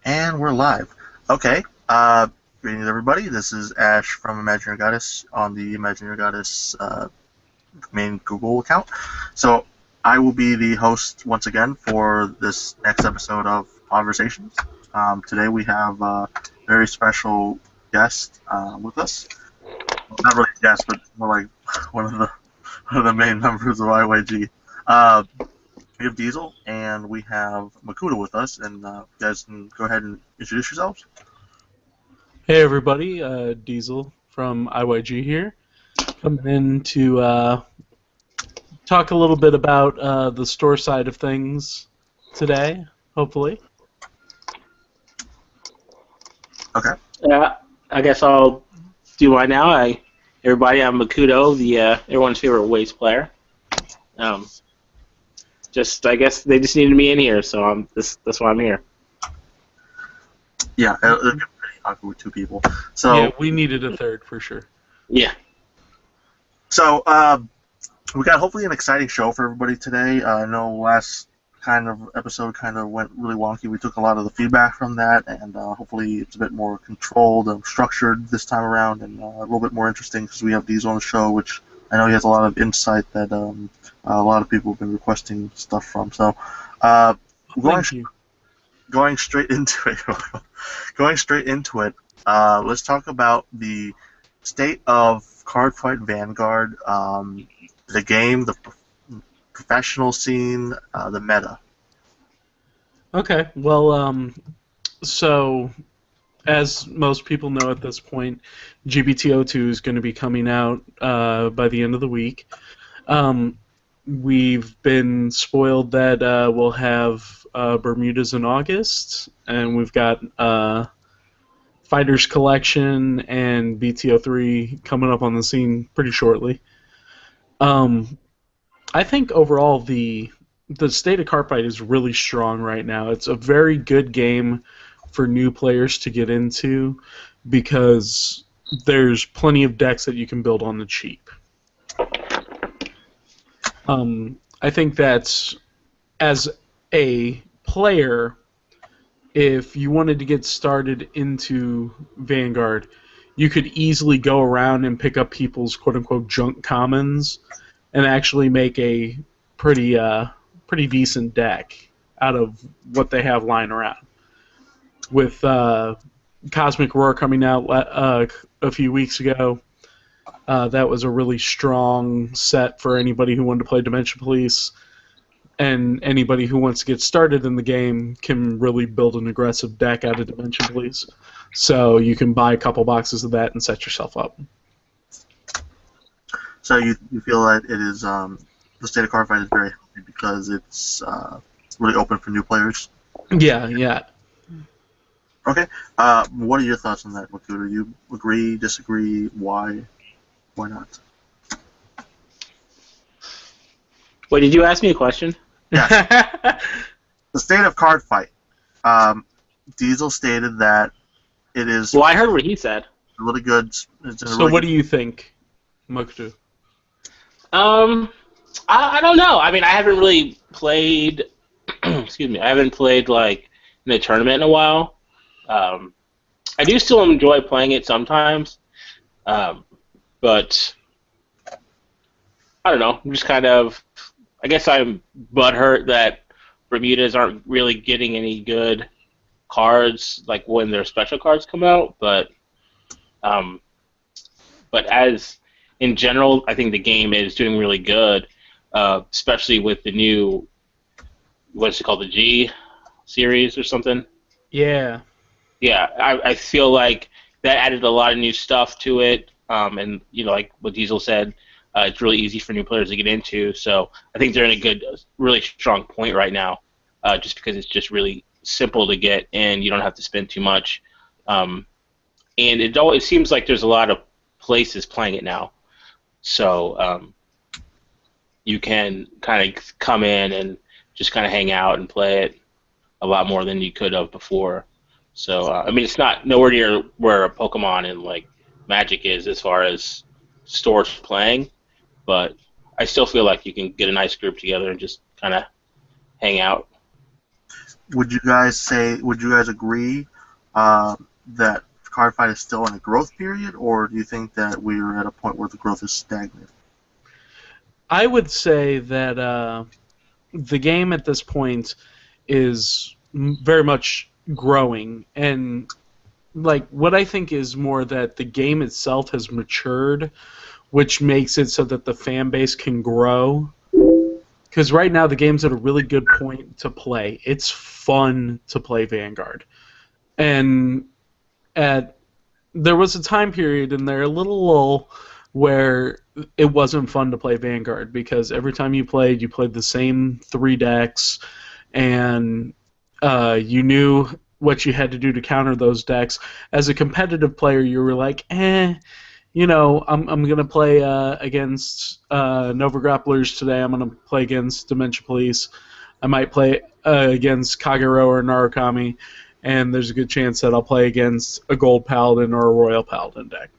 And we're live. Okay. Greetings, everybody. This is Ash from Imaginary Goddess on the Imaginary Goddess main Google account. So I will be the host once again for this next episode of Podversations. Today we have a very special guest with us. Well, not really a guest, but more like one of the main members of IYG. We have Diesel, and we have Makuto with us, and you guys can go ahead and introduce yourselves. Hey everybody, Diesel from IYG here, coming in to talk a little bit about the store side of things today, hopefully. Okay. I guess I'll do mine now. Everybody, I'm Makuto, the everyone's favorite waste player. I guess they just needed me in here, so that's why I'm here. Yeah, it'll get pretty awkward with two people. So yeah, we needed a third for sure. Yeah. So we got hopefully an exciting show for everybody today. I know last kind of episode kind of went really wonky. We took a lot of the feedback from that, and hopefully it's a bit more controlled and structured this time around, and a little bit more interesting because we have Diesel on the show, which I know he has a lot of insight that a lot of people have been requesting stuff from. So going straight into it, let's talk about the state of Cardfight Vanguard, the game, the professional scene, the meta. Okay, well, so as most people know at this point, G-BT02 is going to be coming out by the end of the week. We've been spoiled that we'll have Bermudas in August, and we've got Fighters Collection and BT03 coming up on the scene pretty shortly. I think overall the state of Cardfight is really strong right now. It's a very good game for new players to get into because there's plenty of decks that you can build on the cheap. I think that as a player, if you wanted to get started into Vanguard, you could easily go around and pick up people's quote-unquote junk commons and actually make a pretty decent deck out of what they have lying around. With Cosmic Roar coming out a few weeks ago, that was a really strong set for anybody who wanted to play Dimension Police, and anybody who wants to get started in the game can really build an aggressive deck out of Dimension Police. So you can buy a couple boxes of that and set yourself up. So you feel that it is the state of Cardfight is very healthy because it's really open for new players? Yeah. Okay. What are your thoughts on that, Makuto? You agree, disagree? Why? Why not? Wait, did you ask me a question? Yeah. The state of Cardfight. Diesel stated that it is. Well, I heard what he said. Really good. So what do you think, Makuto? I don't know. I mean, I haven't really played. Excuse me. I haven't played like in a tournament in a while. I do still enjoy playing it sometimes, but I don't know. I'm just kind of. I guess I'm butthurt that Bermudas aren't really getting any good cards, like when their special cards come out. But as in general, I think the game is doing really good, especially with the new, what's it called, the G series or something. Yeah. Yeah, I feel like that added a lot of new stuff to it, and like what Diesel said. It's really easy for new players to get into, so I think they're in a good, really strong point right now, just because it's just really simple to get, and you don't have to spend too much. And it seems like there's a lot of places playing it now, so you can kind of come in and just kind of hang out and play it a lot more than you could have before. So I mean, it's not nowhere near where Pokemon and like Magic is as far as stores playing. But I still feel like you can get a nice group together and just kind of hang out. would you guys agree that Cardfight is still in a growth period, or do you think that we're at a point where the growth is stagnant? I would say that the game at this point is very much growing, and like what I think is more that the game itself has matured, which makes it so that the fan base can grow. Because right now the game's at a really good point to play. It's fun to play Vanguard, and there was a time period in there, a little lull, where it wasn't fun to play Vanguard because every time you played the same 3 decks, and you knew what you had to do to counter those decks. As a competitive player, you were like, I'm gonna play against Nova Grapplers today. I'm gonna play against Dementia Police. I might play against Kagero or Narukami, and there's a good chance that I'll play against a Gold Paladin or a Royal Paladin deck.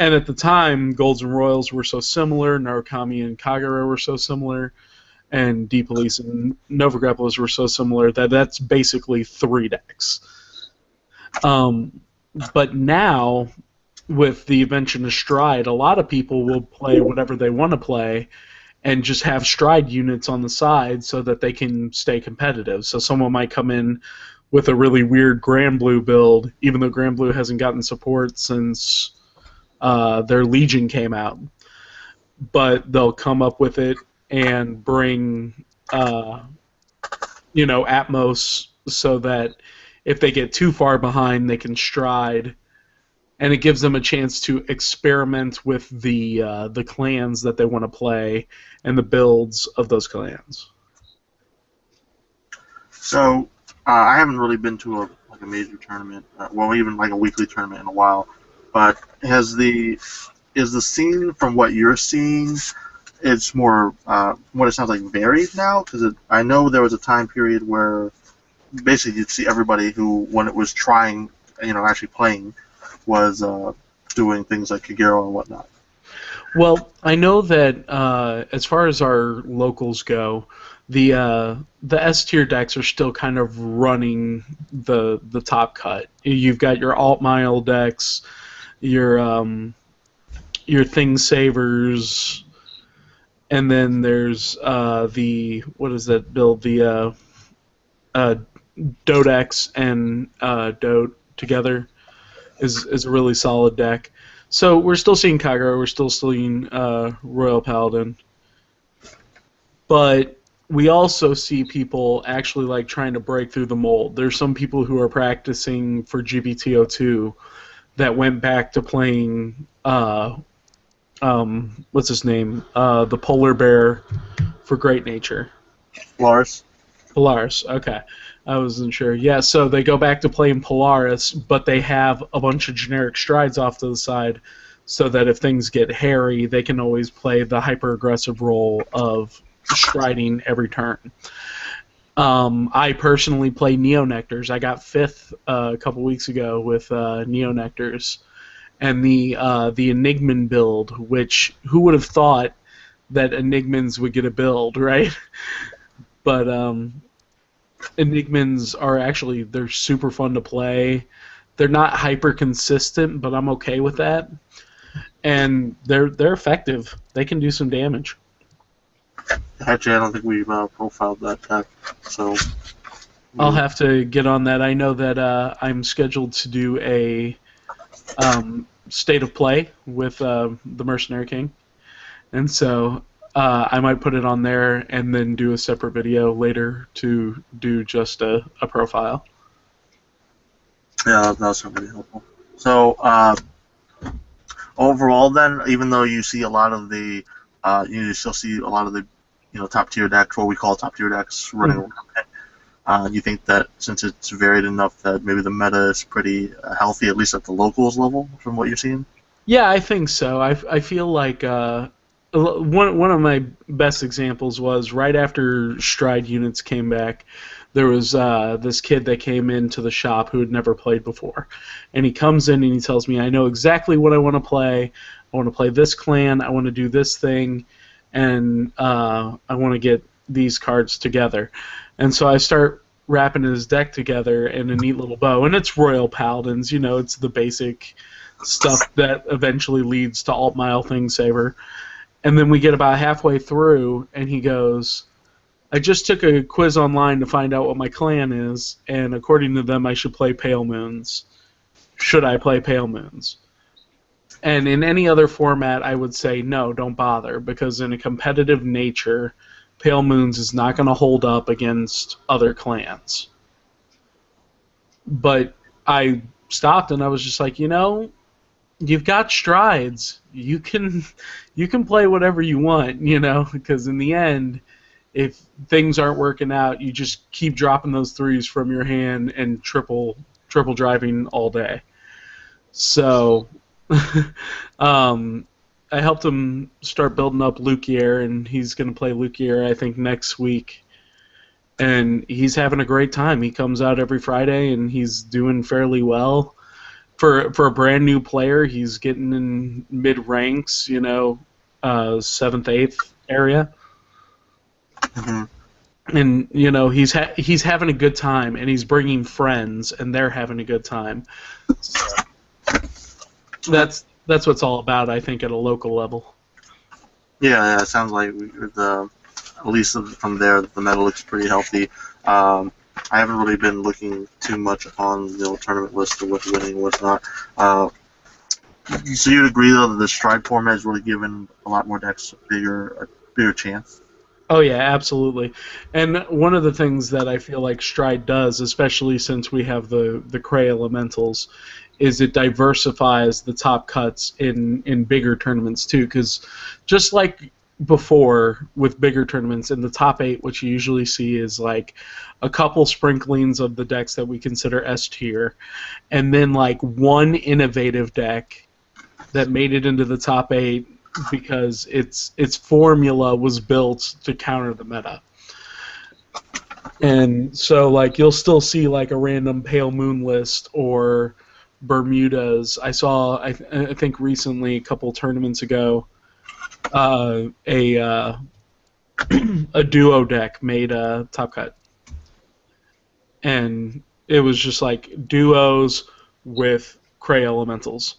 And at the time, Golds and Royals were so similar, Narukami and Kagero were so similar, and D-Police and Nova Grapplers were so similar that that's basically 3 decks. But now, with the invention of Stride, a lot of people will play whatever they want to play and just have Stride units on the side so that they can stay competitive. So someone might come in with a really weird Grand Blue build, even though Grand Blue hasn't gotten support since their Legion came out. But they'll come up with it and bring, Atmos so that if they get too far behind, they can Stride. And it gives them a chance to experiment with the clans that they want to play and the builds of those clans. So I haven't really been to a major tournament, even like a weekly tournament in a while. But is the scene, from what you're seeing, it's more what it sounds like varied now? Because I know there was a time period where basically you'd see everybody who, when it was trying, actually playing, was doing things like Kagero and whatnot. Well, I know that as far as our locals go, the S tier decks are still kind of running the top cut. You've got your Alt Mile decks, your Thing Savers, and then there's what is that build? The Dodex and Dode together is a really solid deck. So we're still seeing Kagero, we're still seeing Royal Paladin, but we also see people actually like trying to break through the mold. There's some people who are practicing for G-BT02 that went back to playing what's his name? The Polar Bear for Great Nature. Polaris, okay. I wasn't sure. Yeah, so they go back to playing Polaris, but they have a bunch of generic Strides off to the side so that if things get hairy, they can always play the hyper-aggressive role of Striding every turn. I personally play Neo-Nectars. I got 5th a couple weeks ago with Neo-Nectars. And the Enigman build, which who would have thought that Enigmans would get a build, right? But Enigmans are actually, they're super fun to play. They're not hyper consistent, but I'm okay with that. And they're effective. They can do some damage. Actually, I don't think we've profiled that deck, so I'll have to get on that. I know that I'm scheduled to do a state of play with the Mercenary King, and so I might put it on there and then do a separate video later to do just a profile. Yeah, that's really helpful. So overall, then, even though you see a lot of the, you still see a lot of the, top tier decks, what we call top tier decks, running around. You think that since it's varied enough that maybe the meta is pretty healthy, at least at the locals level, from what you're seeing? Yeah, I think so. I feel like one of my best examples was right after Stride units came back. There was this kid that came into the shop who had never played before, and he comes in and he tells me, "I know exactly what I want to play. I want to play this clan. I want to do this thing, and I want to get these cards together." And so I start wrapping his deck together in a neat little bow, and it's Royal Paladins. It's the basic stuff that eventually leads to Alt Mile Thing Saver. And then we get about halfway through, and he goes, I just took a quiz online to find out what my clan is, and according to them, I should play Pale Moons. Should I play Pale Moons? And in any other format, I would say no, don't bother, because in a competitive nature, Pale Moons is not going to hold up against other clans. But I stopped and I was just like, you've got strides. You can play whatever you want, because in the end, if things aren't working out, you just keep dropping those threes from your hand and triple driving all day. So I helped him start building up Lukier, and he's going to play Lukier, I think, next week. And he's having a great time. He comes out every Friday, and he's doing fairly well. For a brand new player, he's getting in mid-ranks, 7th, 8th area. Mm-hmm. And, he's having a good time, and he's bringing friends, and they're having a good time. So that's what it's all about, I think, at a local level. Yeah, it sounds like at least from there, the meta looks pretty healthy. I haven't really been looking too much on the tournament list of what's winning and what's not. So you'd agree, though, that the Stride format has really given a lot more decks a bigger chance? Oh, yeah, absolutely. And one of the things that I feel like Stride does, especially since we have the Cray Elementals, is it diversifies the top cuts in bigger tournaments, too. Because just like before with bigger tournaments, in the top 8, what you usually see is like a couple sprinklings of the decks that we consider S tier, and then like one innovative deck that made it into the top 8 because its formula was built to counter the meta. And so like you'll still see like a random Pale Moon list or Bermudas. I saw I think recently, a couple tournaments ago, a duo deck made a top cut, and it was just like duos with Cray Elementals.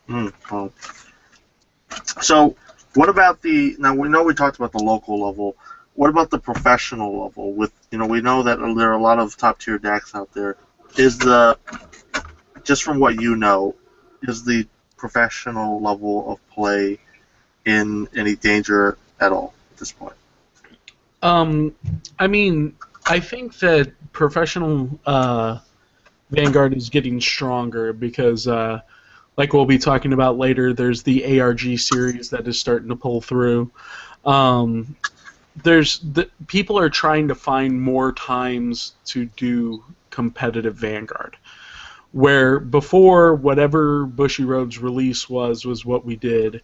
Oh. So, what about now we know we talked about the local level. What about the professional level? We know that there are a lot of top tier decks out there. Just from what you know, is the professional level of play in any danger at all at this point? I mean, I think that professional Vanguard is getting stronger because, like we'll be talking about later, there's the ARG series that is starting to pull through. People are trying to find more times to do competitive Vanguard, where before whatever Bushiroad's release was what we did.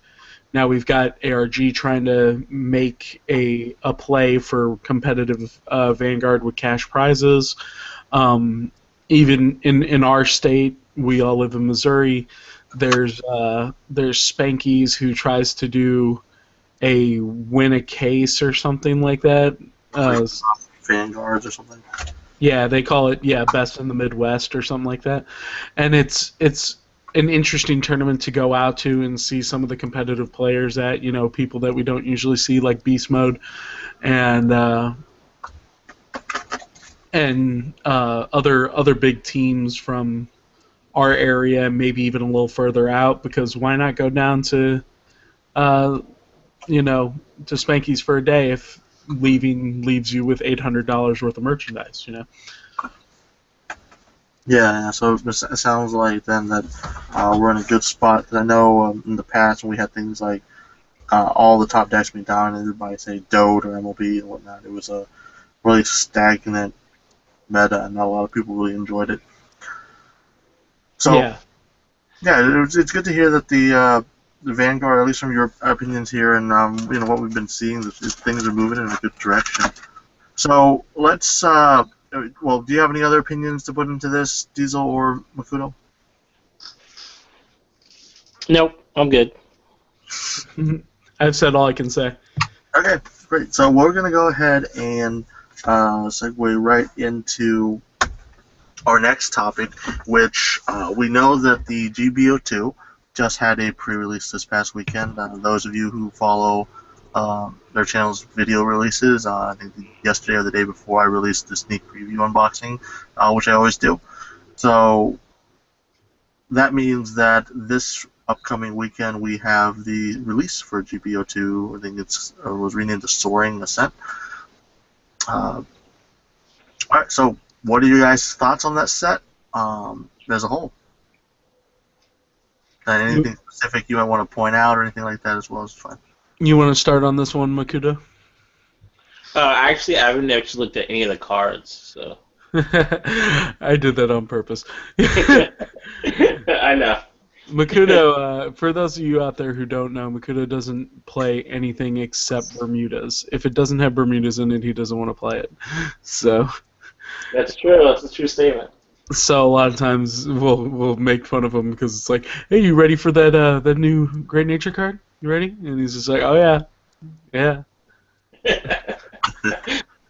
Now we've got ARG trying to make a play for competitive Vanguard with cash prizes. Even in our state, we all live in Missouri. There's Spankies who tries to do a win a case or something like that. Vanguards or something. Yeah, they call it best in the Midwest or something like that, and it's an interesting tournament to go out to and see some of the competitive players at, people that we don't usually see, like Beast Mode, and other big teams from our area, maybe even a little further out, because why not go down to to Spanky's for a day if leaves you with $800 worth of merchandise, Yeah, so it sounds like then that we're in a good spot. Cause I know in the past when we had things like all the top decks being dominated by, say, Dode or MLB and whatnot, it was a really stagnant meta, and not a lot of people really enjoyed it. So, yeah, it's good to hear that the Vanguard, at least from your opinions here and what we've been seeing, things are moving in a good direction. So let's. Do you have any other opinions to put into this, Diesel or Makuto? Nope, I'm good. I've said all I can say. Okay, great. So we're going to go ahead and segue right into our next topic, which we know that the GBO2 just had a pre-release this past weekend. Those of you who follow their channel's video releases, I think yesterday or the day before, I released the sneak preview unboxing, which I always do. So that means that this upcoming weekend we have the release for GBO2. I think it was renamed the Soaring Ascent. All right, so what are your guys' thoughts on that set as a whole? And anything specific you might want to point out or anything like that as well is fine. You want to start on this one, Makuto? Actually, I haven't actually looked at any of the cards, so. I did that on purpose. I know. Makuto, for those of you out there who don't know, Makuto doesn't play anything except Bermudas. If it doesn't have Bermudas in it, he doesn't want to play it. So. That's true. That's a true statement. So a lot of times we'll make fun of him because it's like, hey, you ready for that new Great Nature card? You ready? And he's just like, oh yeah.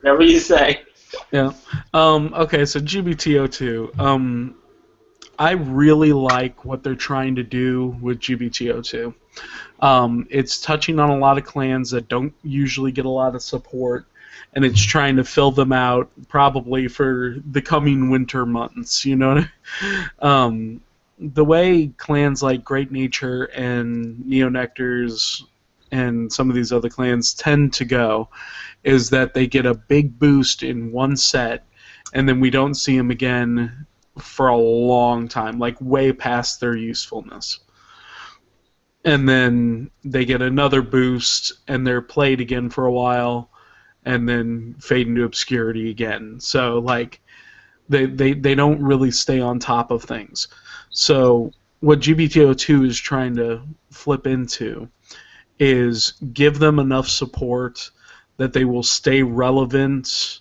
Whatever you say. Yeah. Okay, so GBT02. I really like what they're trying to do with GBT02. It's touching on a lot of clans that don't usually get a lot of support, and it's trying to fill them out probably for the coming winter months, you know? The way clans like Great Nature and Neonectars and some of these other clans tend to go is that they get a big boost in one set, and then we don't see them again for a long time, like way past their usefulness. And then they get another boost, and they're played again for a while, and then fade into obscurity again. So, like, they don't really stay on top of things. So what GBT02 is trying to flip into is give them enough support that they will stay relevant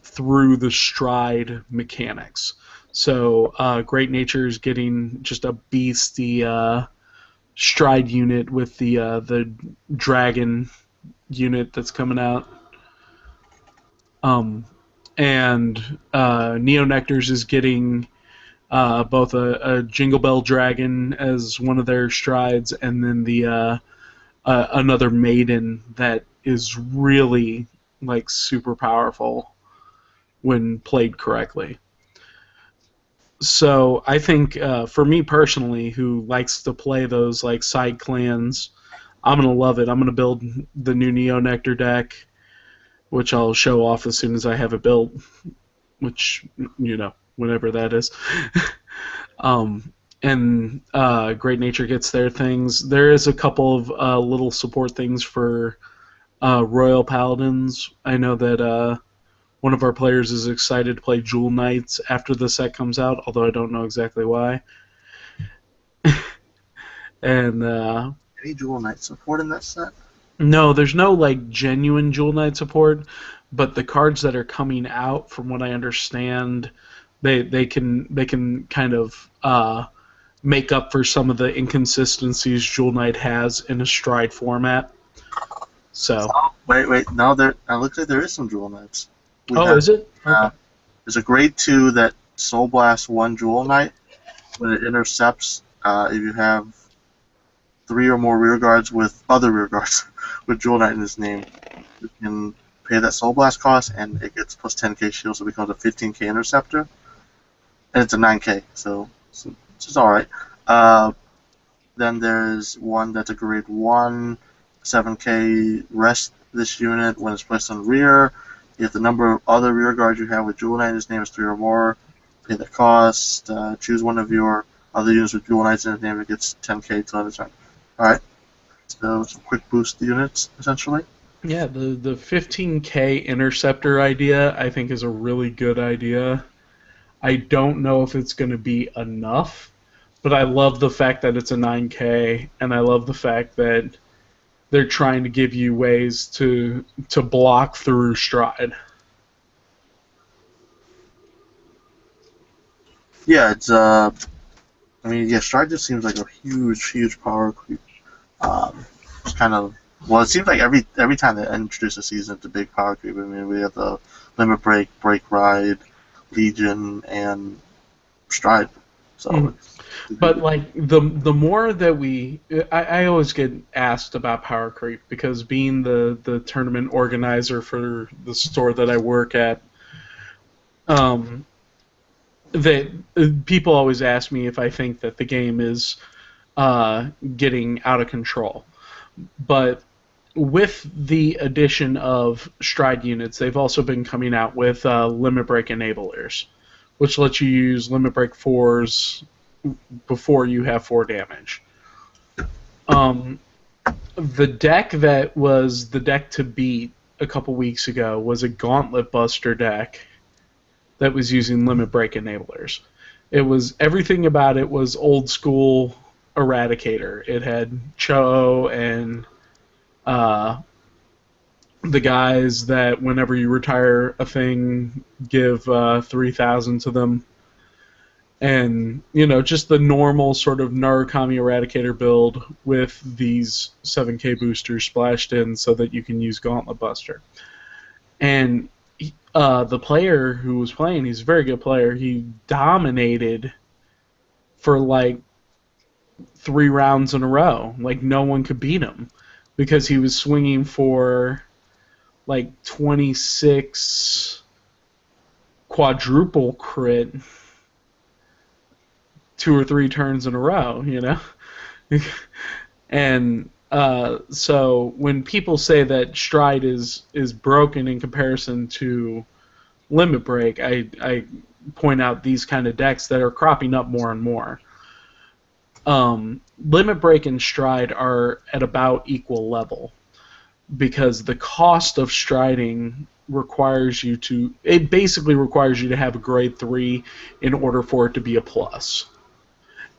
through the stride mechanics. So Great Nature is getting just a beastie stride unit with the dragon unit that's coming out. And Neonectars is getting both a Jingle Bell Dragon as one of their strides, and then the another Maiden that is really like super powerful when played correctly. So I think for me personally, who likes to play those like side clans, I'm gonna love it. I'm gonna build the new Neonectar deck, which I'll show off as soon as I have it built, which, you know, whenever that is. And Great Nature gets their things. There is a couple of little support things for Royal Paladins. I know that one of our players is excited to play Jewel Knights after the set comes out, although I don't know exactly why. And any Jewel Knight support in that set? No, there's no like genuine Jewel Knight support, but the cards that are coming out, from what I understand, they can kind of make up for some of the inconsistencies Jewel Knight has in a stride format. So wait, no, it looks like there is some Jewel Knights. Is it? Okay. There's a grade 2 that Soul Blast 1 Jewel Knight. When it intercepts, if you have 3 or more rear guards with other rear guards with Jewel Knight in his name, you can pay that Soul Blast cost, and it gets plus 10k shield, so it becomes a 15k interceptor, and it's a 9k, so it's just alright. Then there's one that's a grade 1, 7k rest this unit when it's placed on rear. If the number of other rear guards you have with Jewel Knight in his name is 3 or more, pay the cost, choose one of your other units with Jewel Knights in his name, it gets 10k till end of turn. Alright, so some quick boost units, essentially. Yeah, the 15k interceptor idea, I think, is a really good idea. I don't know if it's going to be enough, but I love the fact that it's a 9k, and I love the fact that they're trying to give you ways to block through stride. Yeah, it's stride just seems like a huge power creep. It's kind of Well, it seems like every time they introduce a season, it's a big power creep. I mean, we have the Limit Break, Break Ride, Legion, and Stride. So, But like the more that I always get asked about power creep because being the tournament organizer for the store that I work at, that people always ask me if I think that the game is getting out of control. But with the addition of stride units, they've also been coming out with limit break enablers, which lets you use limit break 4s before you have 4 damage. The deck that was the deck to beat a couple weeks ago was a Gauntlet Buster deck that was using limit break enablers. It was everything about it was old school Eradicator. It had Cho and the guys that whenever you retire a thing, give 3,000 to them. And, just the normal sort of Narukami Eradicator build with these 7k boosters splashed in so that you can use Gauntlet Buster. And the player who was playing, he's a very good player, he dominated for like 3 rounds in a row. Like, no one could beat him because he was swinging for like 26 quadruple crit 2 or 3 turns in a row, And so when people say that stride is broken in comparison to limit break, I point out these kind of decks that are cropping up more and more. Limit break and stride are at about equal level because the cost of striding requires you to have a grade 3 in order for it to be a plus.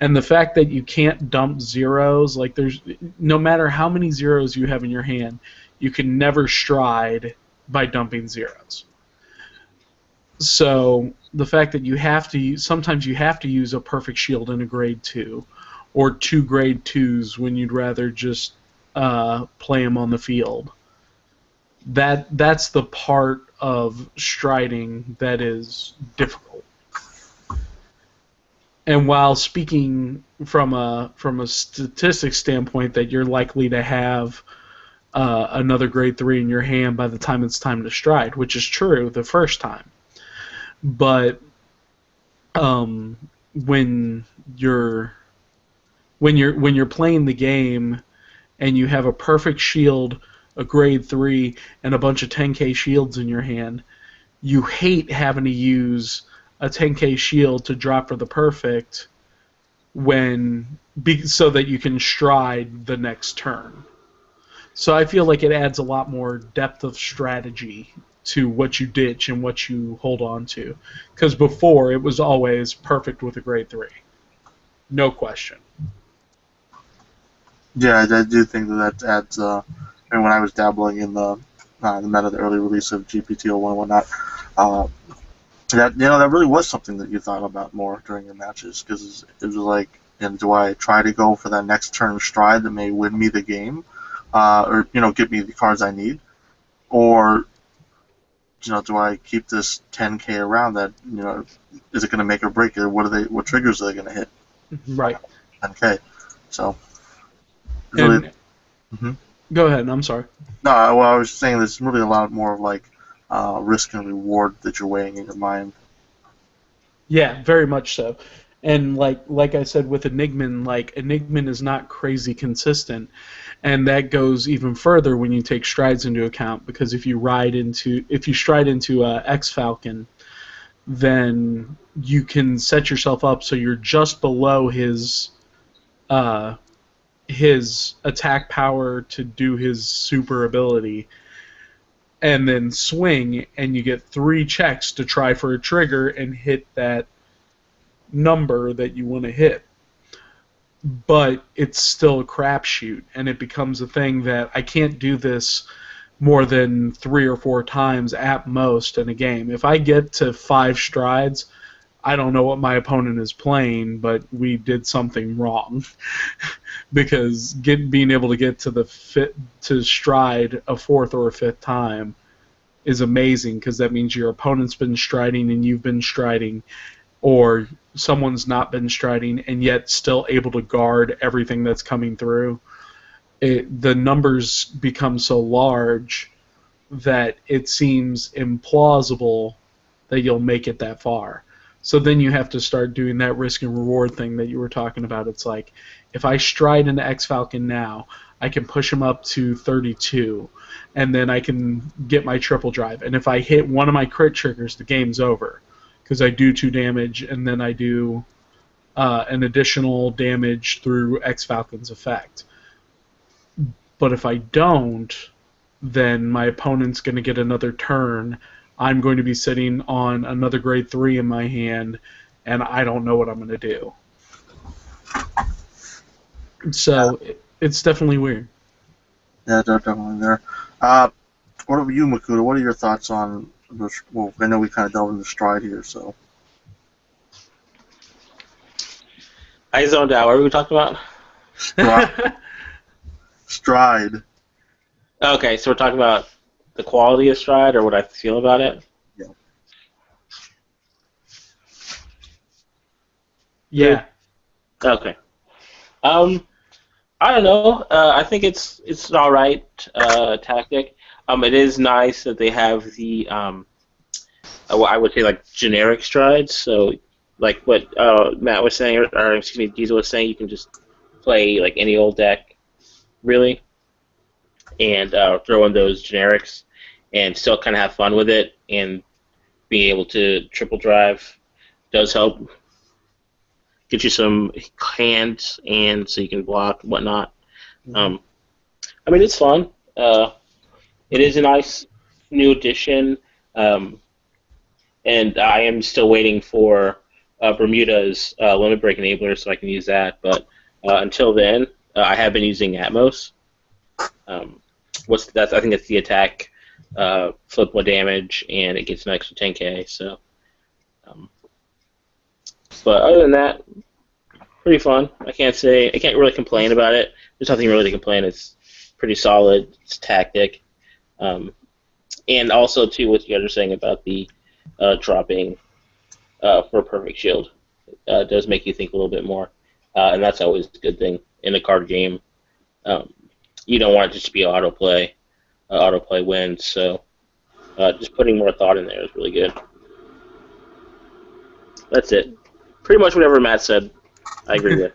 And the fact that you can't dump zeros, like no matter how many zeros you have in your hand, you can never stride by dumping zeros. So the fact that sometimes you have to use a perfect shield in a grade 2, or 2 grade 2s when you'd rather just play them on the field. That's the part of striding that is difficult. And while speaking from a statistics standpoint that you're likely to have another grade 3 in your hand by the time it's time to stride, which is true the first time, but when you're playing the game and you have a perfect shield, a grade 3, and a bunch of 10k shields in your hand, you hate having to use a 10k shield to drop for the perfect so that you can stride the next turn. So I feel like it adds a lot more depth of strategy to what you ditch and what you hold on to. Because before, it was always perfect with a grade 3. No question. Yeah, I do think that adds. And when I was dabbling in the meta, the early release of G-BT01 and whatnot, that really was something that you thought about more during your matches, because it was like, do I try to go for that next turn stride that may win me the game, or get me the cards I need, or do I keep this 10k around that is it going to make or break it? What triggers are they going to hit? Right. 10k. So. Really, Go ahead. I'm sorry. No, well, I was saying there's really a lot more of like risk and reward that you're weighing in your mind. Yeah, very much so. And like I said with Enigman, Enigman is not crazy consistent, and that goes even further when you take strides into account, because if you stride into X Falcon, then you can set yourself up so you're just below his attack power to do his super ability, and then swing, and you get 3 checks to try for a trigger and hit that number that you want to hit. But it's still a crapshoot, and it becomes a thing that I can't do this more than 3 or 4 times at most in a game. If I get to 5 strides, I don't know what my opponent is playing, but we did something wrong. Because being able to get to stride a fourth or a fifth time is amazing, because that means your opponent's been striding and you've been striding, or someone's not been striding and yet still able to guard everything that's coming through. The numbers become so large that it seems implausible that you'll make it that far. So then you have to start doing that risk and reward thing that you were talking about. It's like, if I stride into X-Falcon now, I can push him up to 32, and then I can get my triple drive. And if I hit one of my crit triggers, the game's over, because I do 2 damage, and then I do an additional damage through X-Falcon's effect. But if I don't, then my opponent's going to get another turn. I'm going to be sitting on another grade 3 in my hand, and I don't know what I'm going to do. So it's definitely weird. Yeah, definitely there. What about you, Makuto? What are your thoughts on this? Well, I know we kind of delved into stride here, so. I zoned out. What were we talking about? Stride. Okay, so we're talking about the quality of stride, or what I feel about it? Yeah. Yeah. Okay. I don't know. I think it's an all right tactic. It is nice that they have the I would say like generic strides. So like what Matt was saying, or excuse me, Diesel was saying, you can just play like any old deck, really, and throw in those generics, and still kind of have fun with it. And being able to triple drive does help. Get you some hands, and so you can block and whatnot. I mean, it's fun. It is a nice new addition, and I am still waiting for Bermuda's limit break enabler so I can use that. But until then, I have been using Atmos. I think that's the attack, flip 1 damage, and it gets an extra 10k. So. But other than that, pretty fun. I can't really complain about it. There's nothing really to complain. It's pretty solid. It's tactic. And also, too, what you guys are saying about the dropping for a perfect shield does make you think a little bit more. And that's always a good thing in a card game. You don't want it just to be autoplay. Autoplay wins. So just putting more thought in there is really good. That's it. Pretty much whatever Matt said, I agree with.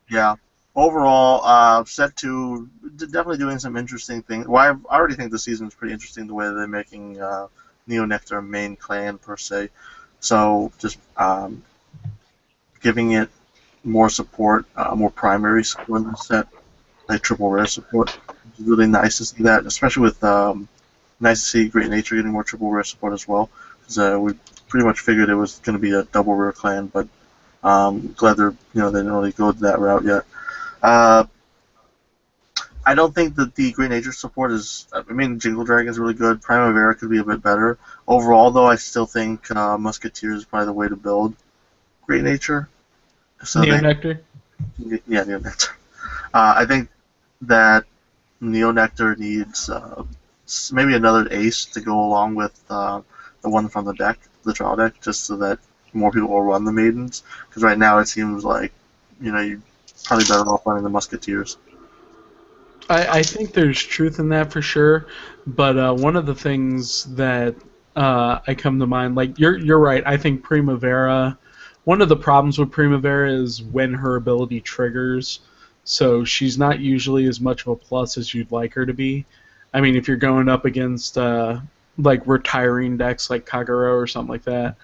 Yeah. Overall, set 2 definitely doing some interesting things. Well, I already think the season is pretty interesting, the way they're making Neo Nectar a main clan, per se. So just giving it more support, more primary support in the set, like triple rare support. It's really nice to see that, especially with nice to see Great Nature getting more triple rare support as well. Because we pretty much figured it was going to be a double rare clan, but glad they didn't really go that route yet. I don't think that the Great Nature support is. I mean, Jingle Dragon is really good. Primavera could be a bit better. Overall, though, I still think Musketeers is probably the way to build Great Nature. So Neo Nectar? Yeah, Neo Nectar. I think that Neo Nectar needs maybe another ace to go along with the one from the deck, the trial deck, just so that more people will run the Maidens. Because right now it seems like you're probably better off running the Musketeers. I think there's truth in that for sure, but one of the things that I come to mind, like you're right. I think Primavera. One of the problems with Primavera is when her ability triggers, so she's not usually as much of a plus as you'd like her to be. I mean, if you're going up against like retiring decks like Kagero or something like that,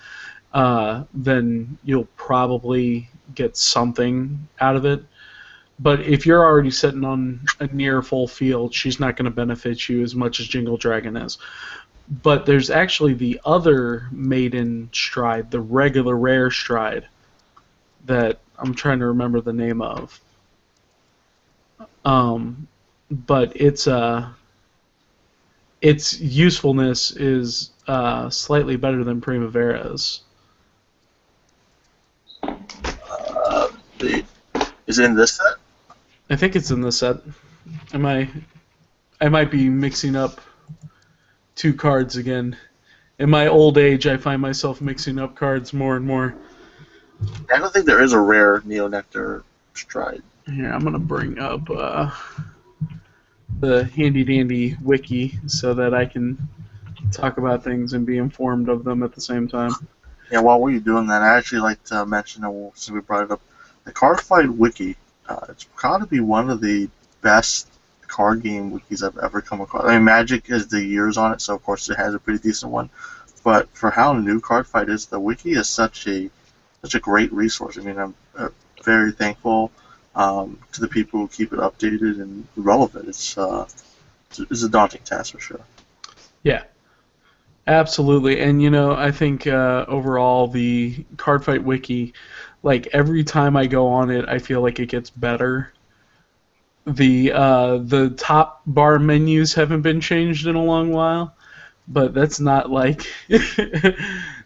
then you'll probably get something out of it. But if you're already sitting on a near full field, she's not going to benefit you as much as Jingle Dragon is. But there's actually the other maiden stride, the regular rare stride, that I'm trying to remember the name of. But it's its usefulness is slightly better than Primavera's. Is it in this set? I think it's in the set. I might be mixing up two cards again. In my old age, I find myself mixing up cards more and more. I don't think there is a rare Neonectar Stride. Here, I'm going to bring up the handy-dandy wiki so that I can talk about things and be informed of them at the same time. Yeah, while we're doing that, I actually like to mention, since we brought it up, the Cardfight wiki. It's got to be one of the best card game wikis I've ever come across. I mean, Magic is the years on it, so of course it has a pretty decent one. But for how new Cardfight is, the wiki is such a great resource. I mean, I'm very thankful to the people who keep it updated and relevant. It's a daunting task for sure. Yeah, absolutely. And I think overall the Cardfight wiki, like every time I go on it, I feel like it gets better. The top bar menus haven't been changed in a long while, but that's not like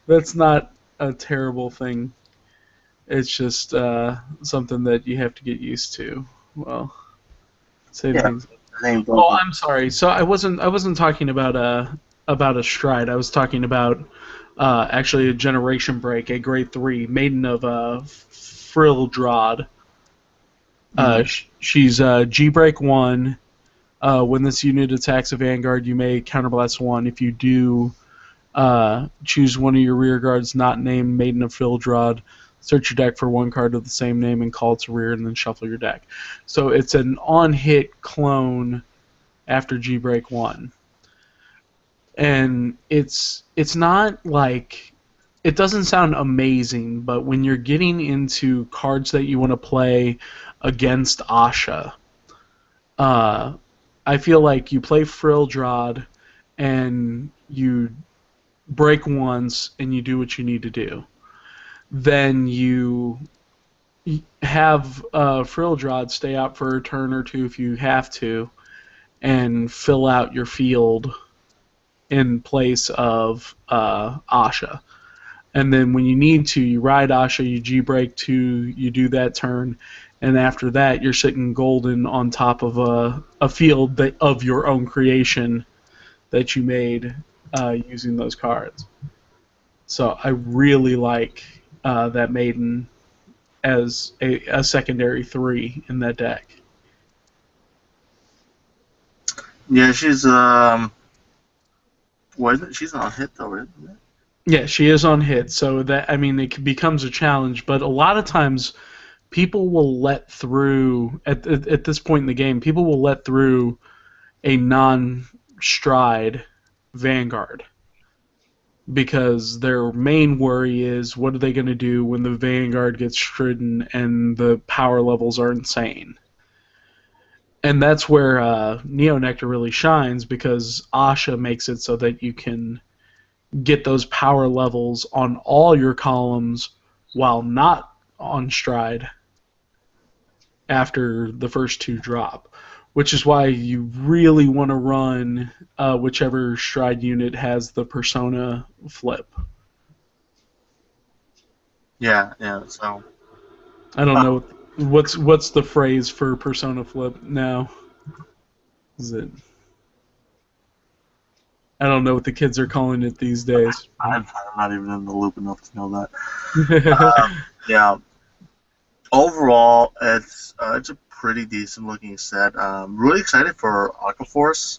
that's not a terrible thing. It's just something that you have to get used to. Well, same things. Oh, I'm sorry. So I wasn't talking about a stride. I was talking about actually a generation break, a grade 3 maiden of Frildrod. She's G-Break 1. When this unit attacks a Vanguard, you may counterblast 1. If you do, choose one of your rear guards not named Maiden of Frildrod. Search your deck for one card of the same name and call it to rear, and then shuffle your deck. So it's an on-hit clone after G-Break 1. And it's not like... It doesn't sound amazing, but when you're getting into cards that you want to play against Asha, I feel like you play Frildrod and you break once and you do what you need to do. Then you have Frildrod stay out for a turn or two if you have to, and fill out your field in place of Asha. And then when you need to, you ride Asha, you G-Break 2, you do that turn, and after that, you're sitting golden on top of a field of your own creation that you made using those cards. So I really like that Maiden as a secondary 3 in that deck. Yeah, she's she's on hit though, isn't it? Yeah, she is on hit, so that it becomes a challenge. But a lot of times, people will let through at this point in the game. People will let through a non-stride Vanguard because their main worry is what are they going to do when the Vanguard gets stridden and the power levels are insane. And that's where Neonectar really shines because Asha makes it so that you can get those power levels on all your columns while not on stride after the first 2 drop, which is why you really want to run whichever stride unit has the persona flip. Yeah, so I don't know what's the phrase for persona flip now. Is it? I don't know what the kids are calling it these days. I'm not even in the loop enough to know that. Yeah. Overall, it's a pretty decent looking set. Really excited for Aquaforce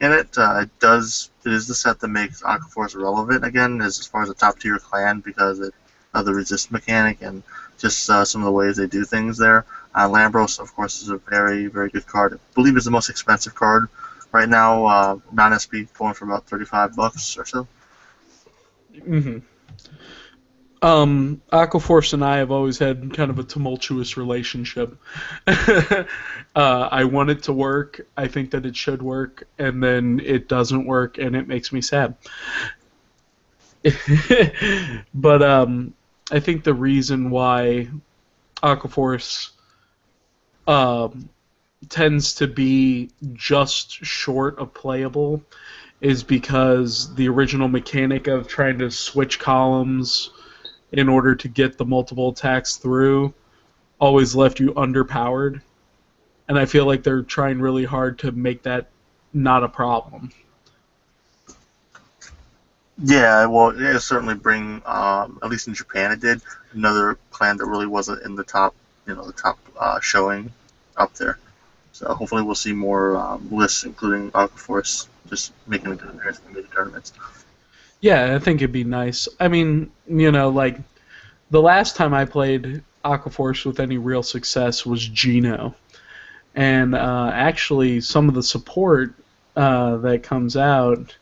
in it. It is the set that makes Aquaforce relevant again as far as a top tier clan because of the resist mechanic and just some of the ways they do things there. Lambros, of course, is a very, very good card. I believe it's the most expensive card right now, non-SP going for about $35 or so. Mm-hmm. Aquaforce and I have always had kind of a tumultuous relationship. I want it to work. I think that it should work, and then it doesn't work, and it makes me sad. But I think the reason why Aquaforce tends to be just short of playable is because the original mechanic of trying to switch columns in order to get the multiple attacks through always left you underpowered. And I feel like they're trying really hard to make that not a problem. Yeah, well, it certainly bring, at least in Japan it did, another clan that really wasn't in the top, the top showing up there. So hopefully we'll see more lists, including Aquaforce, just making a good appearance in the tournaments. Yeah, I think it'd be nice. I mean, like, the last time I played Aquaforce with any real success was Geno. And actually, some of the support that comes out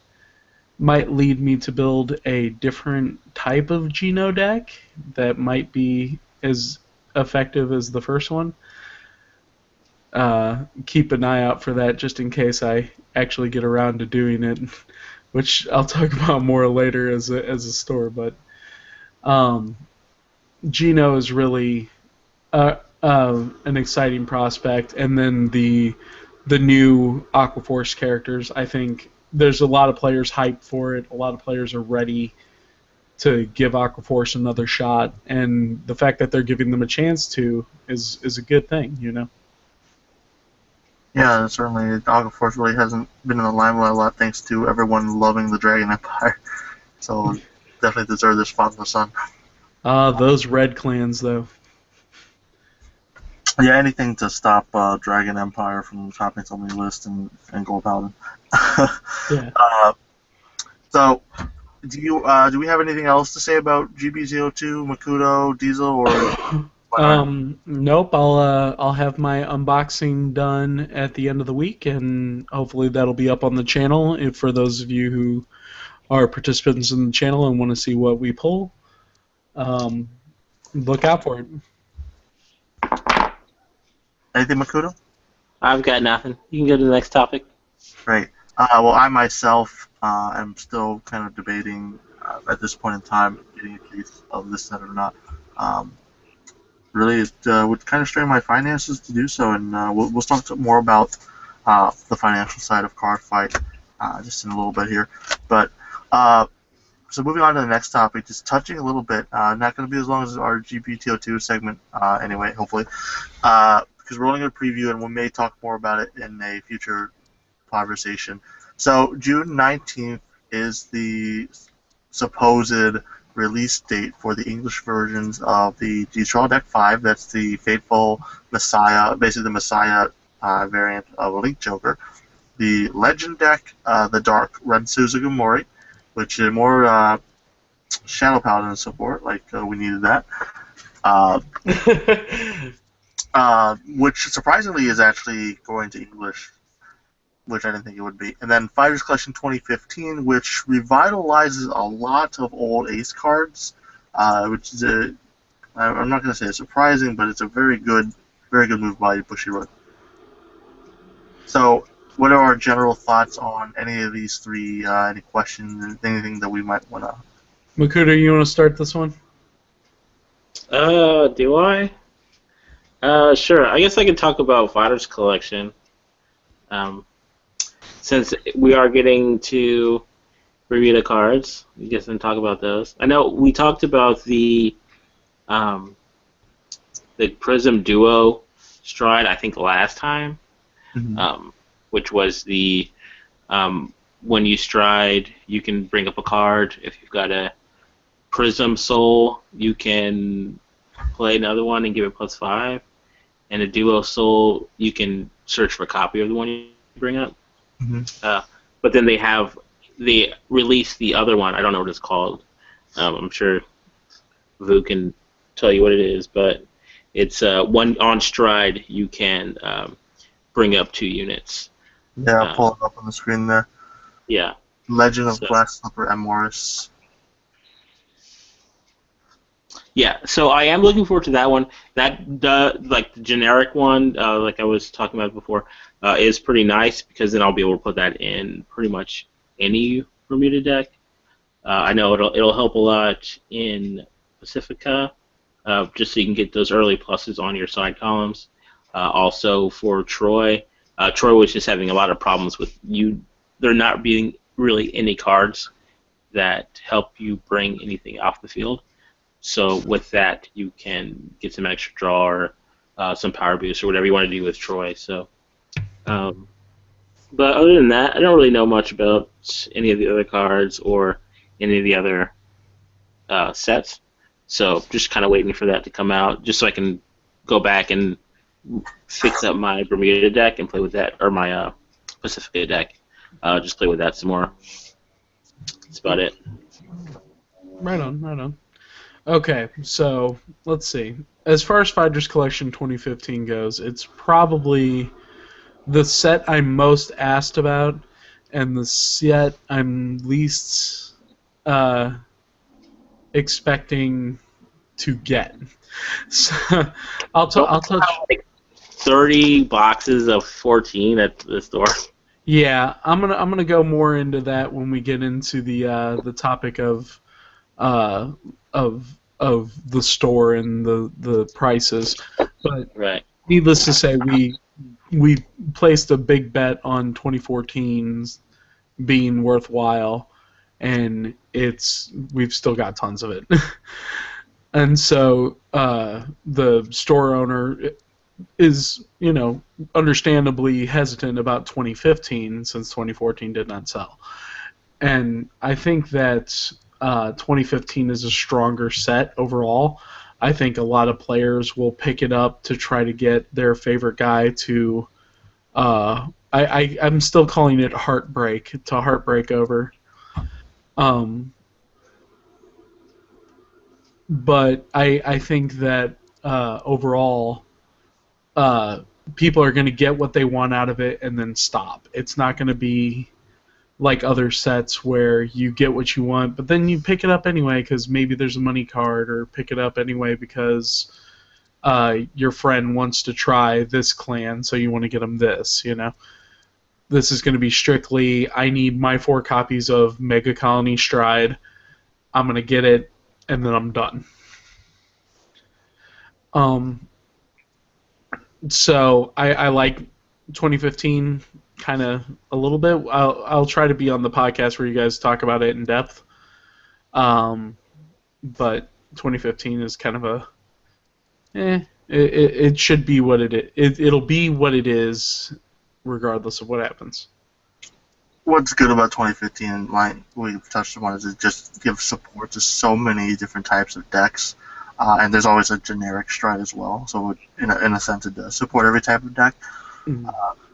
might lead me to build a different type of Geno deck that might be as effective as the first one. Keep an eye out for that just in case I actually get around to doing it, which I'll talk about more later as a store. But Geno is really an exciting prospect, and then the new Aquaforce characters. I think there's a lot of players hyped for it. A lot of players are ready to give Aquaforce another shot, and the fact that they're giving them a chance to is a good thing, Yeah, certainly Aquaforce really hasn't been in the limelight a lot thanks to everyone loving the Dragon Empire. So definitely deserve their spot in the sun. Those red clans, though. Yeah, anything to stop Dragon Empire from topping so many lists and Gold Paladin. Yeah. So, do we have anything else to say about G-BT02, Makuto, Diesel, or? Nope. I'll have my unboxing done at the end of the week, and hopefully that'll be up on the channel. If for those of you who are participants in the channel and want to see what we pull, look out for it. Anything, Makuto? I've got nothing. You can go to the next topic. Great. Well, I myself am still kind of debating at this point in time getting a case of this set or not. Really, it would kind of strain my finances to do so, and we'll talk more about the financial side of Cardfight just in a little bit here. But so moving on to the next topic, just touching a little bit, not going to be as long as our G-BT02 segment anyway, hopefully, because we're only going to preview and we may talk more about it in a future Podversation. So June 19th is the supposed release date for the English versions of the G-Troll Deck 5. That's the Fateful Messiah, basically the Messiah variant of Elite Joker. The Legend Deck, the Dark Red Suzugimori, which is more Shadow Paladin support, like we needed that. Which surprisingly is actually going to English, which I didn't think it would be. And then Fighters Collection 2015, which revitalizes a lot of old Ace cards, which is I'm not going to say it's surprising, but it's a very good move by Bushiroad. So, what are our general thoughts on any of these three? Any questions? Anything that we might want to? Makuto, you want to start this one? Do I? Sure. I guess I can talk about Fighters Collection. Since we are getting to review the cards, I guess and talk about those. I know we talked about the Prism Duo Stride, I think, last time, which was the when you stride, you can bring up a card. If you've got a Prism Soul, you can play another one and give it +5. And a Duo Soul, you can search for a copy of the one you bring up. But then they released the other one. I don't know what it's called. I'm sure Vu can tell you what it is, but it's one on Stride. You can bring up 2 units. Yeah, I'll pull it up on the screen there. Yeah. Legend of Black Slipper M. Morris. Yeah, so I am looking forward to that one. That like the generic one, like I was talking about before, is pretty nice because then I'll be able to put that in pretty much any Bermuda deck. I know it'll help a lot in Pacifica, just so you can get those early pluses on your side columns. Also for Troy, Troy was just having a lot of problems with there not being really any cards that help you bring anything off the field. So with that, you can get some extra draw or some power boost or whatever you want to do with Troy. So, but other than that, I don't really know much about any of the other cards or any of the other sets. So just kind of waiting for that to come out, just so I can go back and fix up my Bermuda deck and play with that, or my Pacifica deck. Just play with that some more. That's about it. Right on, right on. Okay, so let's see. As far as Fighters Collection 2015 goes, it's probably the set I'm most asked about, and the set I'm least expecting to get. So I'll touch. Like 30 boxes of 14 at the store. Yeah, I'm gonna go more into that when we get into the topic of the store and the prices. But Right. needless to say, we placed a big bet on 2014's being worthwhile, and we've still got tons of it. And so the store owner is, understandably hesitant about 2015 since 2014 did not sell. And I think that 2015 is a stronger set overall. I think a lot of players will pick it up to try to get their favorite guy to. I'm still calling it heartbreak over. But I think that overall, people are going to get what they want out of it and then stop. It's not going to be like other sets where you get what you want, but then you pick it up anyway because maybe there's a money card, or pick it up anyway because your friend wants to try this clan, so you want to get them this, This is going to be strictly, I need my 4 copies of Mega Colony Stride, I'm going to get it, and then I'm done. So I like 2015 kind of a little bit. I'll try to be on the podcast where you guys talk about it in depth. But 2015 is kind of it should be what it is. It'll be what it is, regardless of what happens. What's good about 2015, like we've touched upon, is it just gives support to so many different types of decks. And there's always a generic stride as well, so in a sense it does support every type of deck,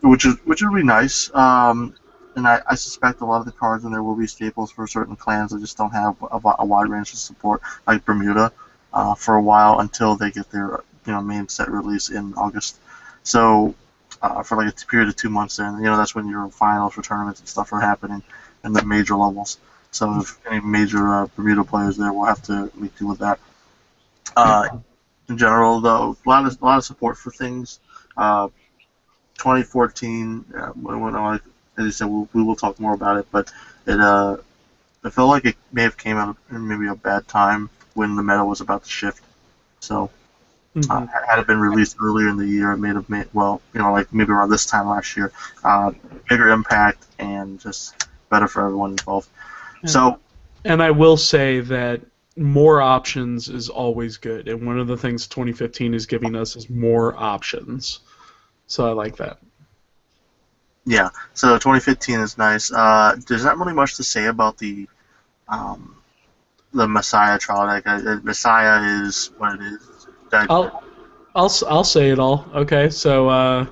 which is really nice. And I suspect a lot of the cards in there will be staples for certain clans that just don't have a wide range of support, like Bermuda, for a while until they get their main set release in August. So for like a period of 2 months there, and that's when your finals for tournaments and stuff are happening, and the major levels. So if any major Bermuda players there, will have to make do with that. In general, though, a lot of support for things. 2014, as you said, we will talk more about it, but I felt like it may have came out in maybe a bad time when the meta was about to shift. So, had it been released earlier in the year, it may have made, like maybe around this time last year, bigger impact and just better for everyone involved. And I will say that more options is always good, and one of the things 2015 is giving us is more options. So I like that. Yeah, so 2015 is nice. There's not really much to say about the Messiah trial deck. Messiah is what it is. I'll say it all. Okay, so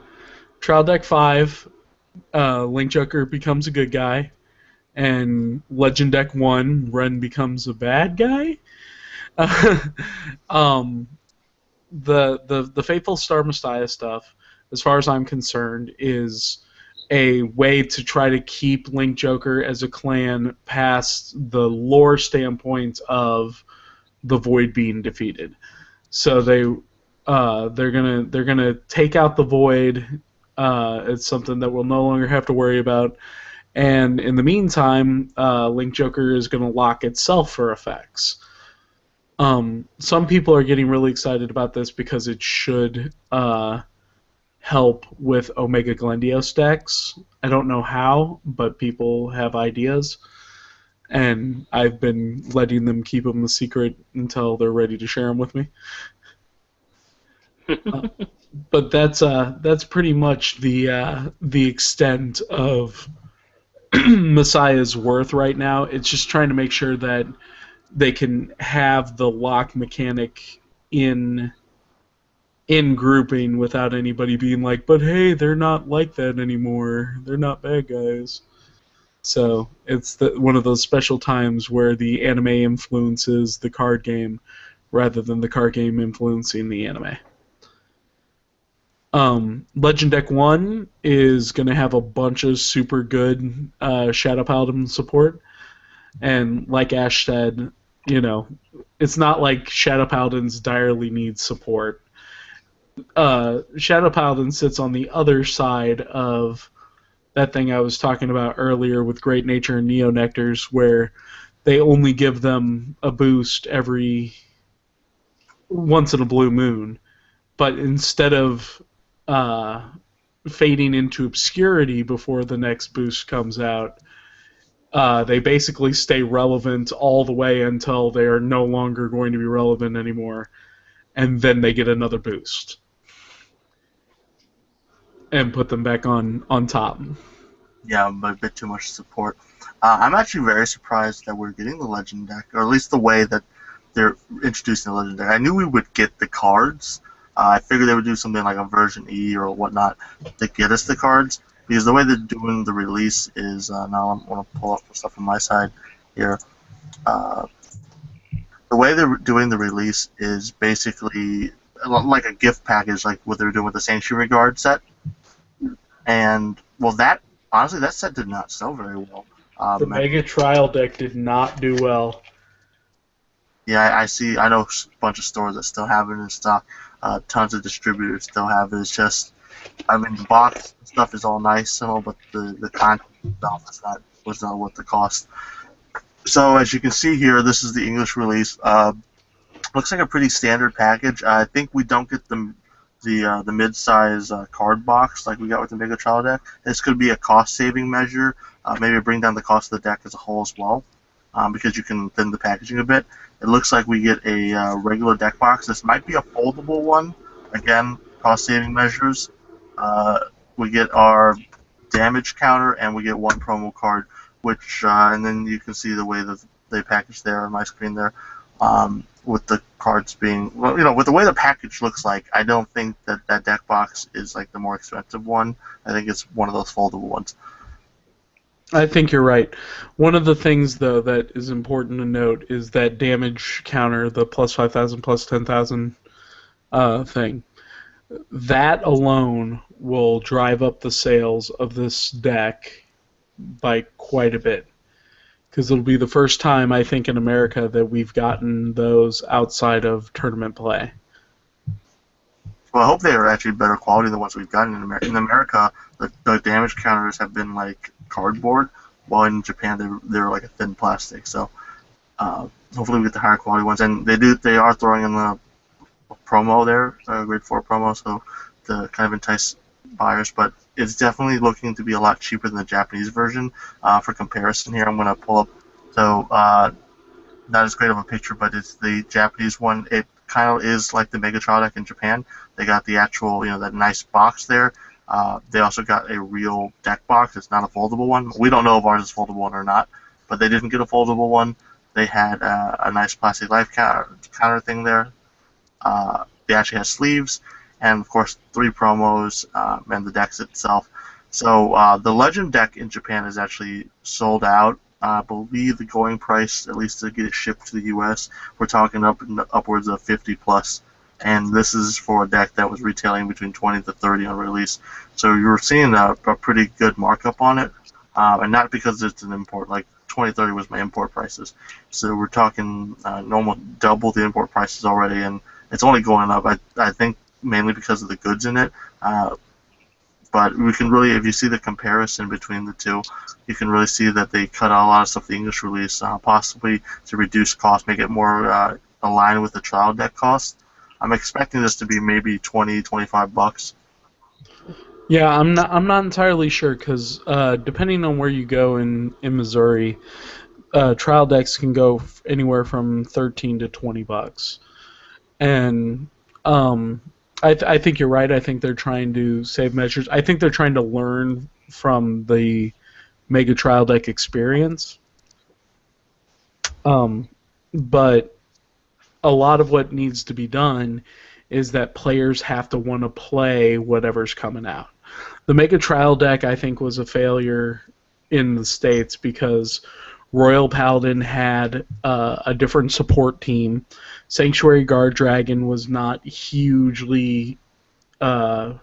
trial deck 5, Link Joker becomes a good guy. And Legend Deck 1, Ren becomes a bad guy. The Faithful Star Messiah stuff, as far as I'm concerned, is a way to try to keep Link Joker as a clan past the lore standpoint of the Void being defeated. So they're gonna take out the Void. It's something that we'll no longer have to worry about. And in the meantime, Link Joker is going to lock itself for effects. Some people are getting really excited about this because it should help with Omega Glendios decks. I don't know how, but people have ideas, and I've been letting them keep them a secret until they're ready to share them with me. But that's pretty much the extent of Messiah's worth right now. It's just trying to make sure that they can have the lock mechanic in grouping without anybody being like, but hey, they're not like that anymore. They're not bad guys. So it's one of those special times where the anime influences the card game rather than the card game influencing the anime. Legend Deck 1 is going to have a bunch of super good Shadow Paladin support. And like Ash said, it's not like Shadow Paladins direly need support. Shadow Paladin sits on the other side of that thing I was talking about earlier with Great Nature and Neo Nectars, where they only give them a boost every once in a blue moon. But instead of fading into obscurity before the next boost comes out, they basically stay relevant all the way until they are no longer going to be relevant anymore, and then they get another boost and put them back on top. Yeah, but a bit too much support. I'm actually very surprised that we're getting the Legend deck, or at least the way that they're introducing the Legend deck. I knew we would get the cards. I figured they would do something like a version E or whatnot to get us the cards, because the way they're doing the release is, now I want to pull up the stuff on my side here. The way they're doing the release is basically like a gift package, like what they're doing with the Sanctuary Guard set. And, well, honestly, that set did not sell very well. The Mega Trial deck did not do well. Yeah, I know a bunch of stores that still have it in stock. Tons of distributors still have it. It's just, I mean, the box stuff is all nice and all, but the content itself was not worth the cost. So as you can see here, this is the English release. Looks like a pretty standard package. I think we don't get the mid-size card box like we got with the Mega Trial deck. This could be a cost-saving measure. Maybe bring down the cost of the deck as a whole as well, because you can thin the packaging a bit. It looks like we get a regular deck box. This might be a foldable one. Again, cost-saving measures. We get our damage counter, and we get one promo card, which, and then you can see the way that they package there on my screen there, with the cards being, well, with the way the package looks like, I don't think that deck box is like the more expensive one. I think it's one of those foldable ones. I think you're right. One of the things, though, that is important to note is that damage counter, the plus 5,000, plus 10,000 thing. That alone will drive up the sales of this deck by quite a bit. Because it'll be the first time, I think, in America that we've gotten those outside of tournament play. Well, I hope they are actually better quality than the ones we've gotten in America. In America, the damage counters have been like cardboard, while in Japan they're like a thin plastic. So hopefully we get the higher quality ones. And they are throwing in the promo there, grade 4 promo, so to kind of entice buyers. But it's definitely looking to be a lot cheaper than the Japanese version. For comparison here, I'm going to pull up. So not as great of a picture, but it's the Japanese one. It kind of is like the Mega Trial deck in Japan. They got the actual, that nice box there. They also got a real deck box. It's not a foldable one. We don't know if ours is foldable one or not, but they didn't get a foldable one. They had a nice plastic life counter thing there. They actually had sleeves, and of course 3 promos, and the decks itself. So the Legend deck in Japan is actually sold out. I believe the going price, at least to get it shipped to the U.S., we're talking upwards of 50 plus. And this is for a deck that was retailing between 20 to 30 on release. So you're seeing a pretty good markup on it, and not because it's an import. Like 2030 was my import prices. So we're talking almost double the import prices already, and it's only going up. I think mainly because of the goods in it. But we can really, if you see the comparison between the two, you can really see that they cut out a lot of stuff the English release, possibly to reduce cost, make it more aligned with the trial deck cost. I'm expecting this to be maybe 20, 25 bucks. Yeah, I'm not entirely sure because depending on where you go in Missouri, trial decks can go anywhere from 13 to $20, and um, I think you're right. I think they're trying to save measures. I think they're trying to learn from the Mega Trial Deck experience. Um, but a lot of what needs to be done is that players have to want to play whatever's coming out. The Mega Trial deck, I think, was a failure in the States because Royal Paladin had a different support team. Sanctuary Guard Dragon was not hugely uh,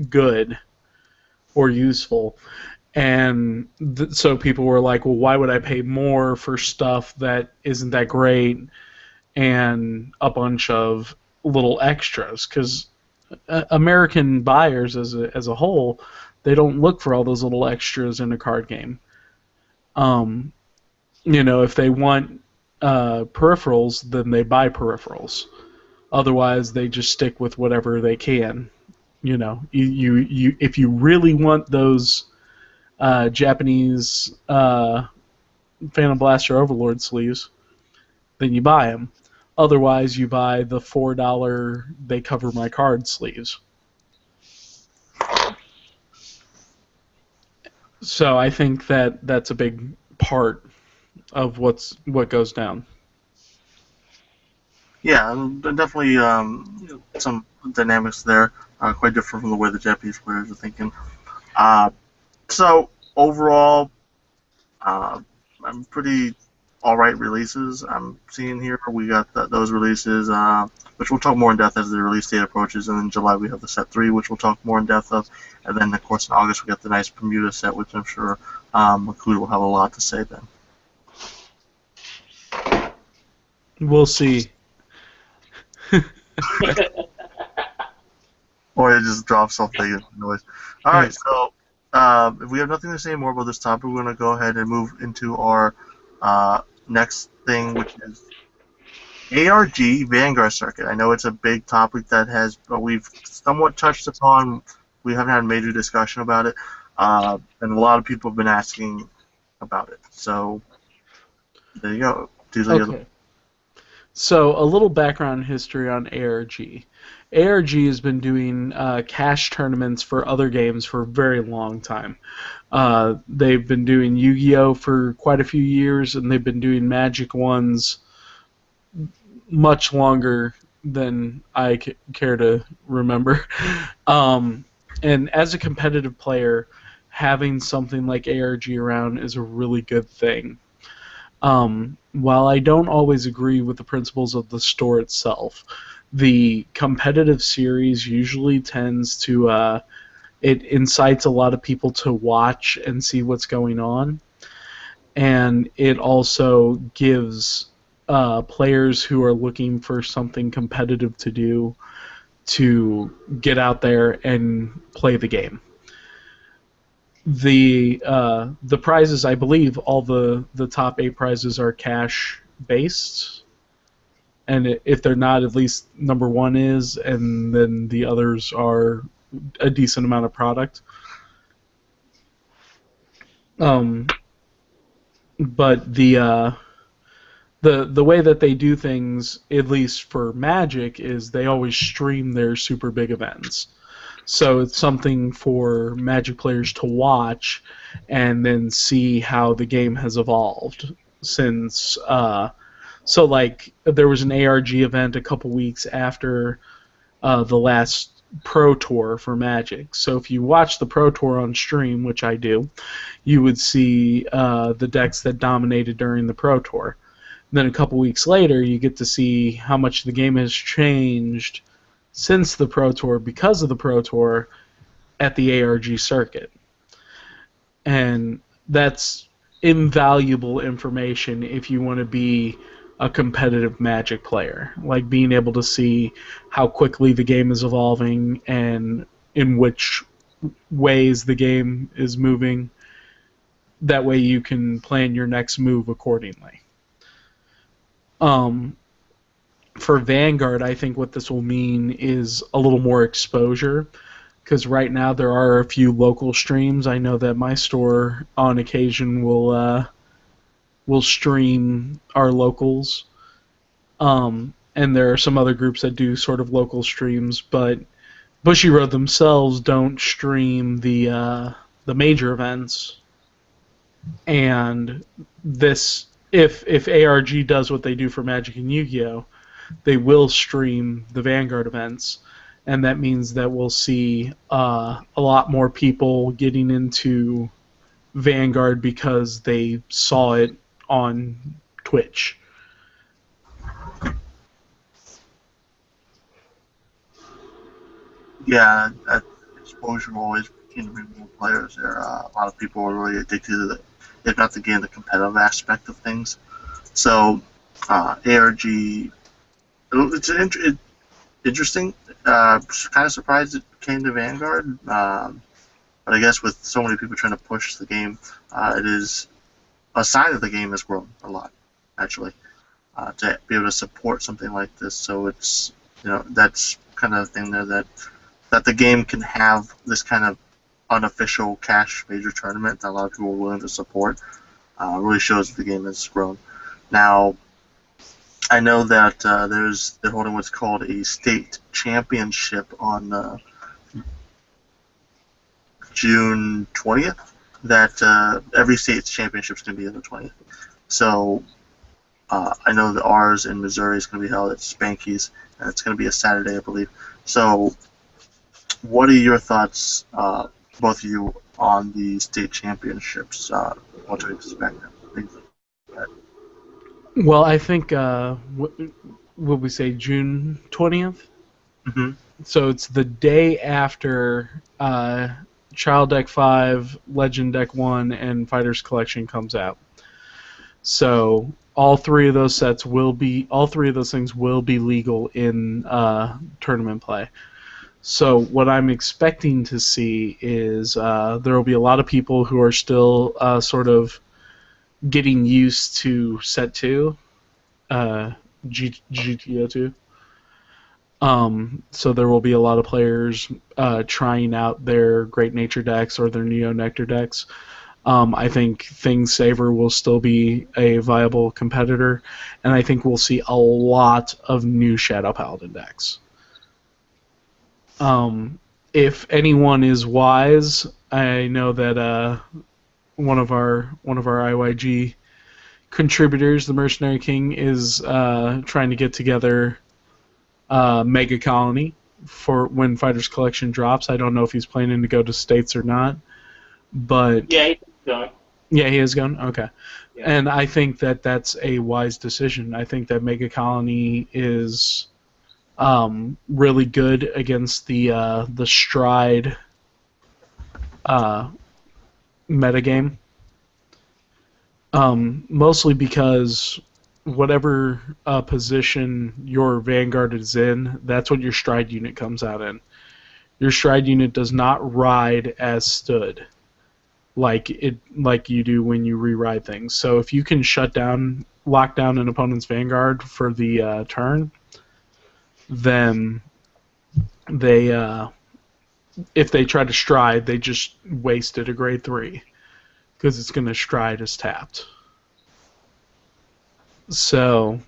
good or useful. And so people were like, well, why would I pay more for stuff that isn't that great and a bunch of little extras? Because American buyers as a whole, they don't look for all those little extras in a card game. Um, if they want peripherals, then they buy peripherals. Otherwise, they just stick with whatever they can. If you really want those Japanese Phantom Blaster Overlord sleeves, then you buy them. Otherwise, you buy the $4 they cover my card sleeves. So I think that's a big part of what goes down. Yeah, definitely some dynamics there, quite different from the way the Japanese players are thinking. So overall, I'm pretty all right releases I'm seeing here. We got those releases, which we'll talk more in depth as the release date approaches. And in July we have the set 3, which we'll talk more in depth of. And then, of course, in August we got the nice Bermuda set, which I'm sure Makuto will have a lot to say then. We'll see. Or it just drops something noise. All right, so if we have nothing to say more about this topic, we're going to go ahead and move into our next thing, which is ARG Vanguard Circuit. I know it's a big topic but we've somewhat touched upon. We haven't had a major discussion about it, and a lot of people have been asking about it. So there you go. Okay. So a little background history on ARG. ARG has been doing cash tournaments for other games for a very long time. They've been doing Yu-Gi-Oh! For quite a few years, and they've been doing Magic ones much longer than I care to remember. And as a competitive player, having something like ARG around is a really good thing. While I don't always agree with the principles of the store itself, the competitive series usually tends to it incites a lot of people to watch and see what's going on, and it also gives players who are looking for something competitive to do to get out there and play the game. The prizes, I believe, all the top 8 prizes are cash based, and if they're not, at least number 1 is, and then the others are a decent amount of product. But the way that they do things, at least for Magic, is they always stream their super big events. So it's something for Magic players to watch and then see how the game has evolved since. So like there was an ARG event a couple weeks after the last Pro Tour for Magic. So if you watch the Pro Tour on stream, which I do, you would see the decks that dominated during the Pro Tour. And then a couple weeks later, you get to see how much the game has changed since the Pro Tour because of the Pro Tour at the ARG circuit. And that's invaluable information if you want to be a competitive Magic player. Like being able to see how quickly the game is evolving and in which ways the game is moving. That way you can plan your next move accordingly. For Vanguard, I think what this will mean is a little more exposure. because right now there are a few local streams. I know that my store on occasion will stream our locals, and there are some other groups that do sort of local streams, but Bushiroad themselves don't stream the major events. And this, if ARG does what they do for Magic and Yu-Gi-Oh, they will stream the Vanguard events, and that means that we'll see a lot more people getting into Vanguard because they saw it on Twitch. Yeah, that exposure will always continue to bring more players there. A lot of people are really addicted to the, if not the game, the competitive aspect of things. So, ARG, it's interesting. Kind of surprised it came to Vanguard, but I guess with so many people trying to push the game, it is a sign that the game has grown a lot, actually, to be able to support something like this. So it's, that's kind of thing there that the game can have this kind of unofficial cash major tournament that a lot of people are willing to support. Really shows that the game has grown. Now, I know that they're holding what's called a state championship on June 20th. That every state's championship is going to be on the 20th. So I know that ours in Missouri is going to be held at Spanky's, and it's going to be a Saturday, I believe. So, what are your thoughts, both of you, on the state championships? What to expect? Things like that. Well, I think, what we say, June 20th? Mm-hmm. So it's the day after Child Deck 5, Legend Deck 1, and Fighters Collection comes out. So all three of those things will be legal in tournament play. So what I'm expecting to see is there will be a lot of people who are still sort of getting used to Set 2, G-BT02. So there will be a lot of players trying out their Great Nature decks or their Neo Nectar decks. I think Thing Saver will still be a viable competitor, and I think we'll see a lot of new Shadow Paladin decks. If anyone is wise, I know that one of our IYG contributors, the Mercenary King, is trying to get together Mega Colony for when Fighters Collection drops. I don't know if he's planning to go to states or not, but Yeah, he's going. Yeah, he is going. Okay, Yeah. And I think that that's a wise decision. I think that Mega Colony is really good against the Stride metagame. Mostly because whatever position your Vanguard is in, that's what your Stride unit comes out in. Your Stride unit does not ride as stood like you do when you re-ride things. So if you can lock down an opponent's Vanguard for the turn, then they if they try to Stride, they just wasted a grade 3 because it's going to Stride as tapped. So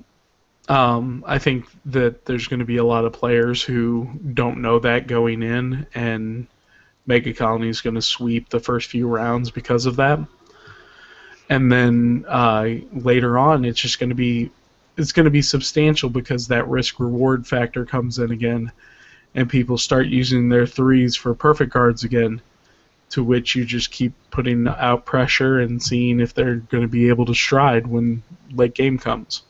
I think that there's going to be a lot of players who don't know that going in, and Mega Colony is going to sweep the first few rounds because of that. And then later on, it's just going to be substantial because that risk reward factor comes in again, and people start using their 3s for perfect cards again. To which you just keep putting out pressure and seeing if they're going to be able to Stride when late game comes.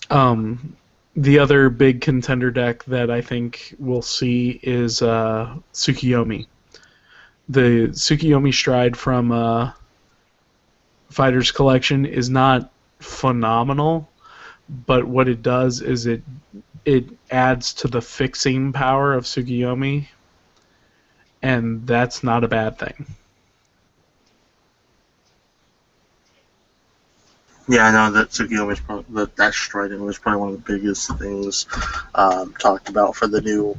The other big contender deck that I think we'll see is Tsukiyomi. The Tsukiyomi Stride from Fighters Collection is not phenomenal, but what it does is it adds to the fixing power of Tsukiyomi, and that's not a bad thing. Yeah, I know that Tsukiyomi's that striding was probably one of the biggest things talked about for the new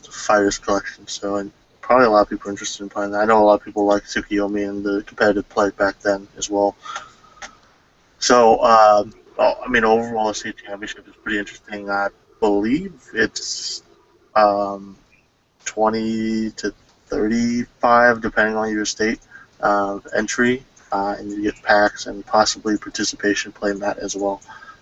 Fighters Collection. So, and probably a lot of people are interested in playing that. I know a lot of people like Tsukiyomi and the competitive play back then as well. So, I mean, overall, the state championship is pretty interesting. I believe it's 20 to 35, depending on your state entry, and you get packs and possibly participation play mat as well.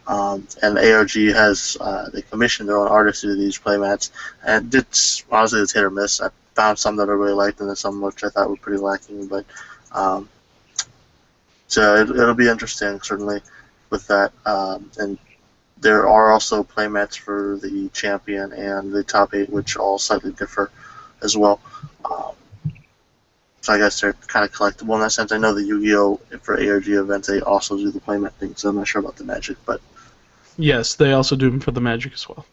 And ARG has they commissioned their own artists to do these play mats, and it's hit or miss. I found some that I really liked, and then some which I thought were pretty lacking. But so it'll be interesting, certainly, with that. And there are also playmats for the champion and the top 8, which all slightly differ as well. So I guess they're kind of collectible in that sense. I know the Yu-Gi-Oh! For ARG events, they also do the playmat thing, so I'm not sure about the Magic, but Yes, they also do them for the Magic as well.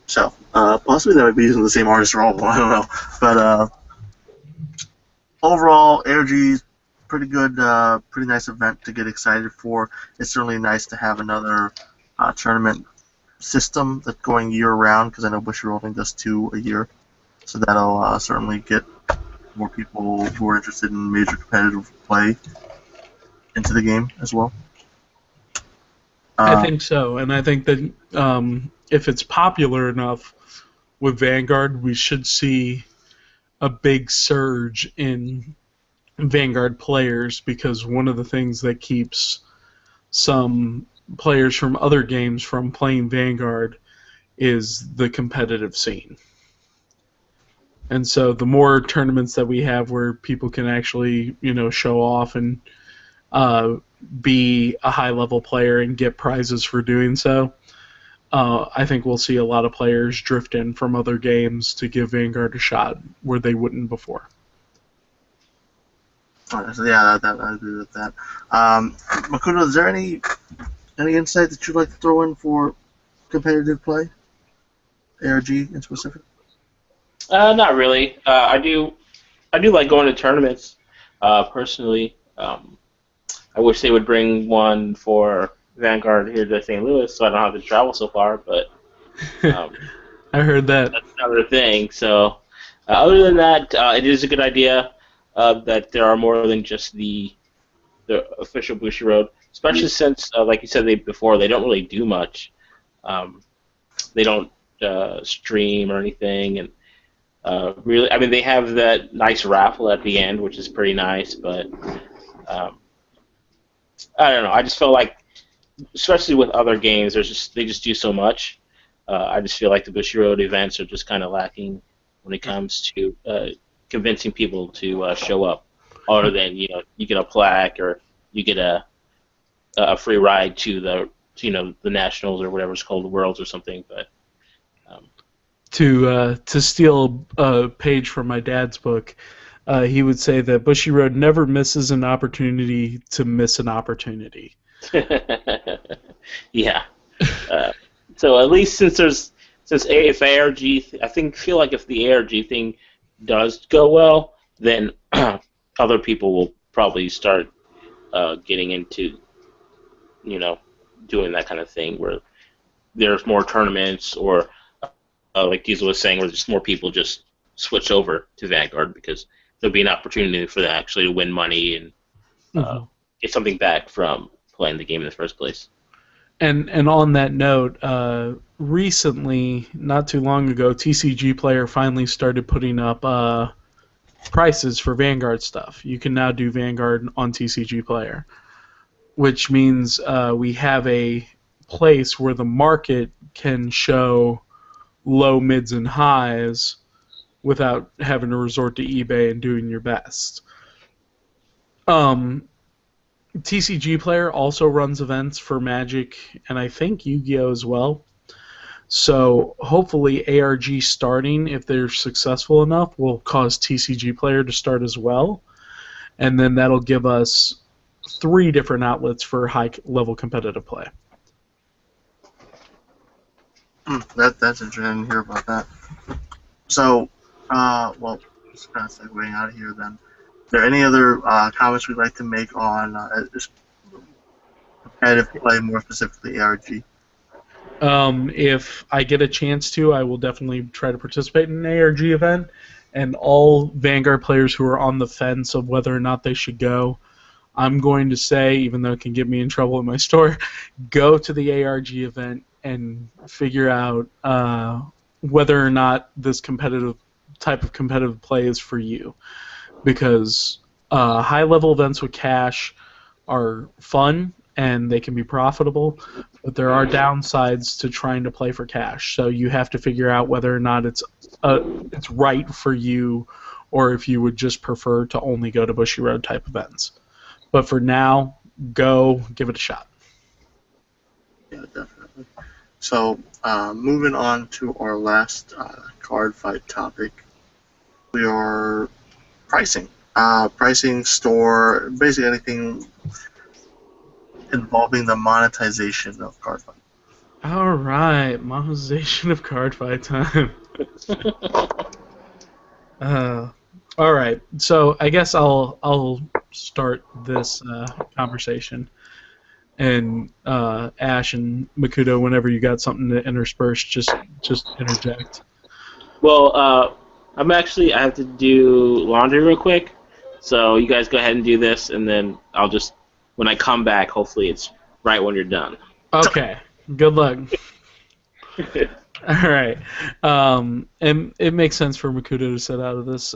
so possibly they might be using the same artist for all of them. I don't know, but overall, ARG is pretty good, pretty nice event to get excited for. It's certainly nice to have another tournament system that's going year round, because I know Bushiroad only does 2 a year, so that'll certainly get more people who are interested in major competitive play into the game as well. I think so, and I think that if it's popular enough with Vanguard, we should see a big surge in Vanguard players, because one of the things that keeps some players from other games from playing Vanguard is the competitive scene. And so the more tournaments that we have where people can actually, show off and be a high-level player and get prizes for doing so, I think we'll see a lot of players drift in from other games to give Vanguard a shot where they wouldn't before. So yeah, I agree with that. Makuto, is there any insight that you'd like to throw in for competitive play? ARG in specific? Not really. I do like going to tournaments. Personally, I wish they would bring one for Vanguard here to St. Louis, so I don't have to travel so far. But I heard that. That's another thing. So, other than that, it is a good idea that there are more than just the official Bushiroad, especially since, like you said before, they don't really do much. They don't stream or anything, and really, I mean, they have that nice raffle at the end, which is pretty nice. But I don't know. I just feel like, especially with other games, they just do so much. I just feel like the Bushiroad events are just kind of lacking when it comes to convincing people to show up, other than you get a plaque or you get a free ride to the nationals or whatever it's called, the Worlds or something. But to steal a page from my dad's book, he would say that Bushiroad never misses an opportunity to miss an opportunity. Yeah. So at least since if ARG, feel like if the ARG thing does go well, then other people will probably start getting into, doing that kind of thing where there's more tournaments, or like Diesel was saying, where just more people just switch over to Vanguard, because there'll be an opportunity for them actually to win money and get something back from playing the game in the first place. And on that note, recently, not too long ago, TCG Player finally started putting up prices for Vanguard stuff. You can now do Vanguard on TCG Player, which means we have a place where the market can show low, mids, and highs without having to resort to eBay and doing your best. TCG Player also runs events for Magic and I think Yu-Gi-Oh! As well. So hopefully ARG starting, if they're successful enough, will cause TCG Player to start as well. And then that'll give us 3 different outlets for high-level competitive play. That's interesting to hear about that. So, well, just kind of segueing out of here then. Are there any other comments we'd like to make on competitive play, more specifically ARG? If I get a chance to, I will definitely try to participate in an ARG event. And all Vanguard players who are on the fence of whether or not they should go, I'm going to say, even though it can get me in trouble in my store, go to the ARG event and figure out whether or not this type of competitive play is for you. Because high-level events with cash are fun and they can be profitable, but there are downsides to trying to play for cash. So you have to figure out whether or not it's right for you, or if you would just prefer to only go to Bushy Road type events. But for now, go give it a shot. Yeah, definitely. So, moving on to our last card fight topic, we are pricing. Pricing, store, basically anything involving the monetization of Cardfight. All right, monetization of Cardfight time. All right, so I guess I'll start this conversation, and Ash and Makuto, whenever you got something to intersperse, just interject. Well, I have to do laundry real quick, so you guys go ahead and do this, and then I'll just, when I come back, hopefully it's right when you're done. Okay, good luck. All right, and it makes sense for Makuto to set out of this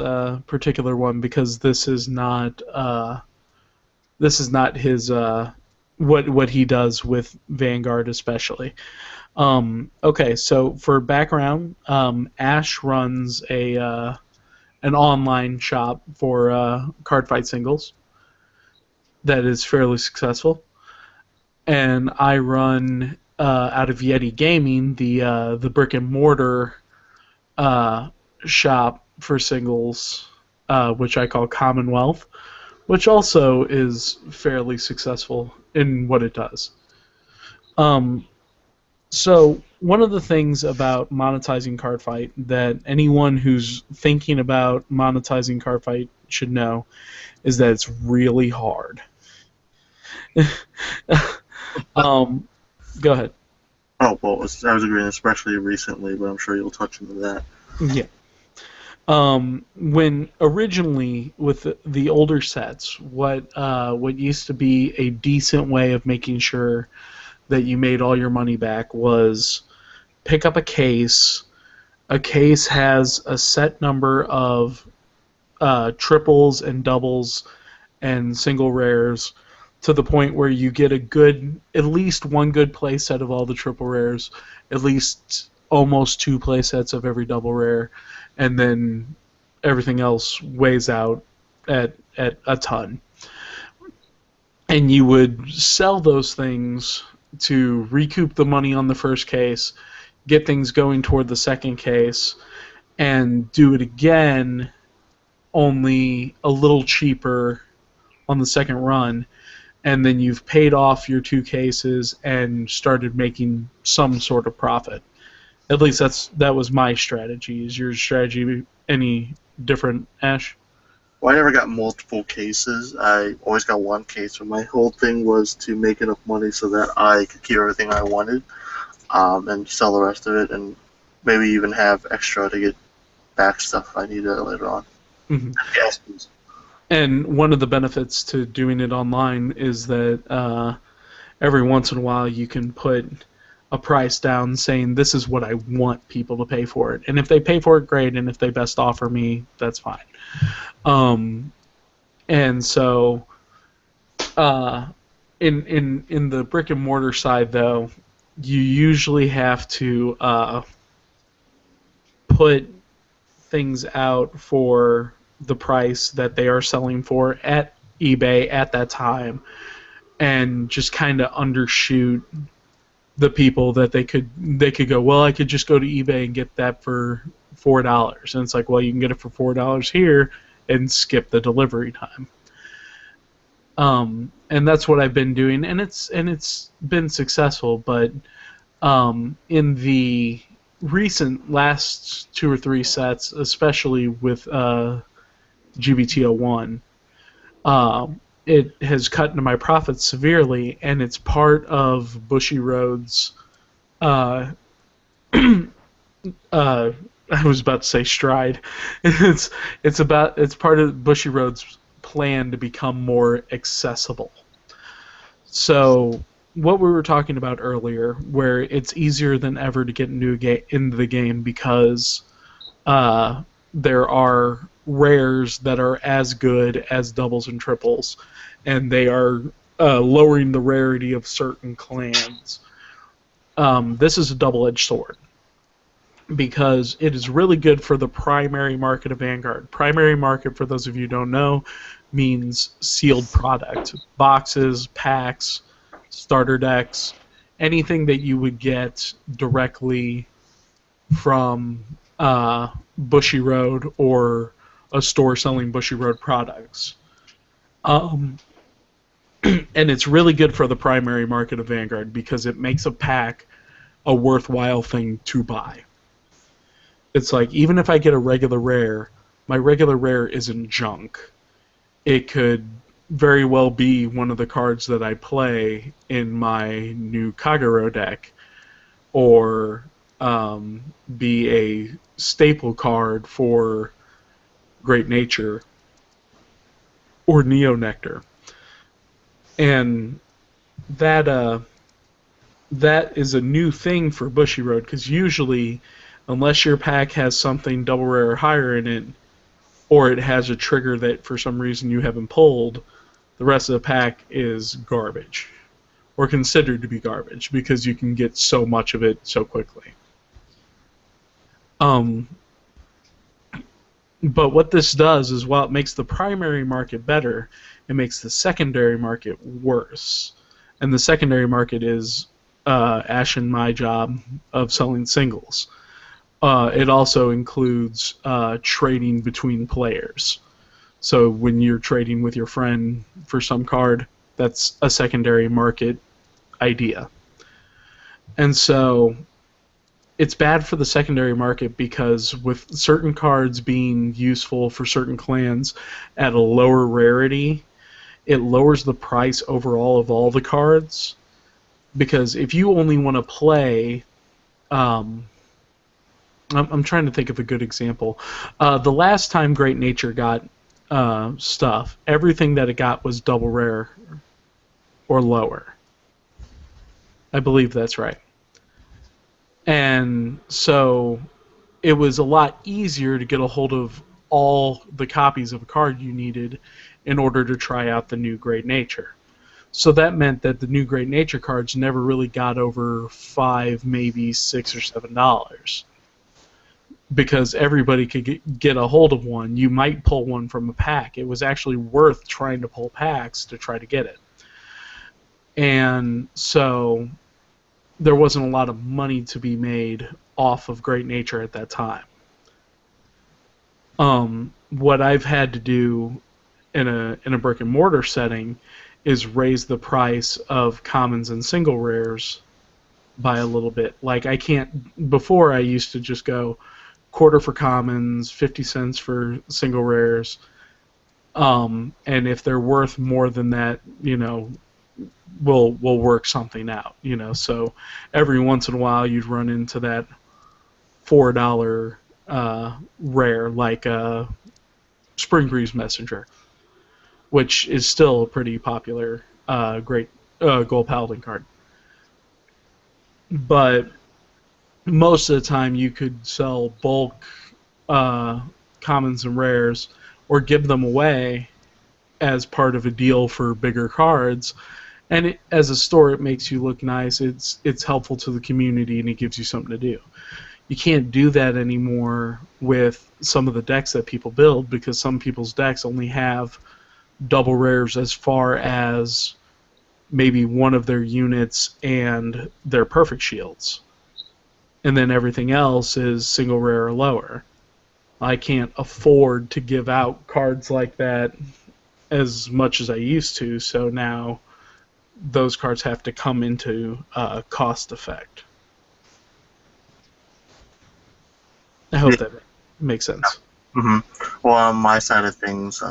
particular one because this is not his what he does with Vanguard especially. Okay, so for background, Ash runs an online shop for Cardfight singles that is fairly successful, and I run out of Yeti Gaming the brick and mortar shop for singles, which I call Commonwealth, which also is fairly successful in what it does. So one of the things about monetizing Cardfight that anyone who's thinking about monetizing Cardfight should know is that it's really hard. Go ahead. Oh, well, I was agreeing, especially recently, but I'm sure you'll touch into that. Yeah. When originally with the older sets, what used to be a decent way of making sure that you made all your money back was pick up a case. A case has a set number of triples and doubles and single rares to the point where you get at least one good play set of all the triple rares, at least almost two play sets of every double rare, and then everything else weighs out at a ton. And you would sell those things to recoup the money on the first case, get things going toward the second case, and do it again, only a little cheaper on the second run, and then you've paid off your two cases and started making some sort of profit. At least that was my strategy. Is your strategy any different, Ash? Well, I never got multiple cases. I always got one case, but my whole thing was to make enough money so that I could keep everything I wanted, and sell the rest of it, and maybe even have extra to get back stuff I needed later on. Mm-hmm. Yes, please. And one of the benefits to doing it online is that every once in a while you can put a price down saying this is what I want people to pay for it. And if they pay for it, great. And if they best offer me, that's fine. And so in the brick and mortar side, though, you usually have to put things out for the price that they are selling for at eBay at that time, and just kind of undershoot the people that they could go, well, I could just go to eBay and get that for $4, and it's like, well, you can get it for $4 here and skip the delivery time. And that's what I've been doing, and it's been successful. But in the recent last 2 or 3 sets, especially with G-BT01, it has cut into my profits severely, and it's part of Bushy Road's uh, I was about to say stride. It's part of Bushiroad's plan to become more accessible. So what we were talking about earlier, where it's easier than ever to get into the game because there are rares that are as good as doubles and triples, and they are lowering the rarity of certain clans. This is a double-edged sword because it is really good for the primary market of Vanguard. Primary market, for those of you who don't know, means sealed product. Boxes, packs, starter decks, anything that you would get directly from Bushiroad or a store selling Bushiroad products. And it's really good for the primary market of Vanguard because it makes a pack a worthwhile thing to buy. It's like, even if I get a regular rare, my regular rare isn't junk. It could very well be one of the cards that I play in my new Kagero deck, or be a staple card for Great Nature or Neo Nectar. And that is a new thing for Bushiroad, because usually, unless your pack has something double rare or higher in it, or it has a trigger that for some reason you haven't pulled, the rest of the pack is garbage, or considered to be garbage, because you can get so much of it so quickly. But what this does is, while it makes the primary market better, it makes the secondary market worse. And the secondary market is Ash and my job of selling singles. It also includes trading between players. So when you're trading with your friend for some card, that's a secondary market idea. And so it's bad for the secondary market because with certain cards being useful for certain clans at a lower rarity, it lowers the price overall of all the cards. Because if you only want to play... I'm trying to think of a good example. The last time Great Nature got stuff, everything that it got was double rare or lower. I believe that's right. And so it was a lot easier to get a hold of all the copies of a card you needed in order to try out the new Great Nature. So that meant that the new Great Nature cards never really got over $5, maybe $6 or $7. Because everybody could get a hold of one. You might pull one from a pack. It was actually worth trying to pull packs to try to get it. And so there wasn't a lot of money to be made off of Great Nature at that time. What I've had to do in a brick and mortar setting is raise the price of commons and single rares by a little bit. Like, I can't... Before, I used to just go quarter for commons, 50 cents for single rares, and if they're worth more than that, we'll work something out. So every once in a while you'd run into that $4 rare, like a Spring Breeze Messenger, which is still a pretty popular great Gold Paladin card. But most of the time you could sell bulk commons and rares, or give them away as part of a deal for bigger cards. And as a store, it makes you look nice. It's helpful to the community, and it gives you something to do. You can't do that anymore with some of the decks that people build, because some people's decks only have double rares as far as maybe one of their units and their perfect shields. And then everything else is single rare or lower. I can't afford to give out cards like that as much as I used to, so now those cards have to come into cost effect. I hope that makes sense. Mm-hmm. Well, on my side of things,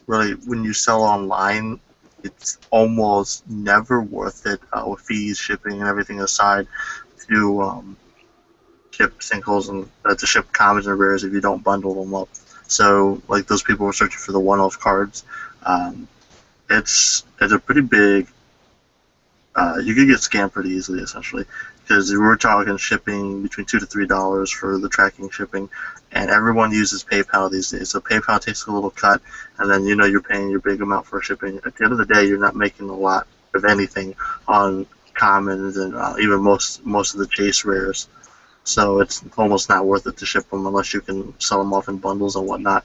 really, when you sell online, it's almost never worth it, with fees, shipping, and everything aside. to ship singles and to ship commons and rares if you don't bundle them up. So like those people who are searching for the one-off cards, it's a pretty big. You could get scammed pretty easily, essentially, because we're talking shipping between $2 to $3 for the tracking shipping, and everyone uses PayPal these days. So PayPal takes a little cut, and then you're paying your big amount for shipping. At the end of the day, you're not making a lot of anything on commons and even most of the chase rares. So it's almost not worth it to ship them unless you can sell them off in bundles and whatnot.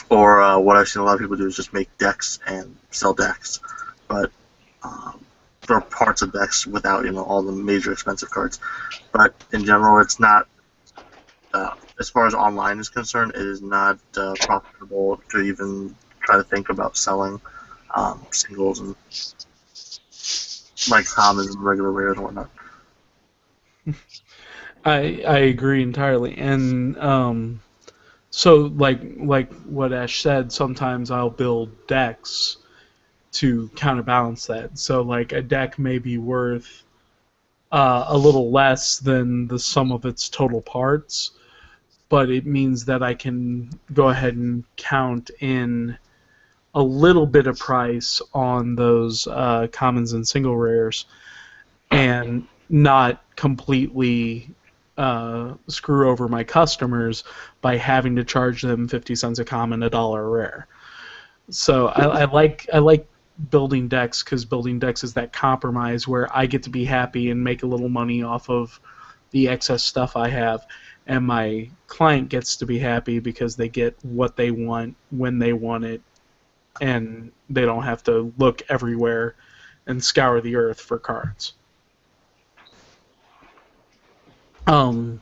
Or what I've seen a lot of people do is just make decks and sell decks, but or parts of decks without all the major expensive cards. But in general, it's not. As far as online is concerned, it is not profitable to even try to think about selling singles and like commons and regular rares and whatnot. I agree entirely, and so like what Ash said, sometimes I'll build decks to counterbalance that. So like a deck may be worth a little less than the sum of its total parts, but it means that I can go ahead and count in a little bit of price on those commons and single rares and not completely screw over my customers by having to charge them 50 cents a common, $1 a rare. So I like building decks, because building decks is that compromise where I get to be happy and make a little money off of the excess stuff I have, and my client gets to be happy because they get what they want when they want it, and they don't have to look everywhere and scour the earth for cards. One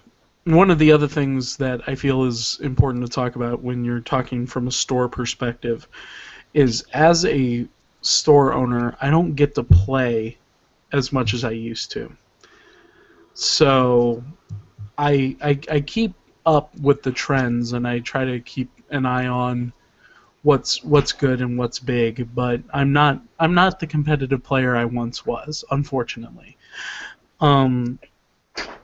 of the other things that I feel is important to talk about when you're talking from a store perspective is, as a store owner, I don't get to play as much as I used to. So I keep up with the trends, and I try to keep an eye on what's good and what's big, but I'm not the competitive player I once was, unfortunately.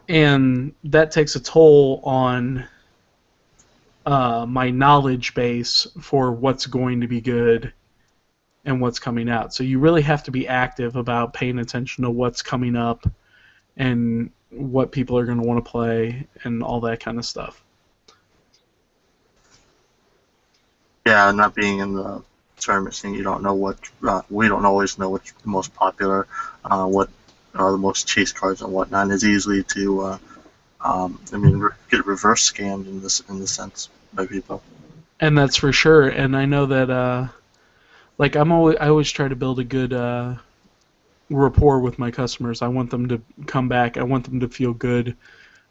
And that takes a toll on my knowledge base for what's going to be good and what's coming out. So you really have to be active about paying attention to what's coming up and what people are going to want to play and all that kind of stuff. Yeah, not being in the tournament scene, you don't know what. We don't always know what's the most popular, what are the most chase cards and whatnot. And it's easily to, get reverse scammed in this sense by people. And that's for sure. And I know that, like I always try to build a good rapport with my customers. I want them to come back. I want them to feel good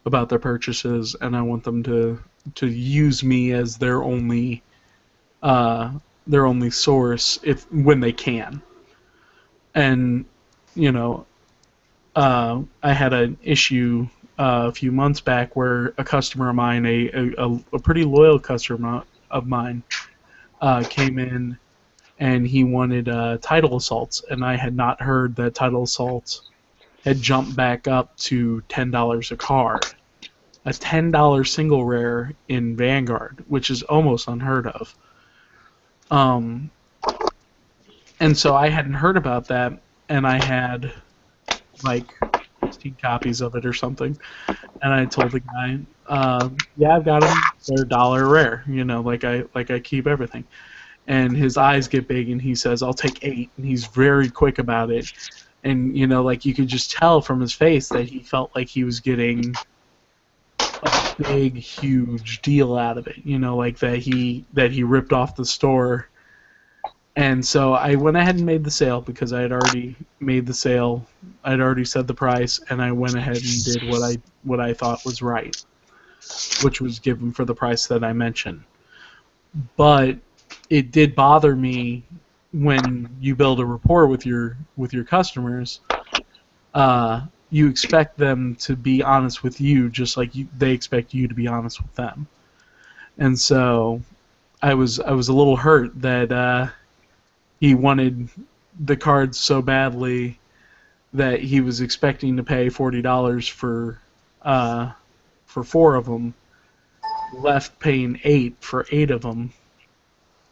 about their purchases, and I want them to use me as their only source when they can. And I had an issue a few months back where a customer of mine, a pretty loyal customer of mine, came in, and he wanted Tidal Assaults, and I had not heard that Tidal Assaults had jumped back up to $10 a card. A $10 single rare in Vanguard, which is almost unheard of. And so I hadn't heard about that, and I had like 16 copies of it or something. And I told the guy, yeah, I've got them. They're $1 rare, like I keep everything. And his eyes get big, and he says, I'll take 8. And he's very quick about it. And, like you could just tell from his face that he felt like he was getting a big, huge deal out of it. Like that he ripped off the store. And so I went ahead and made the sale, because I had already made the sale. I'd already said the price, and I went ahead and did what I thought was right, which was give him for the price that I mentioned. But it did bother me when you build a rapport with your customers. You expect them to be honest with you, just like they expect you to be honest with them. And so I was a little hurt that he wanted the cards so badly that he was expecting to pay $40 for 4 of them, left paying $8 for 8 of them,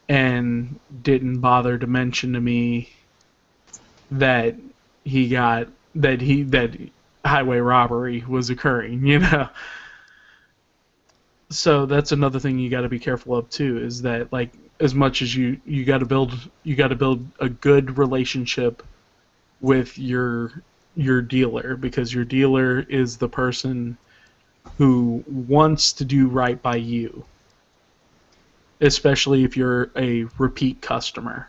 and didn't bother to mention to me that that highway robbery was occurring, you know. So that's another thing you got to be careful of too, is that, like, as much as you got to build a good relationship with your dealer, because your dealer is the person who wants to do right by you, especially if you're a repeat customer.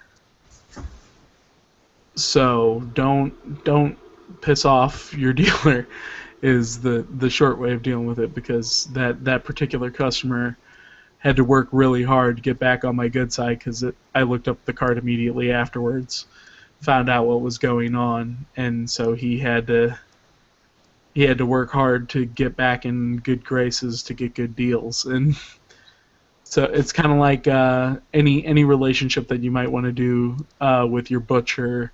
So don't piss off your dealer is the short way of dealing with it, because that particular customer had to work really hard to get back on my good side, because I looked up the card immediately afterwards, found out what was going on, and so he had to work hard to get back in good graces to get good deals. And so it's kind of like any relationship that you might want to do with your butcher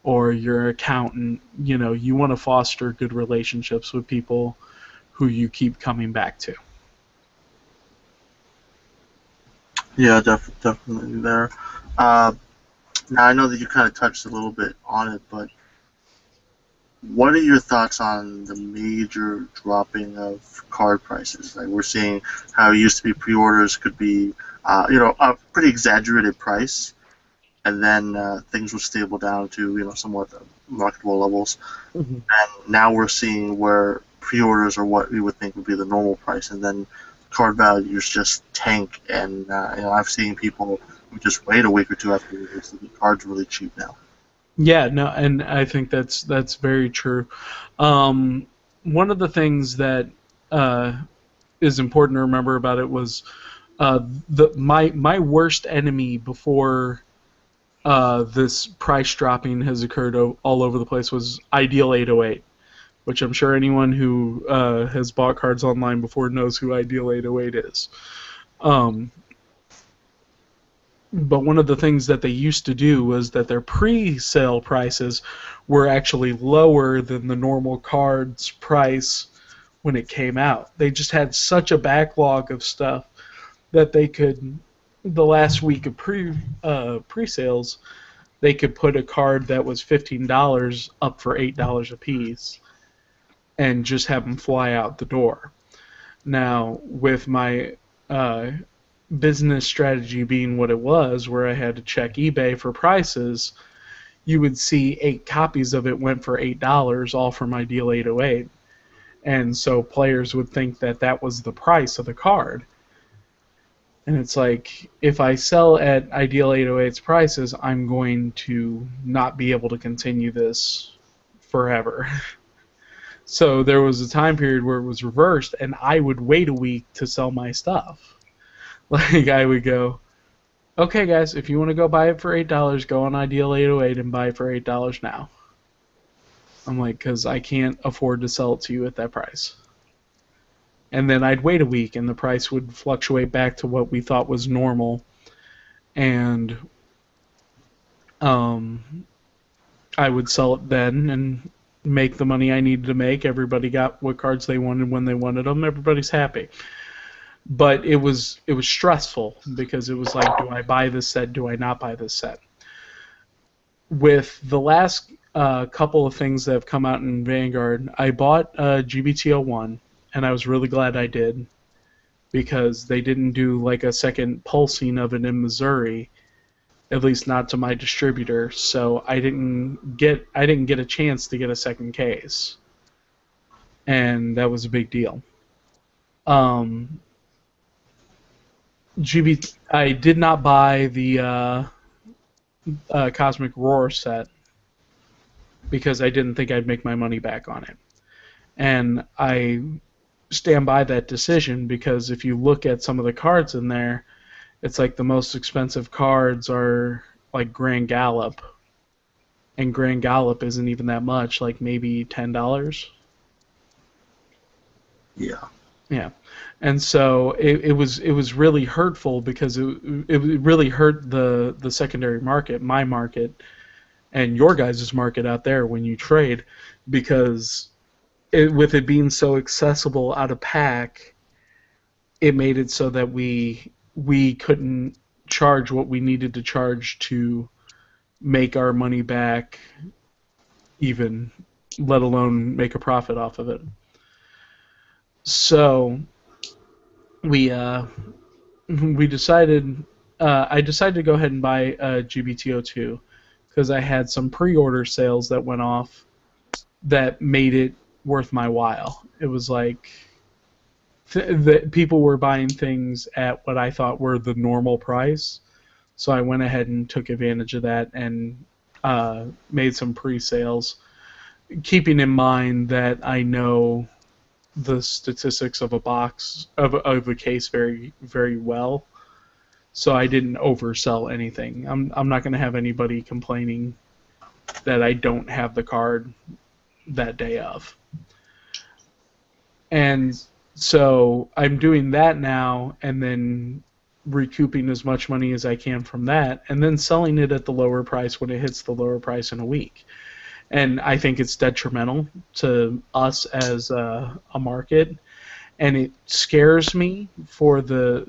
or your accountant. You know, you want to foster good relationships with people who you keep coming back to. Yeah, definitely there. Now, I know that you kind of touched a little bit on it, but what are your thoughts on the major dropping of card prices? Like, we're seeing how it used to be pre-orders could be, a pretty exaggerated price, and then things would stable down to, somewhat marketable levels. Mm-hmm. And now we're seeing where pre-orders are what we would think would be the normal price, and then card values just tank. And I've seen people who just wait a week or two after release. The card's really cheap now. Yeah, no, and I think that's very true. One of the things that is important to remember about it was my worst enemy before this price dropping has occurred all over the place was Ideal 808, which I'm sure anyone who has bought cards online before knows who Ideal 808 is. But one of the things that they used to do was that their pre-sale prices were actually lower than the normal card's price when it came out. They just had such a backlog of stuff that they could, the last week of pre-sales, they could put a card that was $15 up for $8 a piece and just have them fly out the door. Now, with my business strategy being what it was, where I had to check eBay for prices, you would see 8 copies of it went for $8, all from Ideal 808. And so players would think that that was the price of the card. And it's like, if I sell at Ideal 808's prices, I'm going to not be able to continue this forever. So there was a time period where it was reversed, and I would wait a week to sell my stuff. Like, I would go, okay, guys, if you want to go buy it for $8, go on Ideal 808 and buy it for $8 now. I'm like, because I can't afford to sell it to you at that price. And then I'd wait a week, and the price would fluctuate back to what we thought was normal. And I would sell it then and make the money I needed to make. Everybody got what cards they wanted when they wanted them. Everybody's happy. But it was stressful, because it was like, do I buy this set? Do I not buy this set? With the last couple of things that have come out in Vanguard, I bought G-BT01, and I was really glad I did, because they didn't do like a second pulsing of it in Missouri, at least not to my distributor. So I didn't get a chance to get a second case, and that was a big deal. I did not buy the Cosmic Roar set, because I didn't think I'd make my money back on it. And I stand by that decision, because if you look at some of the cards in there, it's like the most expensive cards are like Grand Gallop, and Grand Gallop isn't even that much, like maybe $10. Yeah. Yeah. And so it was really hurtful, because it really hurt the secondary market, my market, and your guys' market out there when you trade, because with it being so accessible out of pack, it made it so that we couldn't charge what we needed to charge to make our money back, even, let alone make a profit off of it. So we decided, I decided to go ahead and buy a G-BT02 because I had some pre-order sales that went off that made it worth my while. It was like people were buying things at what I thought were the normal price, so I went ahead and took advantage of that and made some pre-sales, keeping in mind that I know the statistics of a box of a case very, very well, so I didn't oversell anything. I'm not going to have anybody complaining that I don't have the card that day of. And so I'm doing that now, and then recouping as much money as I can from that, and then selling it at the lower price when it hits the lower price in a week. And I think it's detrimental to us as a market, and it scares me for the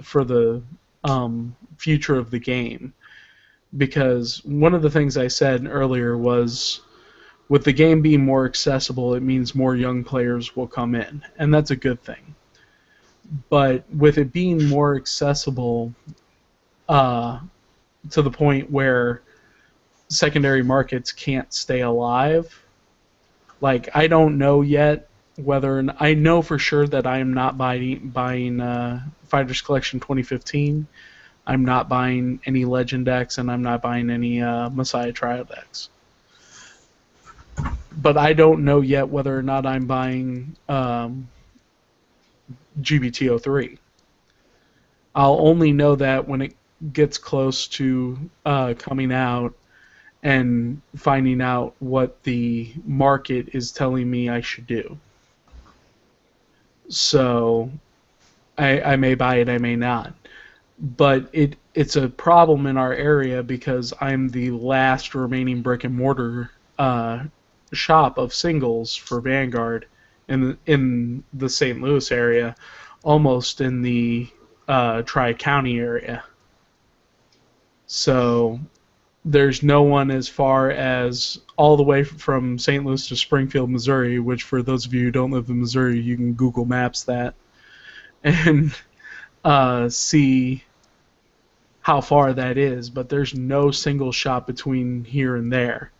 future of the game, because one of the things I said earlier was, with the game being more accessible, it means more young players will come in, and that's a good thing. But with it being more accessible to the point where secondary markets can't stay alive, like, I don't know yet whether, I know for sure that I am not buying Fighters Collection 2015. I'm not buying any Legend decks, and I'm not buying any Messiah Trial decks. But I don't know yet whether or not I'm buying G-BT03. I'll only know that when it gets close to coming out and finding out what the market is telling me I should do. So I may buy it, I may not. But it's a problem in our area because I'm the last remaining brick and mortar shop of singles for Vanguard in the St. Louis area, almost in the Tri-County area. So there's no one as far as all the way from St. Louis to Springfield, Missouri, which for those of you who don't live in Missouri, you can Google Maps that and see how far that is. But there's no single shop between here and there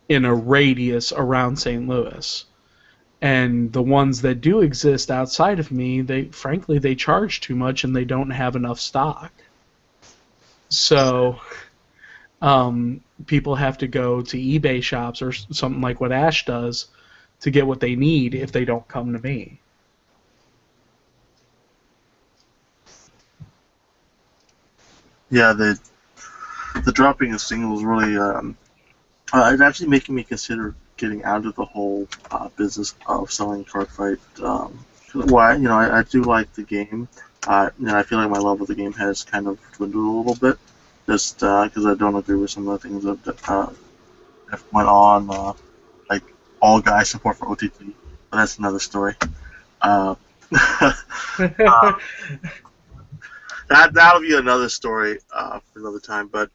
in a radius around St. Louis. And the ones that do exist outside of me, frankly, they charge too much and they don't have enough stock. So people have to go to eBay shops or something like what Ash does to get what they need if they don't come to me. Yeah, the dropping of singles really it's actually making me consider getting out of the whole business of selling Cardfight. Why? I do like the game. And I feel like my love of the game has kind of dwindled a little bit, just because I don't agree with some of the things that have went on, like all guys support for OTT. But that's another story. That'll be another story for another time. But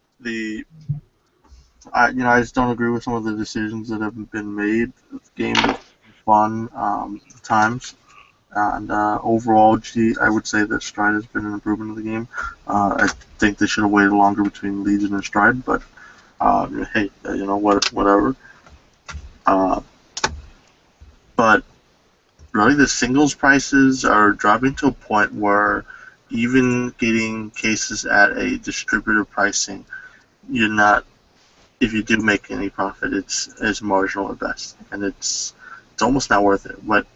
I just don't agree with some of the decisions that have been made. The game is fun at times. And overall, I would say that Stride has been an improvement of the game. I think they should have waited longer between Legion and Stride, but hey, whatever. But really, the singles prices are dropping to a point where even getting cases at a distributor pricing, you're not. If you do make any profit, it's marginal at best, and it's almost not worth it. But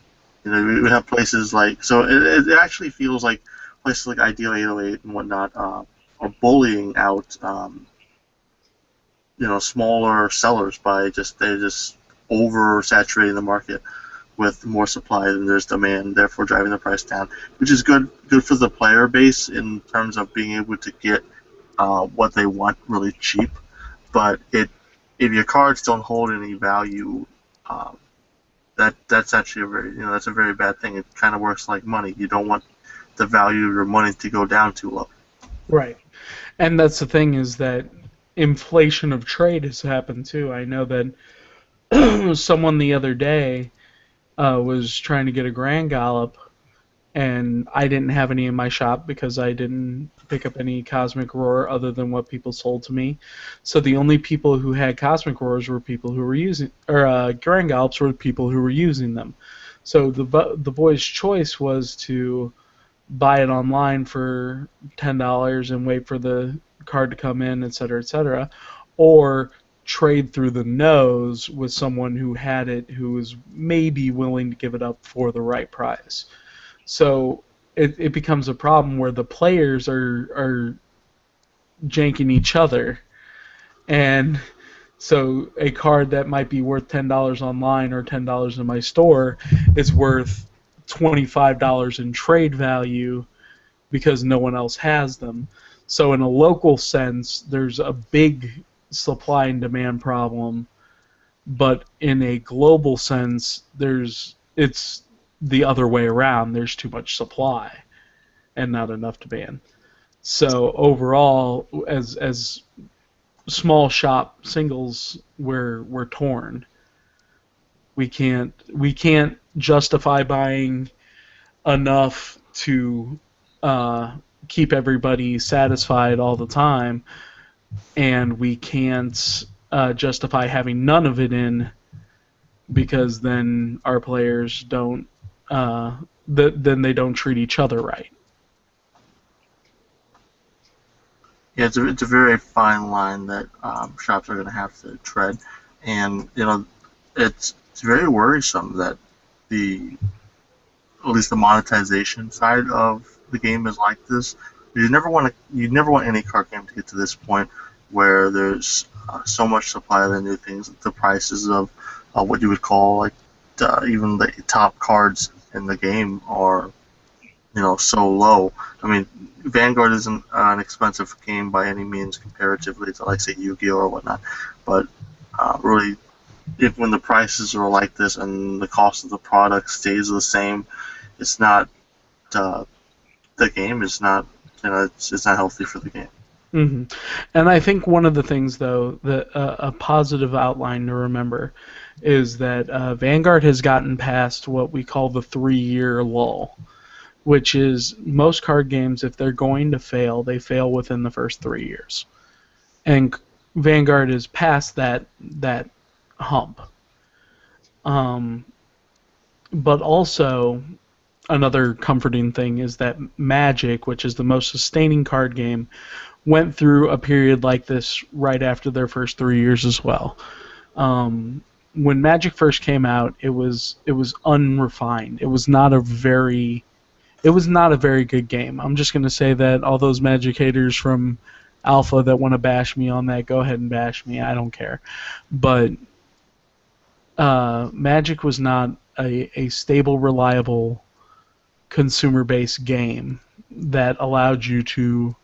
we have places like, so it actually feels like places like Ideal 808 and whatnot are bullying out smaller sellers by they're just oversaturating the market with more supply than there's demand, therefore driving the price down, which is good for the player base in terms of being able to get what they want really cheap. But it if your cards don't hold any value, um, that's actually a very that's a very bad thing. It kind of works like money. You don't want the value of your money to go down too low. Right. And that's the thing is that inflation of trade has happened too. I know that someone the other day was trying to get a Grand Gallop, and I didn't have any in my shop because I didn't pick up any Cosmic Roar other than what people sold to me. So the only people who had Cosmic Roars were people who were using, or Grand Gallops were people who were using them. So the boy's choice was to buy it online for $10 and wait for the card to come in, etc., or trade through the nose with someone who had it who was maybe willing to give it up for the right price. So it becomes a problem where the players are janking each other, and so a card that might be worth $10 online or $10 in my store is worth $25 in trade value because no one else has them. So in a local sense, there's a big supply and demand problem, but in a global sense, it's the other way around. There's too much supply and not enough demand. So overall, as small shop singles, we're torn. We can't justify buying enough to keep everybody satisfied all the time, and we can't justify having none of it in because then our players don't then they don't treat each other right. Yeah, it's a very fine line that shops are going to have to tread, and it's very worrisome that the at least the monetization side of the game is like this. You never want any card game to get to this point where there's so much supply of the new things, the prices of what you would call like even the top cards in the game are so low. I mean, Vanguard isn't an expensive game by any means comparatively to like say Yu-Gi-Oh or whatnot, but really, if when the prices are like this and the cost of the product stays the same, it's not the game is not it's not healthy for the game. Mm-hmm. And I think one of the things, though, that a positive outline to remember is that Vanguard has gotten past what we call the 3-year lull, which is most card games, if they're going to fail, they fail within the first 3 years. And Vanguard is past that hump. But also, another comforting thing is that Magic, which is the most sustaining card game, went through a period like this right after their first 3 years as well. When Magic first came out, it was unrefined. It was not a very good game. I'm just going to say that all those Magic haters from Alpha that want to bash me on that, go ahead and bash me. I don't care. But Magic was not a stable, reliable, consumer-based game that allowed you to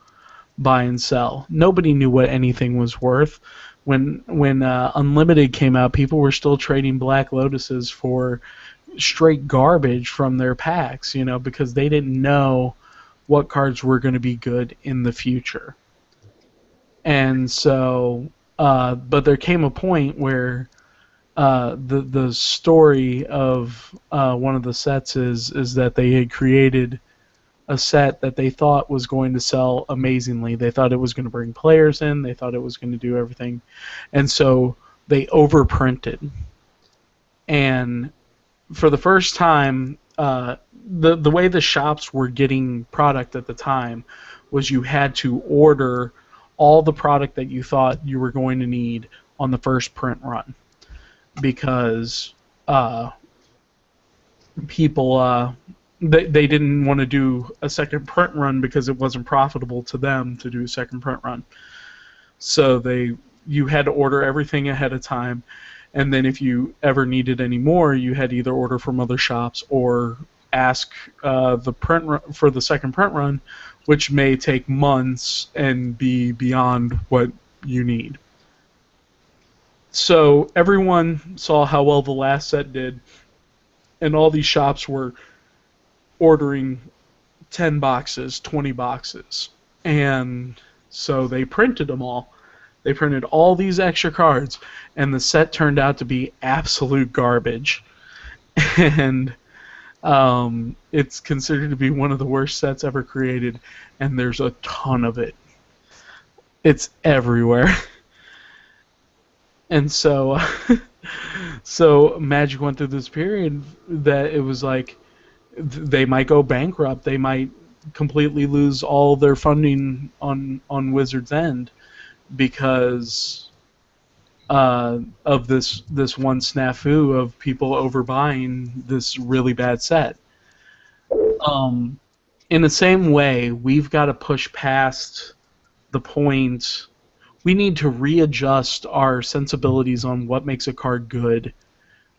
buy and sell. Nobody knew what anything was worth. When Unlimited came out, people were still trading Black Lotuses for straight garbage from their packs, because they didn't know what cards were going to be good in the future. And so, but there came a point where the story of one of the sets is that they had created a set that they thought was going to sell amazingly. They thought it was going to bring players in. They thought it was going to do everything. And so they overprinted. And for the first time, the way the shops were getting product at the time was you had to order all the product that you thought you were going to need on the first print run. Because people they didn't want to do a second print run because it wasn't profitable to them to do a second print run. So you had to order everything ahead of time, and then if you ever needed any more, you had to either order from other shops or ask the print for the second print run, which may take months and be beyond what you need. So everyone saw how well the last set did, and all these shops were ordering 10 boxes, 20 boxes. And so they printed them all. They printed all these extra cards, and the set turned out to be absolute garbage. And it's considered to be one of the worst sets ever created, and there's a ton of it. It's everywhere. And so, so Magic went through this period that it was like they might go bankrupt. They might completely lose all their funding on Wizards End because of this one snafu of people overbuying this really bad set. In the same way, we've got to push past the point. We need to readjust our sensibilities on what makes a card good,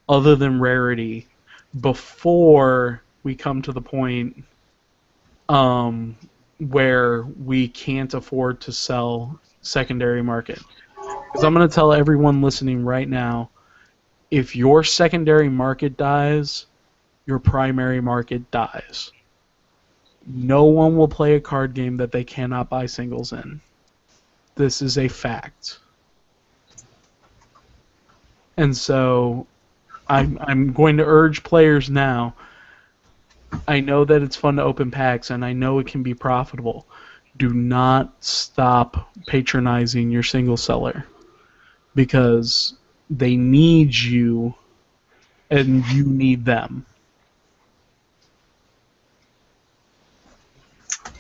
other than rarity, before we come to the point where we can't afford to sell secondary market. Because I'm going to tell everyone listening right now, if your secondary market dies, your primary market dies. No one will play a card game that they cannot buy singles in. This is a fact. And so I'm going to urge players now. I know that it's fun to open packs, and I know it can be profitable. Do not stop patronizing your single seller, because they need you, and you need them.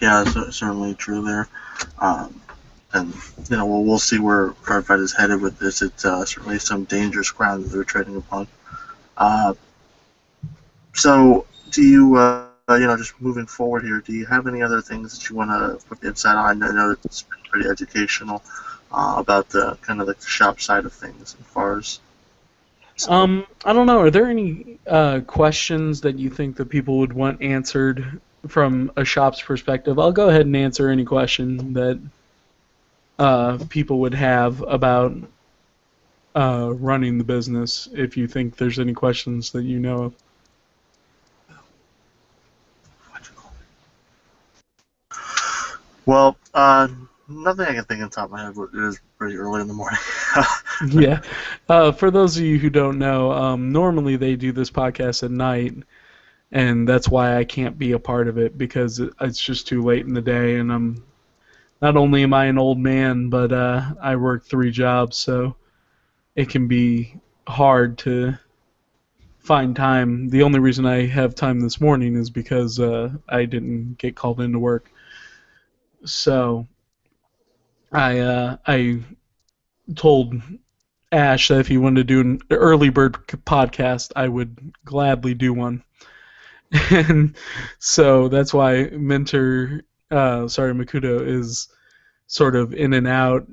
Yeah, it's certainly true there. And we'll see where Cardfight is headed with this. It's certainly some dangerous ground that they're treading upon. So, do you, just moving forward here, do you have any other things that you want to put insight on? I know that it's been pretty educational about the kind of the shop side of things as far as. I don't know. Are there any questions that you think that people would want answered from a shop's perspective? I'll go ahead and answer any question that people would have about running the business, if you think there's any questions that you know of. Well, nothing I can think on top of my head, but it is pretty early in the morning. Yeah. For those of you who don't know, normally they do this podcast at night, and that's why I can't be a part of it, because it's just too late in the day, and not only am I an old man, but I work 3 jobs, so it can be hard to find time. The only reason I have time this morning is because I didn't get called into work. So I told Ash that if he wanted to do an early bird podcast, I would gladly do one. And so that's why Makuto is sort of in and out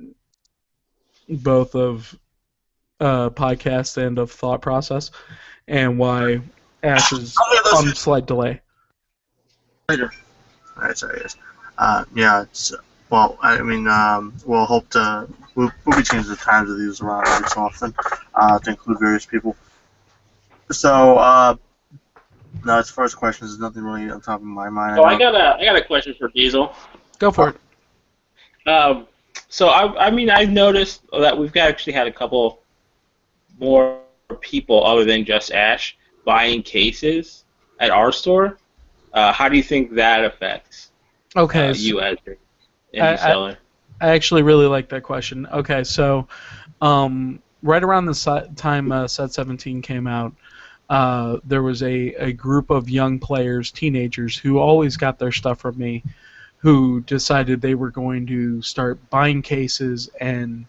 both of podcast and of thought process, and why Ash is on slight delay. Later. All right, sorry guys. Yeah, it's, well, I mean, we'll hope to. We'll be changing the times of these around every so often to include various people. So, now as far as questions, there's nothing really on top of my mind. So I got a question for Diesel. Go for it. So I mean, I've noticed that we've actually had a couple more people other than just Ash buying cases at our store. How do you think that affects you as an indie seller? I actually really like that question. Okay, so right around the time Set 17 came out, there was a group of young players, teenagers, who always got their stuff from me, who decided they were going to start buying cases and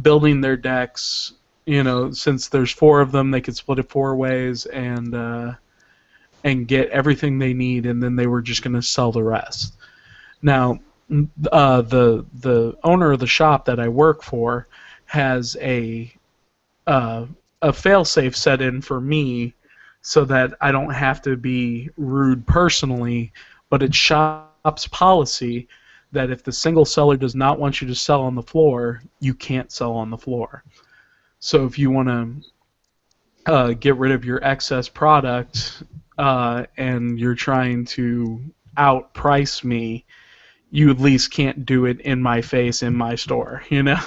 building their decks. You know, since there's 4 of them, they could split it 4 ways and get everything they need, and then they were just going to sell the rest. Now, the owner of the shop that I work for has a fail-safe set in for me, so that I don't have to be rude personally, but it's shop's policy that if the single seller does not want you to sell on the floor, you can't sell on the floor. So if you want to get rid of your excess product and you're trying to outprice me, you at least can't do it in my face in my store, you know?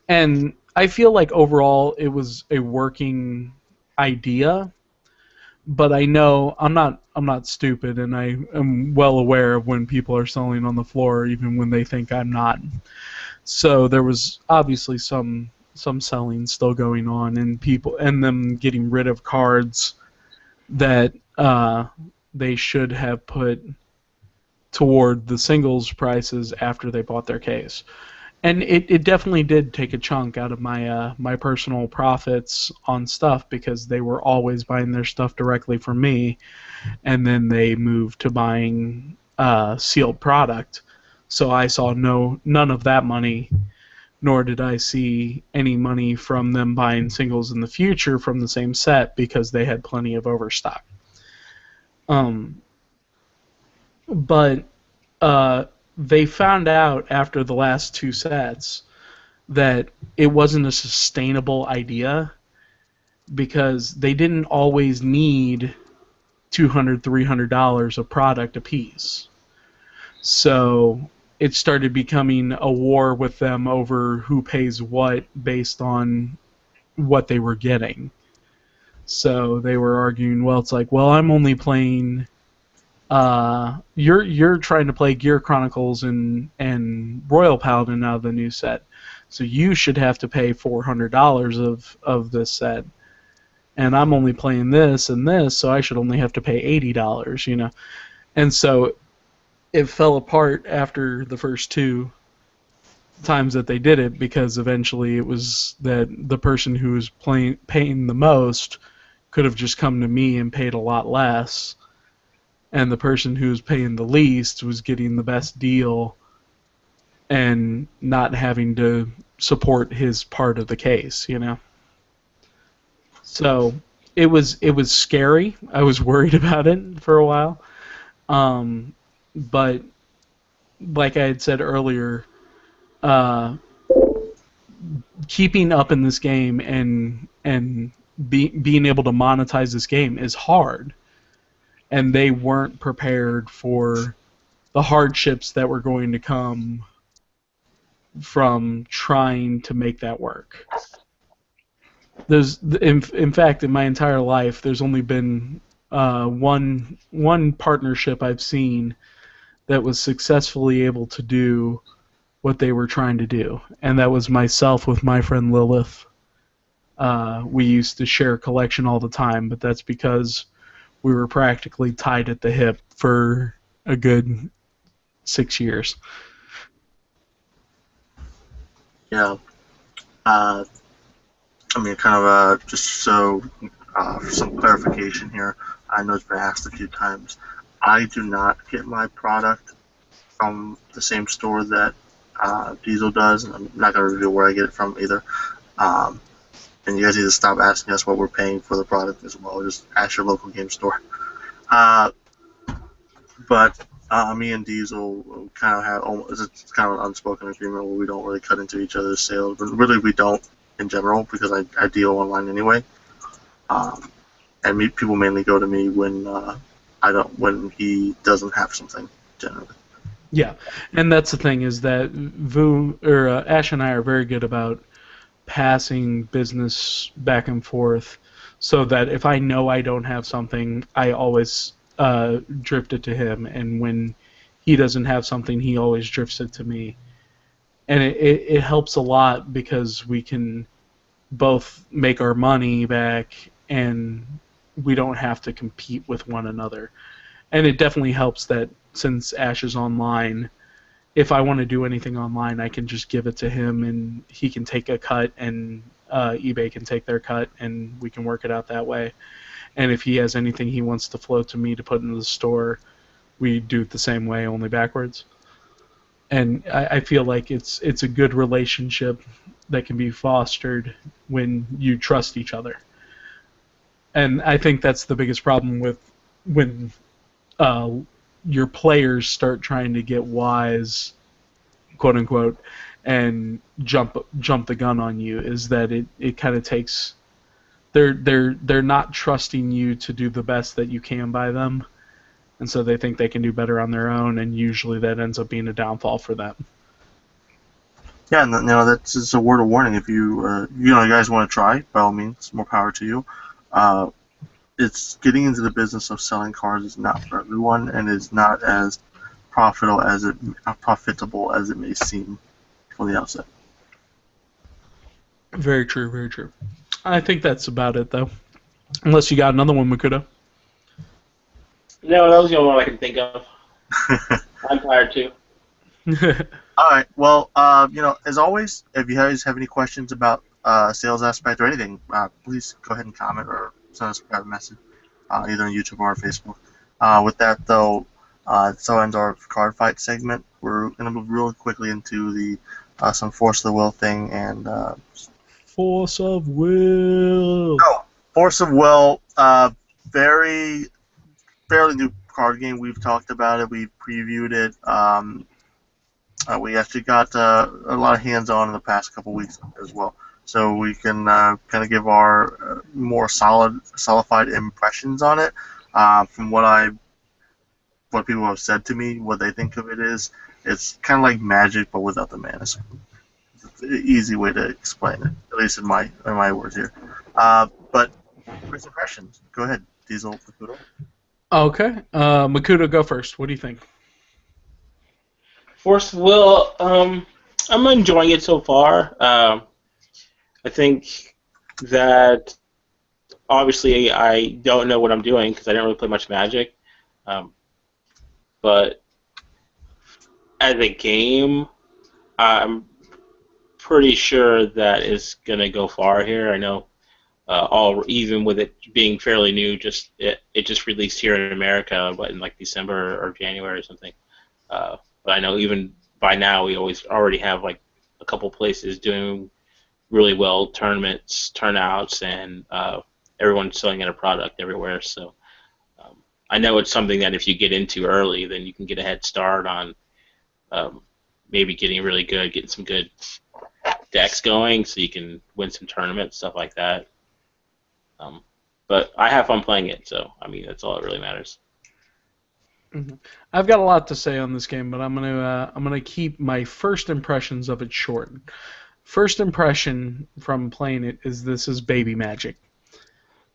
And I feel like overall it was a working idea, but I know I'm not stupid, and I am well aware of when people are selling on the floor, even when they think I'm not. So there was obviously some selling still going on, and people and them getting rid of cards that they should have put toward the singles prices after they bought their case. And it definitely did take a chunk out of my personal profits on stuff, because they were always buying their stuff directly from me, and then they moved to buying sealed product. So I saw none of that money, nor did I see any money from them buying singles in the future from the same set, because they had plenty of overstock. But they found out after the last two sets that it wasn't a sustainable idea, because they didn't always need $200, $300 of product apiece. So it started becoming a war with them over who pays what based on what they were getting. So they were arguing, well, it's like, well, I'm only playing you're trying to play Gear Chronicles and Royal Paladin out of the new set, so you should have to pay $400 of this set, and I'm only playing this and this, so I should only have to pay $80, you know. And so it fell apart after the first two times that they did it, because eventually it was that the person who was paying the most could have just come to me and paid a lot less, and the person who was paying the least was getting the best deal and not having to support his part of the case, you know. So it was scary. I was worried about it for a while, but like I had said earlier, keeping up in this game and being able to monetize this game is hard. And they weren't prepared for the hardships that were going to come from trying to make that work. In fact, in my entire life, there's only been one partnership I've seen that was successfully able to do what they were trying to do, and that was myself with my friend Lilith. We used to share a collection all the time, but that's because we were practically tied at the hip for a good 6 years. Yeah. I mean, kind of just so for some clarification here, I know it's been asked a few times. I do not get my product from the same store that Diesel does, and I'm not going to reveal where I get it from either. And you guys need to stop asking us what we're paying for the product as well. Just ask your local game store. But me and Diesel kind of have it's kind of an unspoken agreement where we don't really cut into each other's sales. But really, we don't in general, because I deal online anyway. And people mainly go to me when he doesn't have something generally. Yeah, and that's the thing, is that Ash and I are very good about passing business back and forth, so that if I know I don't have something, I always drift it to him, and when he doesn't have something, he always drifts it to me. And it helps a lot, because we can both make our money back, and we don't have to compete with one another. And it definitely helps that since Ash is online, if I want to do anything online, I can just give it to him, and he can take a cut, and eBay can take their cut, and we can work it out that way. And if he has anything he wants to float to me to put into the store, we do it the same way, only backwards. And I feel like it's a good relationship that can be fostered when you trust each other. And I think that's the biggest problem with when your players start trying to get wise quote unquote, and jump the gun on you. Is that it kind of takes they're not trusting you to do the best that you can by them, and so they think they can do better on their own, and usually that ends up being a downfall for them. Yeah, and that's just a word of warning. If you you guys want to try, by all means, more power to you. It's getting into the business of selling cars is not for everyone, and is not as profitable as it may seem from the outset. Very true, very true. I think that's about it, though. Unless you got another one, Makuto. No, that was the only one I can think of. I'm tired too. All right. Well, as always, if you guys have any questions about sales aspect or anything, please go ahead and comment or send us a private message, either on YouTube or Facebook. With that, though, so ends our Cardfight segment. We're going to move really quickly into the some Force of the Will thing and Force of Will. No, Force of Will. Very fairly new card game. We've talked about it. We've previewed it. We actually got a lot of hands-on in the past couple weeks as well, so we can kind of give our more solidified impressions on it. From what people have said to me, what they think of it is, it's kind of like Magic but without the mana. It's an easy way to explain it, at least in my words here. But first impressions. Go ahead, Diesel, Makuto. Okay, Makuto, go first. What do you think? Force of Will, I'm enjoying it so far. I think that obviously I don't know what I'm doing because I didn't really play much Magic. But as a game, I'm pretty sure that it's gonna go far here. I know, even with it being fairly new, it just released here in America, in like December or January or something. But I know even by now we already have like a couple places doing really well tournaments, turnouts, and everyone's selling a product everywhere. So I know it's something that if you get into early, then you can get a head start on maybe getting really good, getting some good decks going, so you can win some tournaments, stuff like that. But I have fun playing it, so I mean that's all that really matters. Mm-hmm. I've got a lot to say on this game, but I'm gonna keep my first impressions of it short. First impression from playing it is this is baby Magic.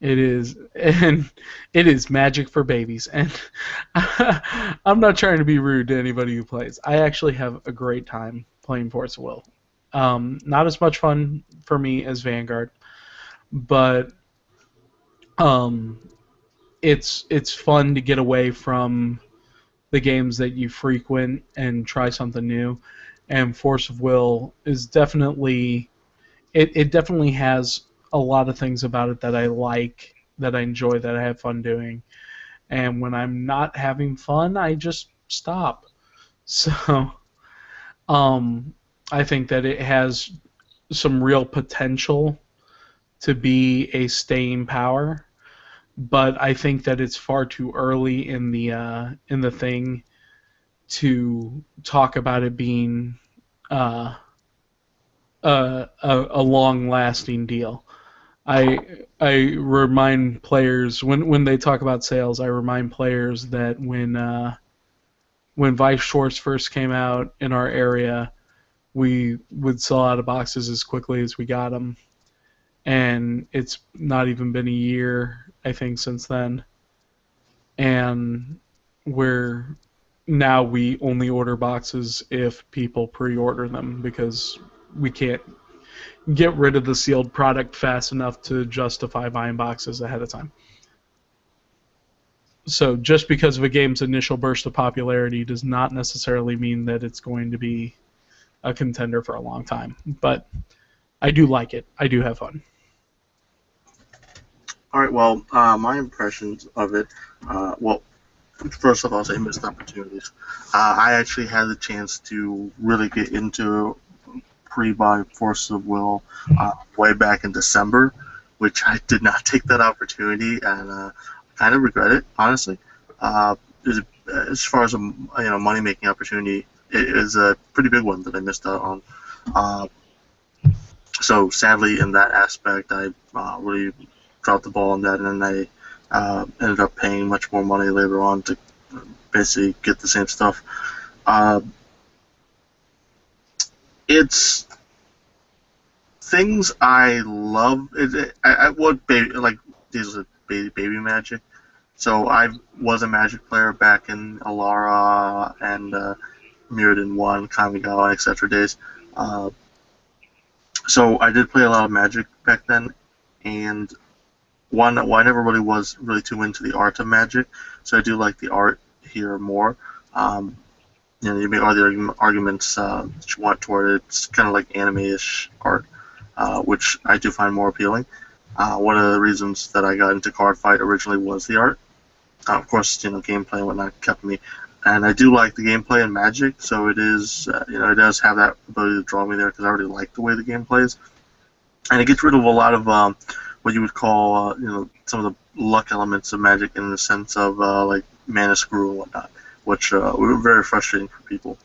It is, and it is Magic for babies. And I'm not trying to be rude to anybody who plays. I actually have a great time playing Force of Will. Not as much fun for me as Vanguard, but it's fun to get away from the games that you frequent and try something new. And Force of Will is definitely it definitely has a lot of things about it that I like, that I enjoy, that I have fun doing. And when I'm not having fun, I just stop. So I think that it has some real potential to be a staying power, but I think that it's far too early in the thing to talk about it being a long-lasting deal. I remind players when they talk about sales, I remind players that when Vice Shorts first came out in our area, we would sell out of boxes as quickly as we got them, and it's not even been a year, I think, since then. And now we only order boxes if people pre-order them because we can't get rid of the sealed product fast enough to justify buying boxes ahead of time. So just because of a game's initial burst of popularity does not necessarily mean that it's going to be a contender for a long time. But I do like it. I do have fun. All right. Well, my impressions of it. First of all, I'll say missed opportunities. I actually had the chance to really get into pre-buy Force of Will way back in December, which I did not take that opportunity, and kind of regret it, honestly. As far as a money-making opportunity, it is a pretty big one that I missed out on. So sadly, in that aspect, I really dropped the ball on that, and then I ended up paying much more money later on to basically get the same stuff. It's things I love. I would like these are baby Magic. So I was a Magic player back in Alara and Mirrodin 1, Kamigawa, etc. days. So I did play a lot of Magic back then, and I never really was really too into the art of Magic, so I do like the art here more. You make all the arguments that you want toward it. It's kind of like anime-ish art, which I do find more appealing. One of the reasons that I got into Cardfight originally was the art. Of course, gameplay and whatnot kept me. And I do like the gameplay in Magic, so it is, it does have that ability to draw me there because I already like the way the game plays. And it gets rid of a lot of what you would call, some of the luck elements of Magic in the sense of like mana screw and whatnot, which were very frustrating for people.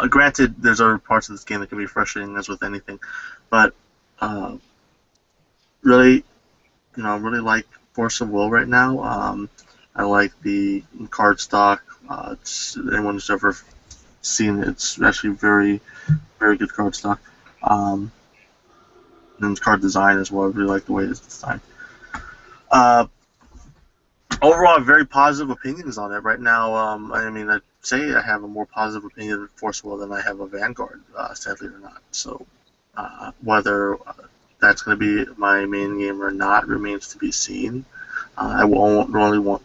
Granted, there's other parts of this game that can be frustrating, as with anything, but really, I really like Force of Will right now. I like the card stock. Anyone who's ever seen it, it's actually very, very good card stock. And card design as well. I really like the way it's designed. Overall, I have very positive opinions on it right now. I'd say I have a more positive opinion of Force of Will than I have of Vanguard, sadly or not. So whether that's going to be my main game or not remains to be seen. I won't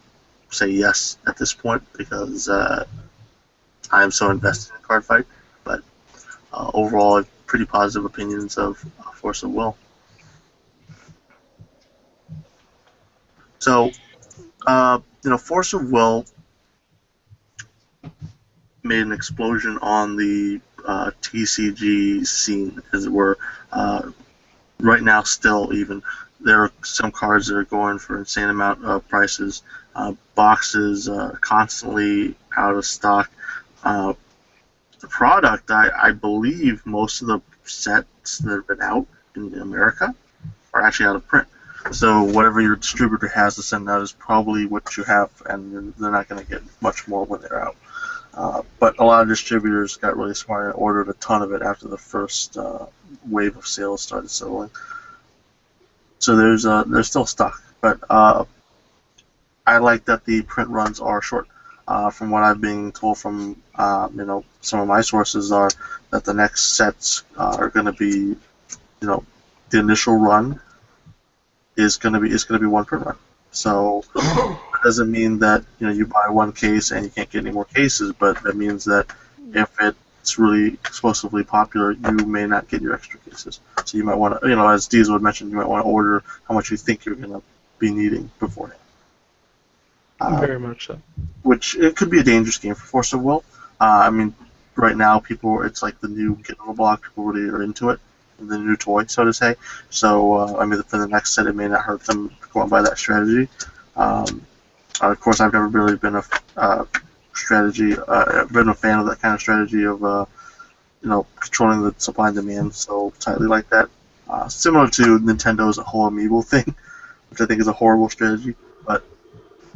say yes at this point because I am so invested in Cardfight. But overall, I have pretty positive opinions of Force of Will. So, Force of Will made an explosion on the TCG scene, as it were. Right now, still, even there are some cards that are going for insane amount of prices. Boxes constantly out of stock. The product, I believe, most of the sets that have been out in America are actually out of print. So whatever your distributor has to send out is probably what you have, and they're not going to get much more when they're out. But a lot of distributors got really smart and ordered a ton of it after the first wave of sales started selling. So there's still stock, but I like that the print runs are short. From what I've been told from some of my sources are that the next sets are going to be, the initial run is going to be one print run. So it doesn't mean that you buy one case and you can't get any more cases, but that means that if it's really explosively popular, you may not get your extra cases. So you might want to, as Diesel had mentioned, you might want to order how much you think you're going to be needing beforehand. Very much so. Which it could be a dangerous game for Force of Will. Right now it's like the new kid on the block. People really are into it, the new toy, so to say. So for the next set, it may not hurt them to go and buy that strategy. Of course, I've never really been a been a fan of that kind of strategy of controlling the supply and demand so tightly like that. Similar to Nintendo's whole amiibo thing, which I think is a horrible strategy, but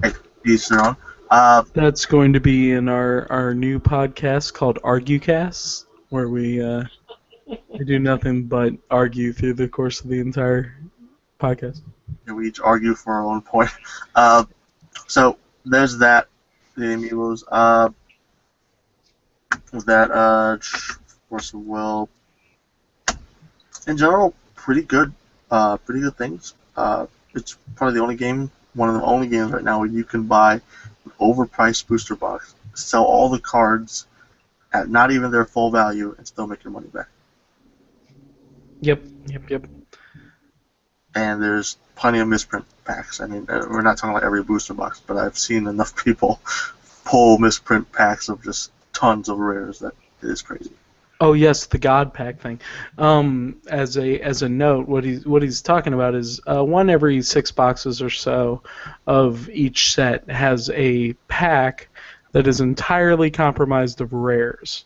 hey, each their own. That's going to be in our new podcast called ArgueCast, where we do nothing but argue through the course of the entire podcast. And we each argue for our own point. So there's that. The amiibos. Force of Will. In general, pretty good things. It's probably one of the only games right now where you can buy an overpriced booster box, sell all the cards at not even their full value, and still make your money back. Yep. And there's plenty of misprint packs. We're not talking about every booster box, but I've seen enough people pull misprint packs of just tons of rares that it is crazy. Oh yes, the God Pack thing. As a note, what he's talking about is one every 6 boxes or so of each set has a pack that is entirely comprised of rares.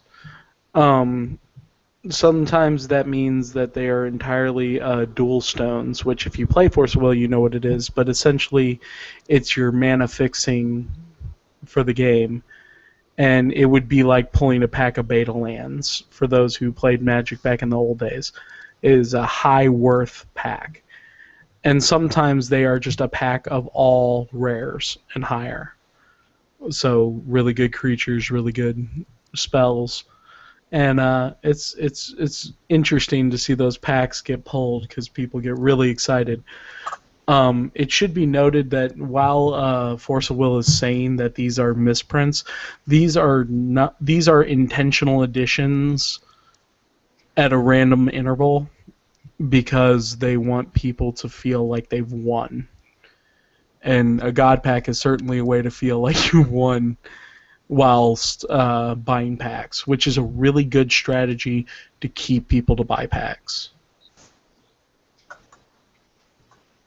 Sometimes that means that they are entirely dual stones, which if you play Force of Will, you know what it is, but essentially it's your mana fixing for the game. And it would be like pulling a pack of beta lands for those who played Magic back in the old days. It is a high worth pack. And sometimes they are just a pack of all rares and higher. So really good creatures, really good spells. And it's interesting to see those packs get pulled because people get really excited. It should be noted that while Force of Will is saying that these are misprints, these are intentional additions at a random interval because they want people to feel like they've won. And a God Pack is certainly a way to feel like you won whilst buying packs, which is a really good strategy to keep people to buy packs.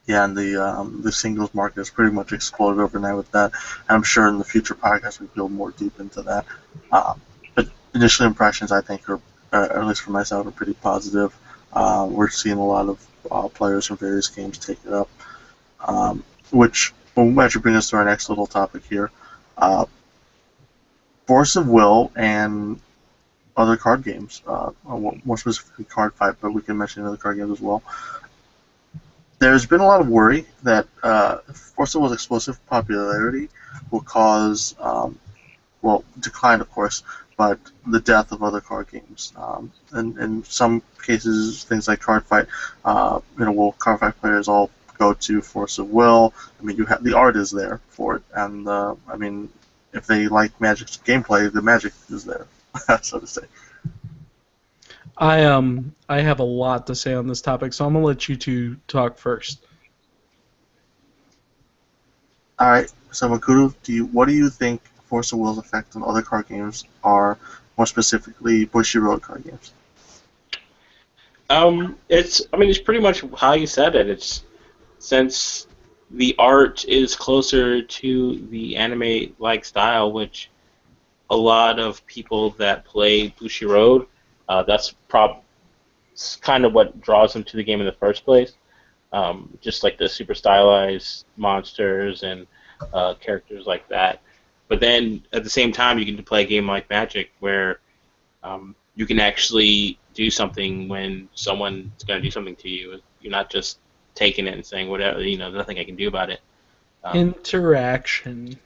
Yeah, and the singles market has pretty much exploded overnight with that. And I'm sure in the future podcasts we go more deep into that. But initial impressions, I think, are at least for myself, are pretty positive. We're seeing a lot of players from various games take it up, which will actually bring us to our next little topic here. Force of Will and other card games, more specifically Cardfight, but we can mention other card games as well. There's been a lot of worry that Force of Will's explosive popularity will cause, decline, of course, but the death of other card games. And in some cases, things like Cardfight, will Cardfight players all go to Force of Will? I mean, the art is there for it, and if they like Magic's gameplay, the Magic is there, so to say. I have a lot to say on this topic, so I'm gonna let you two talk first. All right. So Makuto, what do you think Force of Will's effect on other card games are, more specifically Bushiroad card games? It's pretty much how you said it. It's since the art is closer to the anime-like style, which a lot of people that play Bushiroad, that's kind of what draws them to the game in the first place. Just like the super stylized monsters and characters like that. But then at the same time, you can play a game like Magic where you can actually do something when someone's going to do something to you. You're not just taking it and saying whatever, nothing I can do about it. Interaction.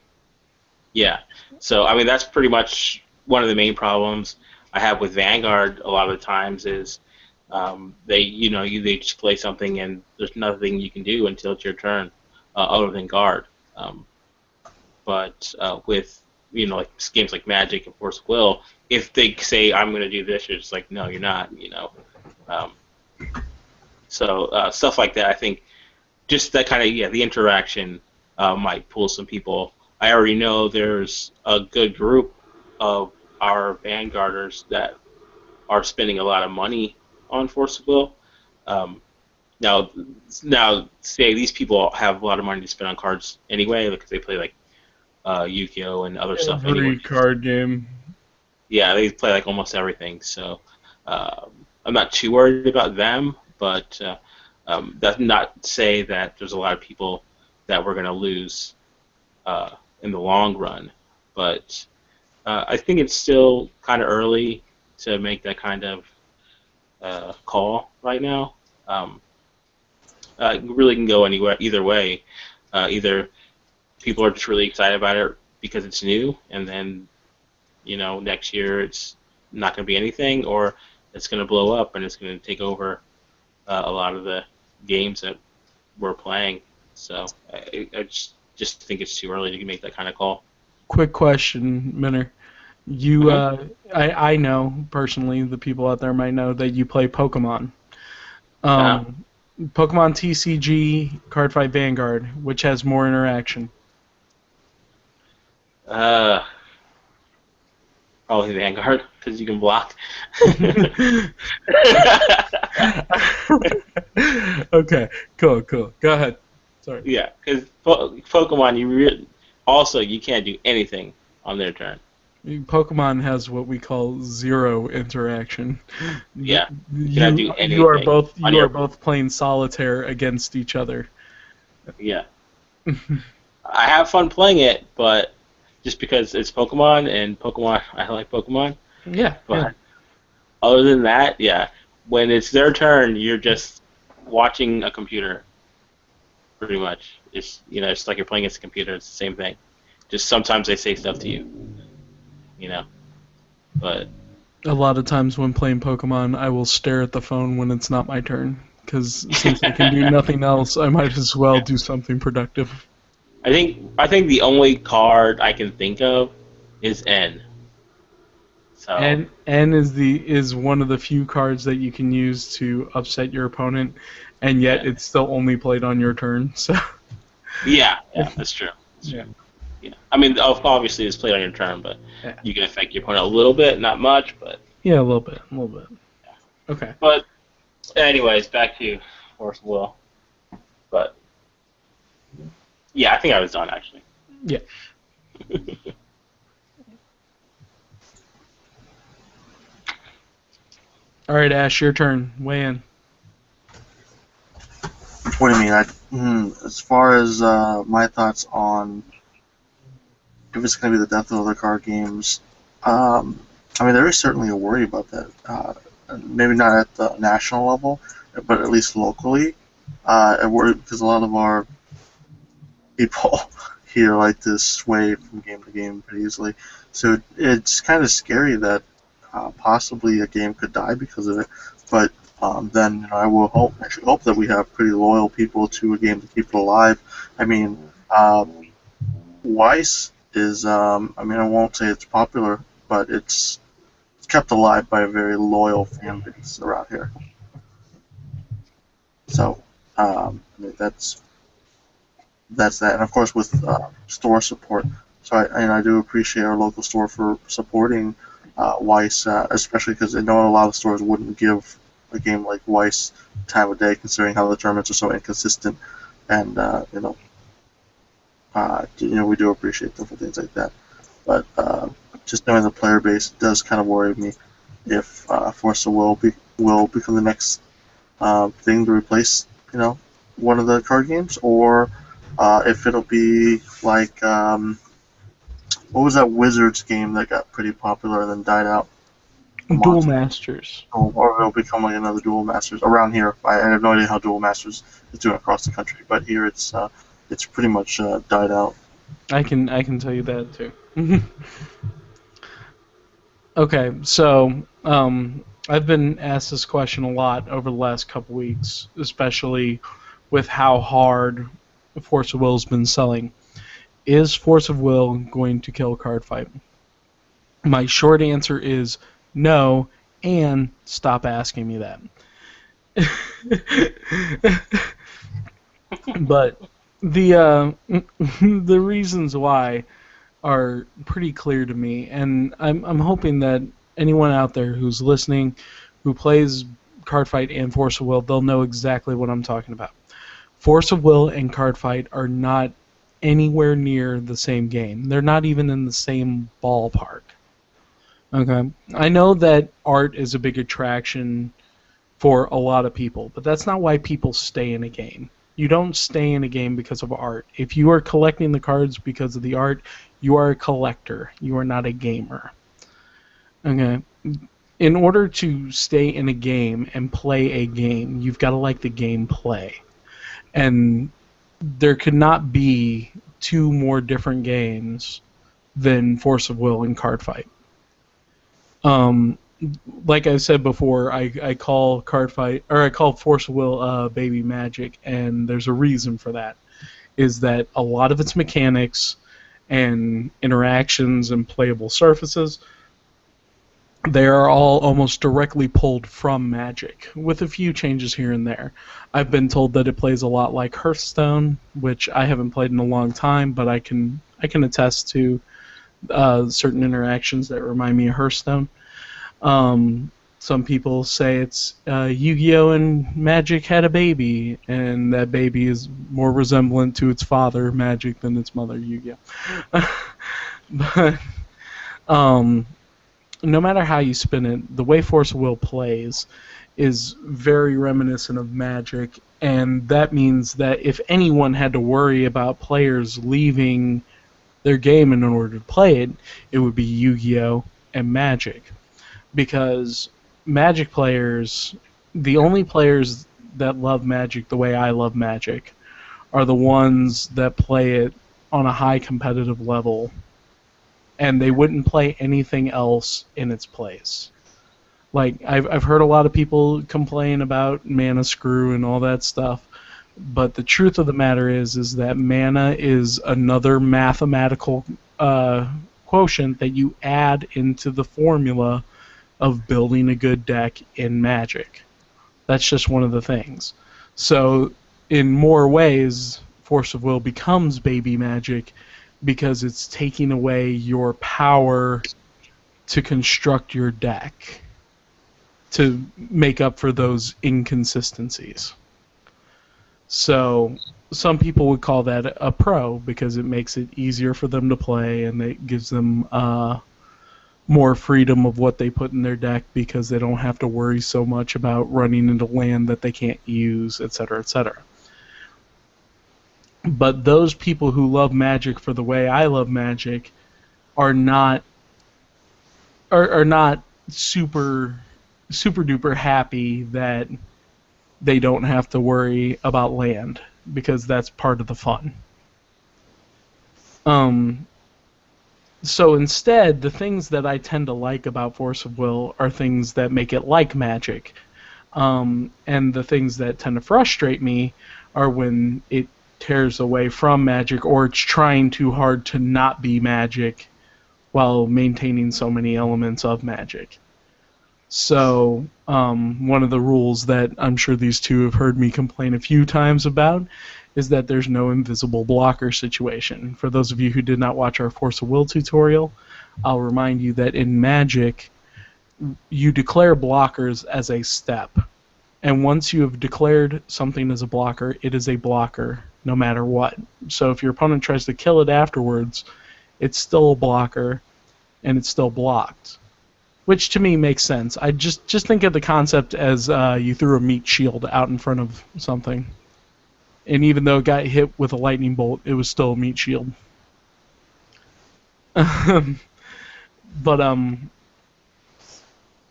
Yeah. So that's pretty much one of the main problems I have with Vanguard a lot of the times is they just play something and there's nothing you can do until it's your turn, other than guard. But with like games like Magic and Force of Will, if they say I'm going to do this, you're just like, no, you're not. So stuff like that, I think, just that kind of the interaction might pull some people. I already know there's a good group of our Vanguarders that are spending a lot of money on Force of Will. Now, say these people have a lot of money to spend on cards anyway, because they play like Yu-Gi-Oh and other stuff anyway. Every card game. Yeah, they play like almost everything. So I'm not too worried about them, but that's not to say that there's a lot of people that we're going to lose in the long run. But I think it's still kind of early to make that kind of call right now. It really can go either way. Either people are just really excited about it because it's new, and then next year it's not going to be anything, or it's going to blow up and it's going to take over a lot of the games that we're playing. So I just think it's too early to make that kind of call. Quick question, Minner. You, I know personally, the people out there might know that you play Pokemon. Pokemon TCG, Cardfight Vanguard, which has more interaction? Probably Vanguard, because you can block. Okay, cool. Go ahead. Sorry. Yeah, because Pokemon, you can't do anything on their turn. Pokemon has what we call zero interaction. Yeah, you cannot do anything. You are both playing solitaire against each other. Yeah. I have fun playing it, but just because it's Pokemon and Pokemon, I like Pokemon. Yeah. But other than that, yeah, when it's their turn, you're just watching a computer. Pretty much, it's it's like you're playing against a computer. It's the same thing. Just sometimes they say stuff to you, But a lot of times when playing Pokemon, I will stare at the phone when it's not my turn, because since I can do nothing else, I might as well do something productive. I think the only card I can think of is N. So N is one of the few cards that you can use to upset your opponent, and yet it's still only played on your turn. So yeah, that's true. Yeah. I mean, obviously it's played on your turn, but you can affect your opponent a little bit, not much, but yeah, a little bit. Yeah. Okay. But anyways, back to Force of Will. But yeah, I think I was done actually. Yeah. All right, Ash, your turn. Weigh in. What do you mean? As far as my thoughts on if it's going to be the death of other card games, I mean, there is certainly a worry about that. Maybe not at the national level, but at least locally. A worry because a lot of our people here like to sway from game to game pretty easily. So it's kind of scary that possibly a game could die because of it. But then I will actually hope that we have pretty loyal people to a game to keep it alive. I mean, Weiss is, I mean, I won't say it's popular, but it's kept alive by a very loyal fan base around here. So, I mean, that's that. And of course, with store support. So, I do appreciate our local store for supporting Weiss, especially because I know a lot of stores wouldn't give a game like Weiss time of day, considering how the tournaments are so inconsistent. And we do appreciate them for things like that. But just knowing the player base does kind of worry me if Force of Will will become the next thing to replace, one of the card games, or if it'll be like what was that Wizards game that got pretty popular and then died out? Duel Masters. Or it'll become like another Duel Masters around here. I have no idea how Duel Masters is doing across the country, but here it's pretty much died out. I can tell you that too. Okay, so I've been asked this question a lot over the last couple weeks, especially with how hard Force of Will's been selling. Is Force of Will going to kill Cardfight? My short answer is no, and stop asking me that. But the reasons why are pretty clear to me, and I'm hoping that anyone out there who's listening, who plays Cardfight and Force of Will, they'll know exactly what I'm talking about. Force of Will and Cardfight are not anywhere near the same game. They're not even in the same ballpark. Okay, I know that art is a big attraction for a lot of people, but that's not why people stay in a game. You don't stay in a game because of art. If you are collecting the cards because of the art, you are a collector. You are not a gamer. Okay. In order to stay in a game and play a game, you've got to like the gameplay. And there could not be two more different games than Force of Will and Cardfight. Like I said before, I call Cardfight, or I call Force of Will baby magic, and there's a reason for that. Is that a lot of its mechanics and interactions and playable surfaces, they are all almost directly pulled from Magic, with a few changes here and there. I've been told that it plays a lot like Hearthstone, which I haven't played in a long time, but I can attest to certain interactions that remind me of Hearthstone. Some people say it's Yu-Gi-Oh! And Magic had a baby, and that baby is more resemblant to its father, Magic, than its mother, Yu-Gi-Oh! But um, no matter how you spin it, the way Force of Will plays is very reminiscent of Magic, and that means that if anyone had to worry about players leaving their game in order to play it, it would be Yu-Gi-Oh! And Magic. Because Magic players, the only players that love Magic the way I love Magic, are the ones that play it on a high competitive level, and they wouldn't play anything else in its place. Like I've heard a lot of people complain about mana screw and all that stuff, but the truth of the matter is that mana is another mathematical quotient that you add into the formula of building a good deck in Magic. That's just one of the things. So in more ways, Force of Will becomes baby Magic because it's taking away your power to construct your deck to make up for those inconsistencies. So some people would call that a pro because it makes it easier for them to play and it gives them more freedom of what they put in their deck because they don't have to worry so much about running into land that they can't use, etc., etc. But those people who love Magic for the way I love Magic are not super duper happy that they don't have to worry about land because that's part of the fun. So instead, the things that I tend to like about Force of Will are things that make it like Magic. And the things that tend to frustrate me are when it tears away from Magic or it's trying too hard to not be Magic while maintaining so many elements of Magic. So one of the rules that I'm sure these two have heard me complain a few times about is that there's no invisible blocker situation. For those of you who did not watch our Force of Will tutorial, I'll remind you that in Magic, you declare blockers as a step. And once you have declared something as a blocker, it is a blocker no matter what. So if your opponent tries to kill it afterwards, it's still a blocker and it's still blocked. Which to me makes sense. I just think of the concept as you threw a meat shield out in front of something. And even though it got hit with a lightning bolt, it was still a meat shield. But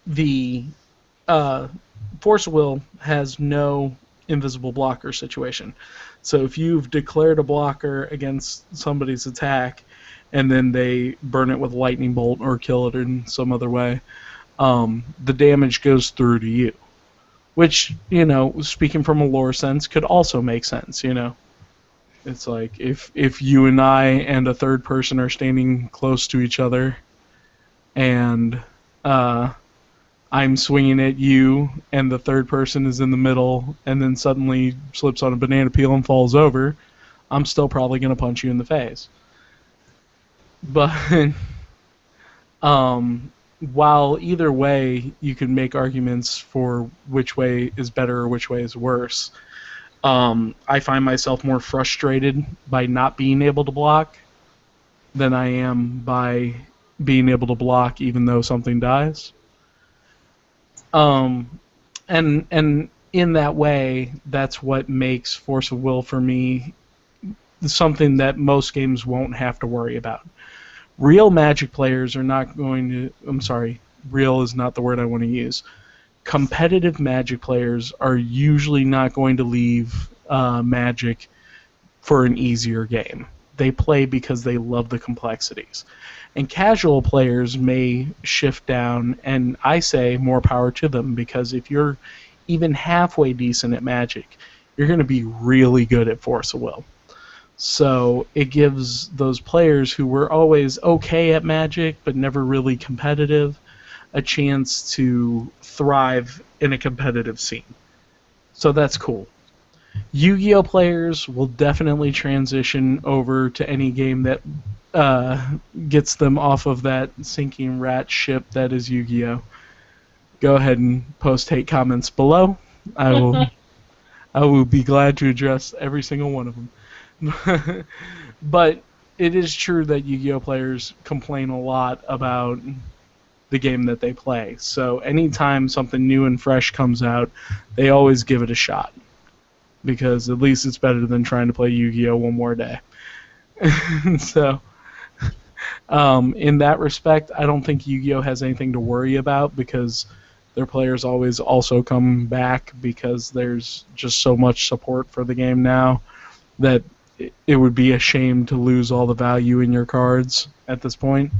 the Force of Will has no invisible blocker situation. So if you've declared a blocker against somebody's attack, and then they burn it with lightning bolt or kill it in some other way, the damage goes through to you. Which, speaking from a lore sense, could also make sense, It's like, if you and I and a third person are standing close to each other, and I'm swinging at you, and the third person is in the middle, and then suddenly slips on a banana peel and falls over, I'm still probably going to punch you in the face. But while either way you can make arguments for which way is better or which way is worse, I find myself more frustrated by not being able to block than I am by being able to block even though something dies. And in that way, that's what makes Force of Will for me something that most games won't have to worry about. Real Magic players are not going to... I'm sorry, real is not the word I want to use. Competitive Magic players are usually not going to leave Magic for an easier game. They play because they love the complexities. And casual players may shift down, and I say more power to them, because if you're even halfway decent at Magic, you're going to be really good at Force of Will. So it gives those players who were always okay at Magic but never really competitive a chance to thrive in a competitive scene. So that's cool. Yu-Gi-Oh! Players will definitely transition over to any game that gets them off of that sinking rat ship that is Yu-Gi-Oh! Go ahead and post hate comments below. I will be glad to address every single one of them. But it is true that Yu-Gi-Oh players complain a lot about the game that they play. So anytime something new and fresh comes out, they always give it a shot, because at least it's better than trying to play Yu-Gi-Oh one more day. So in that respect, I don't think Yu-Gi-Oh has anything to worry about, because their players always also come back, because there's just so much support for the game now that it would be a shame to lose all the value in your cards at this point.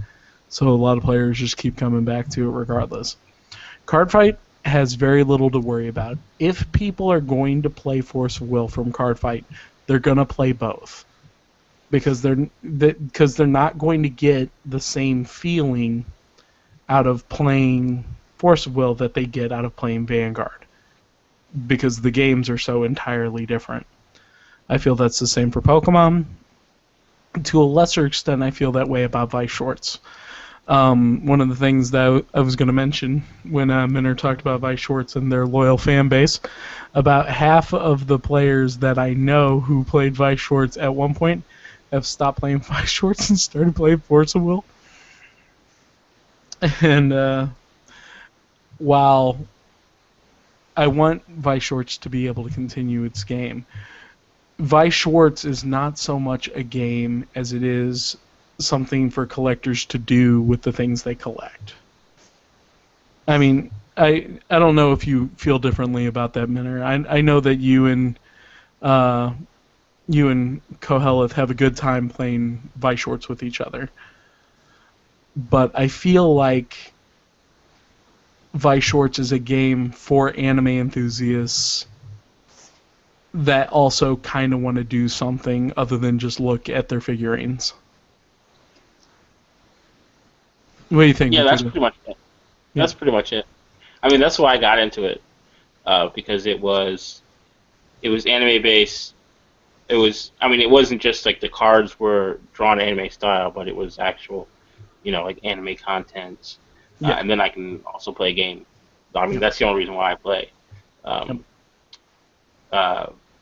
So a lot of players just keep coming back to it regardless. Cardfight has very little to worry about. If people are going to play Force of Will from Cardfight, they're going to play both, because they're not going to get the same feeling out of playing Force of Will that they get out of playing Vanguard, because the games are so entirely different. I feel that's the same for Pokemon. To a lesser extent, I feel that way about Vice Shorts. One of the things that I was going to mention when Minner talked about Vice Shorts and their loyal fan base, about half of the players that I know who played Vice Shorts at one point have stopped playing Vice Shorts and started playing Force of Will. And while I want Vice Shorts to be able to continue its game, Vice Schwartz is not so much a game as it is something for collectors to do with the things they collect. I mean, I don't know if you feel differently about that, Minner. I know that you and Koheleth have a good time playing Vice Schwartz with each other, but I feel like Vice Schwartz is a game for anime enthusiasts that also kind of want to do something other than just look at their figurines. What do you think? Yeah, that's pretty much it. Yeah. That's pretty much it. I mean, that's why I got into it, because it was anime based. It wasn't just like the cards were drawn anime style, but it was actual, like anime content. Yeah. And then I can also play a game. I mean, that's the only reason why I play.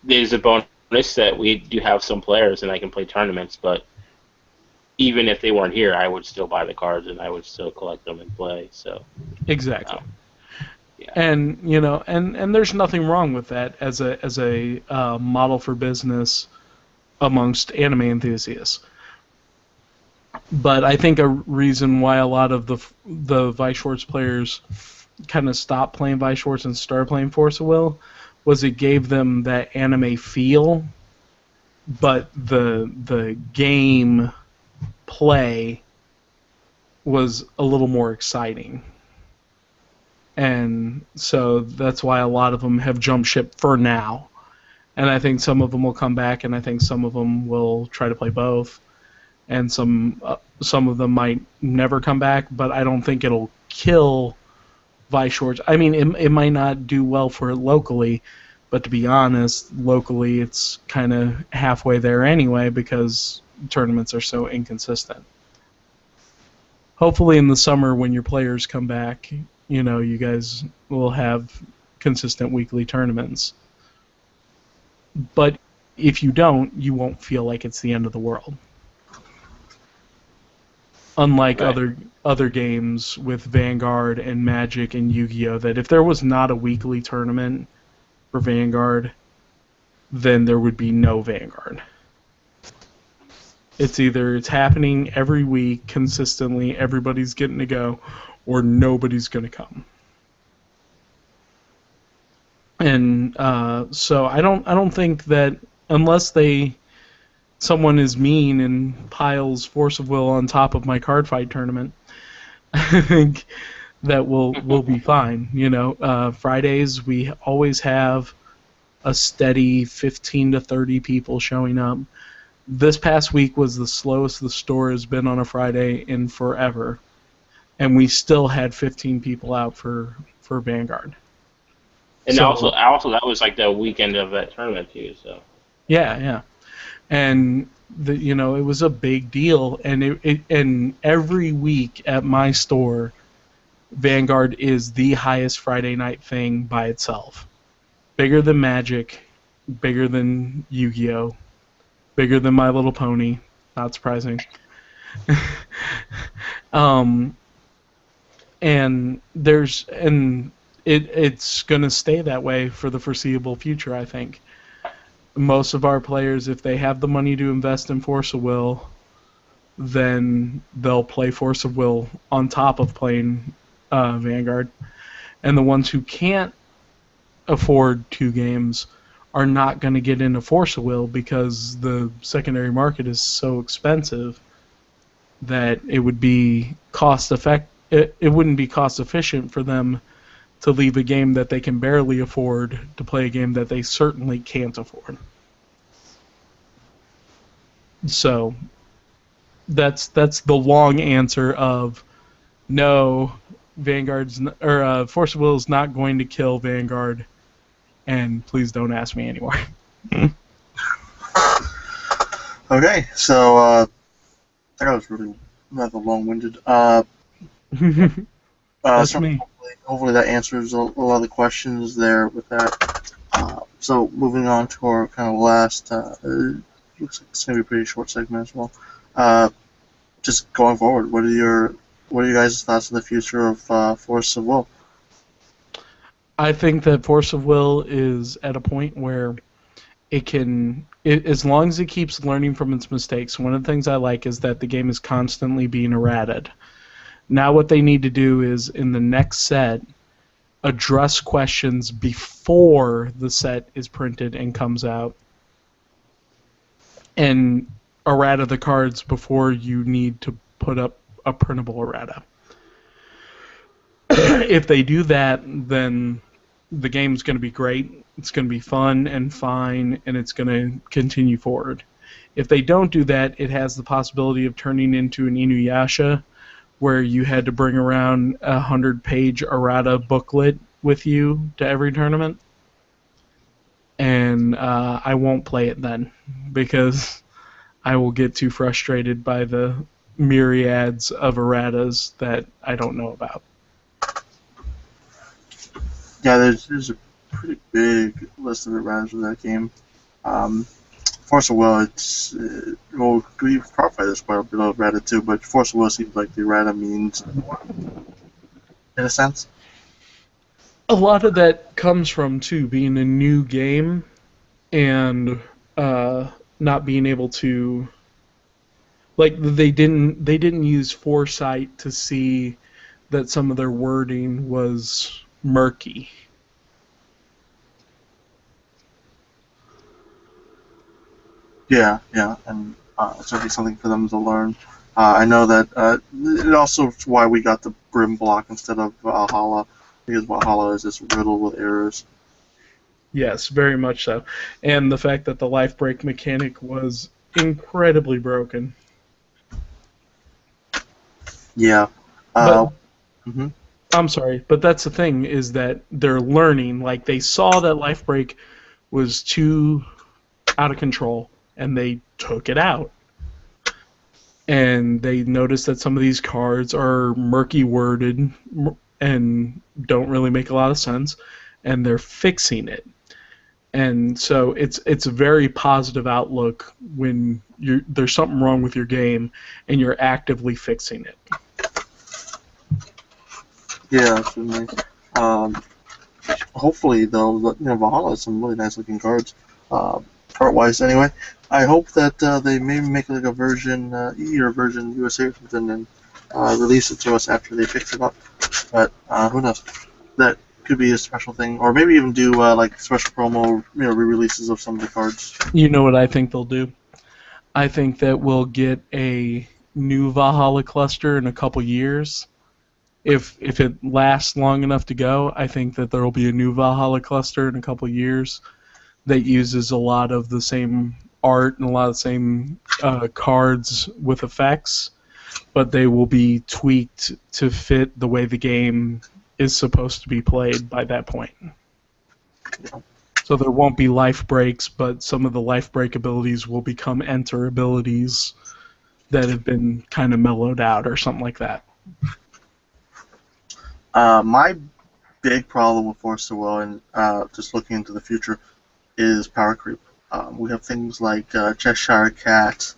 There's a bonus that we do have some players and I can play tournaments, but even if they weren't here, I would still buy the cards and I would still collect them and play. So exactly. Yeah. And and there's nothing wrong with that as a model for business amongst anime enthusiasts. But I think a reason why a lot of the Vice Schwartz players kind of stopped playing Vice Schwartz and started playing Force of Will was it gave them that anime feel, but the game play was a little more exciting. And so that's why a lot of them have jumped ship for now. And I think some of them will come back, and I think some of them will try to play both. And some of them might never come back, but I don't think it'll kill Vice Schwartz. I mean, it might not do well for it locally, but to be honest, locally it's kind of halfway there anyway because tournaments are so inconsistent. Hopefully in the summer when your players come back, you guys will have consistent weekly tournaments. But if you don't, you won't feel like it's the end of the world. Unlike Right. other games with Vanguard and Magic and Yu-Gi-Oh! That if there was not a weekly tournament for Vanguard, then there would be no Vanguard. It's either it's happening every week consistently, everybody's getting to go, or nobody's going to come. And so I don't think that unless someone is mean and piles Force of Will on top of my Cardfight tournament, I think that we'll be fine. Fridays we always have a steady 15 to 30 people showing up. This past week was the slowest the store has been on a Friday in forever, and we still had 15 people out for Vanguard. And So- also that was like the weekend of that tournament too. So Yeah. And it was a big deal, and and every week at my store, Vanguard is the highest Friday night thing by itself. Bigger than Magic, bigger than Yu-Gi-Oh, bigger than My Little Pony. Not surprising. um, and it's gonna stay that way for the foreseeable future. I think most of our players, if they have the money to invest in Force of Will, then they'll play Force of Will on top of playing Vanguard. And the ones who can't afford two games are not going to get into Force of Will because the secondary market is so expensive that it would be it wouldn't be cost efficient for them to leave a game that they can barely afford to play a game that they certainly can't afford. So that's the long answer of no, Force of Will is not going to kill Vanguard, and please don't ask me anymore. Okay, so I think I was really rather long-winded. That's so me. hopefully that answers a lot of the questions there with that. So moving on to our kind of last, looks like it's going to be a pretty short segment as well. Just going forward, what are your guys' thoughts on the future of Force of Will? I think that Force of Will is at a point where as long as it keeps learning from its mistakes. One of the things I like is that the game is constantly being errated. Now what they need to do is, in the next set, address questions before the set is printed and comes out, and errata the cards before you need to put up a printable errata. If they do that, then the game's going to be great. It's going to be fun and fine, and it's going to continue forward. If they don't do that, it has the possibility of turning into an Inuyasha, where you had to bring around a 100-page errata booklet with you to every tournament. And I won't play it then, because I will get too frustrated by the myriads of erratas that I don't know about. Yeah, there's a pretty big list of erratas in that game. Force of Will, it's well, Cardfight there's quite a bit of errata too, but Force of Will seems like the errata means more, in a sense. A lot of that comes from, too, being a new game and not being able to, like, they didn't use foresight to see that some of their wording was murky. Yeah, and it's certainly something for them to learn. I know that it also is why we got the Brim block instead of Valhalla, because Valhalla is just riddled with errors. Yes, very much so. And the fact that the life break mechanic was incredibly broken. Yeah. But Mm-hmm. I'm sorry, but that's the thing, is that they're learning. Like, they saw that life break was too out of control, and they took it out. And they noticed that some of these cards are murky worded and don't really make a lot of sense, and they're fixing it. And so it's a very positive outlook when there's something wrong with your game and you're actively fixing it. Yeah, certainly. Hopefully, though, Valhalla has some really nice looking cards, art-wise anyway. I hope that they maybe make like a version E or version USA or something and release it to us after they fix it up. But who knows? That could be a special thing, or maybe even do like special promo, re-releases of some of the cards. You know what I think they'll do? I think that we'll get a new Valhalla cluster in a couple years. If it lasts long enough to go, I think that there will be a new Valhalla cluster in a couple years that uses a lot of the same art and a lot of the same cards with effects, but they will be tweaked to fit the way the game is supposed to be played by that point. So there won't be life breaks, but some of the life break abilities will become enter abilities that have been kind of mellowed out or something like that. My big problem with Force of Will and just looking into the future is power creep. We have things like Cheshire Cat,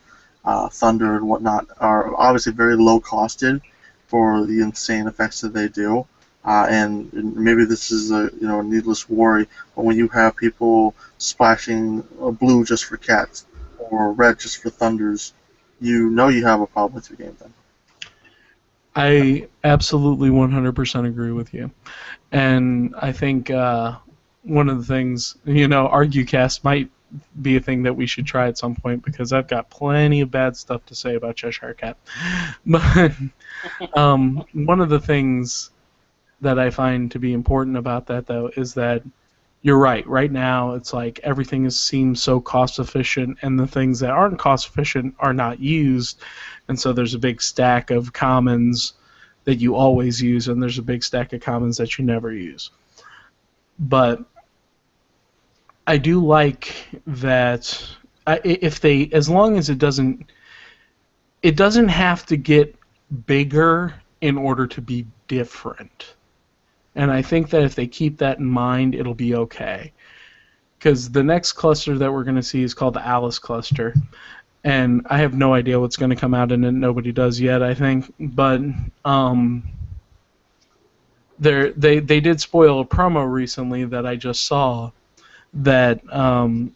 Thunder and whatnot are obviously very low costed for the insane effects that they do. And maybe this is a needless worry, but when you have people splashing blue just for cats or red just for thunders, you know you have a problem with your game then. I absolutely 100% agree with you. And I think one of the things, ArgueCast might be a thing that we should try at some point because I've got plenty of bad stuff to say about Cheshire Cat. But one of the things that I find to be important about that, though, is that you're right. Right now, it's like everything seems so cost efficient, and the things that aren't cost efficient are not used, and so there's a big stack of commons that you always use, and there's a big stack of commons that you never use. But I do like that as long as it doesn't have to get bigger in order to be different. And I think that if they keep that in mind, it'll be okay. Because the next cluster that we're going to see is called the Alice cluster. And I have no idea what's going to come out in it. Nobody does yet, I think. But they did spoil a promo recently that I just saw that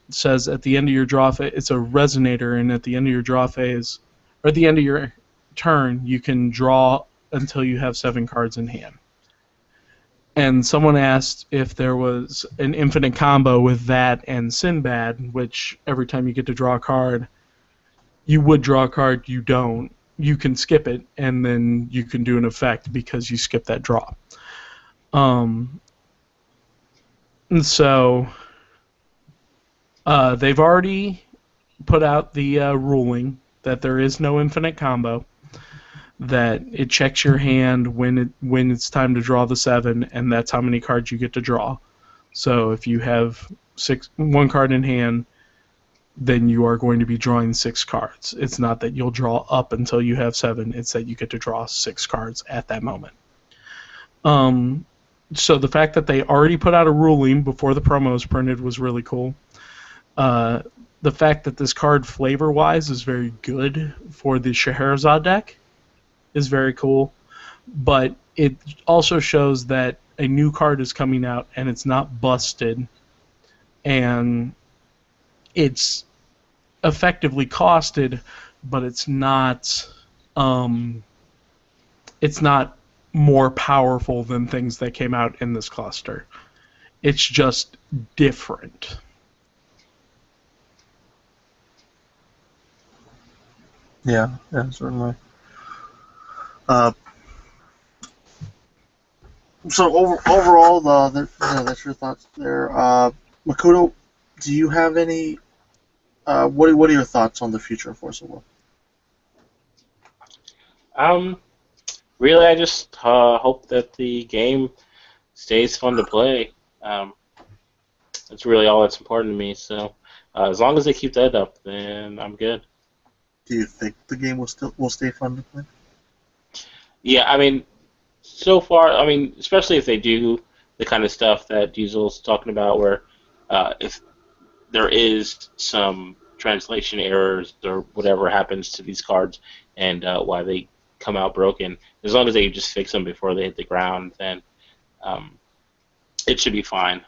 says at the end of your draw phase, it's a resonator, and at the end of your draw phase, or at the end of your turn, you can draw until you have 7 cards in hand. And someone asked if there was an infinite combo with that and Sinbad, which every time you get to draw a card, you would draw a card, you don't. You can skip it, and then you can do an effect because you skip that draw. And so they've already put out the ruling that there is no infinite combo, that it checks your hand when it's time to draw the 7, and that's how many cards you get to draw. So if you have 1 card in hand, then you are going to be drawing 6 cards. It's not that you'll draw up until you have 7, it's that you get to draw 6 cards at that moment. So the fact that they already put out a ruling before the promo was printed was really cool. The fact that this card flavor-wise is very good for the Scheherazade deck is very cool, but it also shows that a new card is coming out and it's not busted, and it's effectively costed, but it's not more powerful than things that came out in this cluster. It's just different. Yeah, certainly. So overall, that's your thoughts there. Makuto, do you have any? What are your thoughts on the future of Force of Will? Really, I just hope that the game stays fun to play. That's really all that's important to me. So as long as they keep that up, then I'm good. Do you think the game will stay fun to play? Yeah, I mean, so far, especially if they do the kind of stuff that Diesel's talking about, where if there is some translation errors or whatever happens to these cards and why they come out broken, as long as they just fix them before they hit the ground, then it should be fine.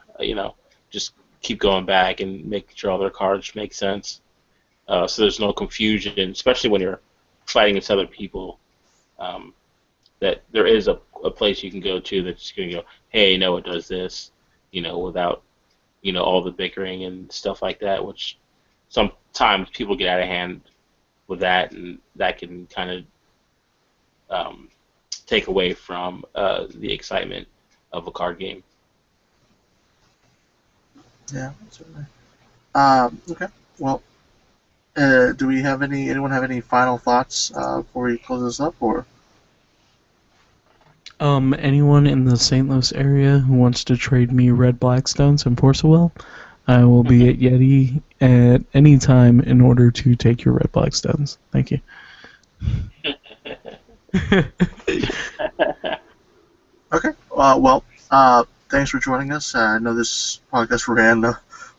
Just keep going back and making sure all their cards make sense, so there's no confusion, especially when you're fighting against other people. That there is a place you can go to that's going to go, hey, no, it does this, without, all the bickering and stuff like that, which sometimes people get out of hand with that, and that can kind of take away from the excitement of a card game. Yeah, certainly. Okay. Well, do we have anyone have any final thoughts before we close this up, or? Anyone in the St. Louis area who wants to trade me red Blackstones and Porcewell, I will be at Yeti at any time in order to take your red Blackstones. Thank you. Okay. Thanks for joining us. I know this podcast ran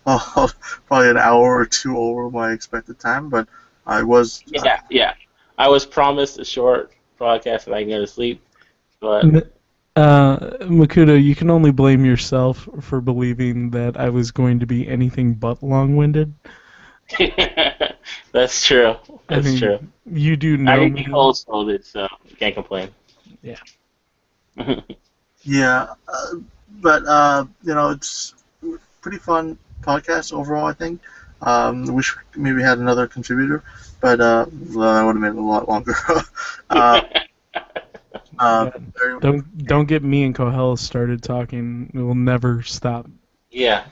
probably an hour or two over my expected time, but I was. Yeah. I was promised a short podcast and I can go to sleep, but Makuto, you can only blame yourself for believing that I was going to be anything but long-winded. that's true. I That's true. mean, you do I know didn't get me. cold scolded, so can't complain. Yeah. Yeah, but it's pretty fun podcast overall. I think. Wish maybe we had another contributor, but well, that would have been a lot longer. uh, Yeah. very, Don't get me and Kohelis started talking. It will never stop. Yeah.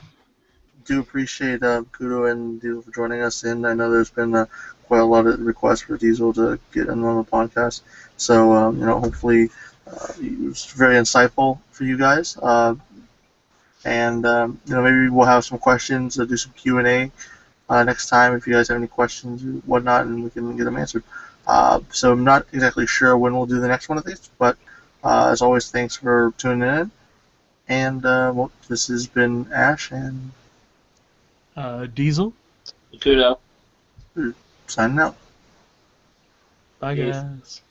do appreciate Kudo and Diesel for joining us in. I know there's been quite a lot of requests for Diesel to get in on the podcast, so hopefully it was very insightful for you guys. And maybe we'll have some questions, do some Q&A next time if you guys have any questions or whatnot, and we can get them answered. So I'm not exactly sure when we'll do the next one of these, but as always, thanks for tuning in. And this has been Ash, and Diesel? Kudo. signing out. Bye, Peace. guys.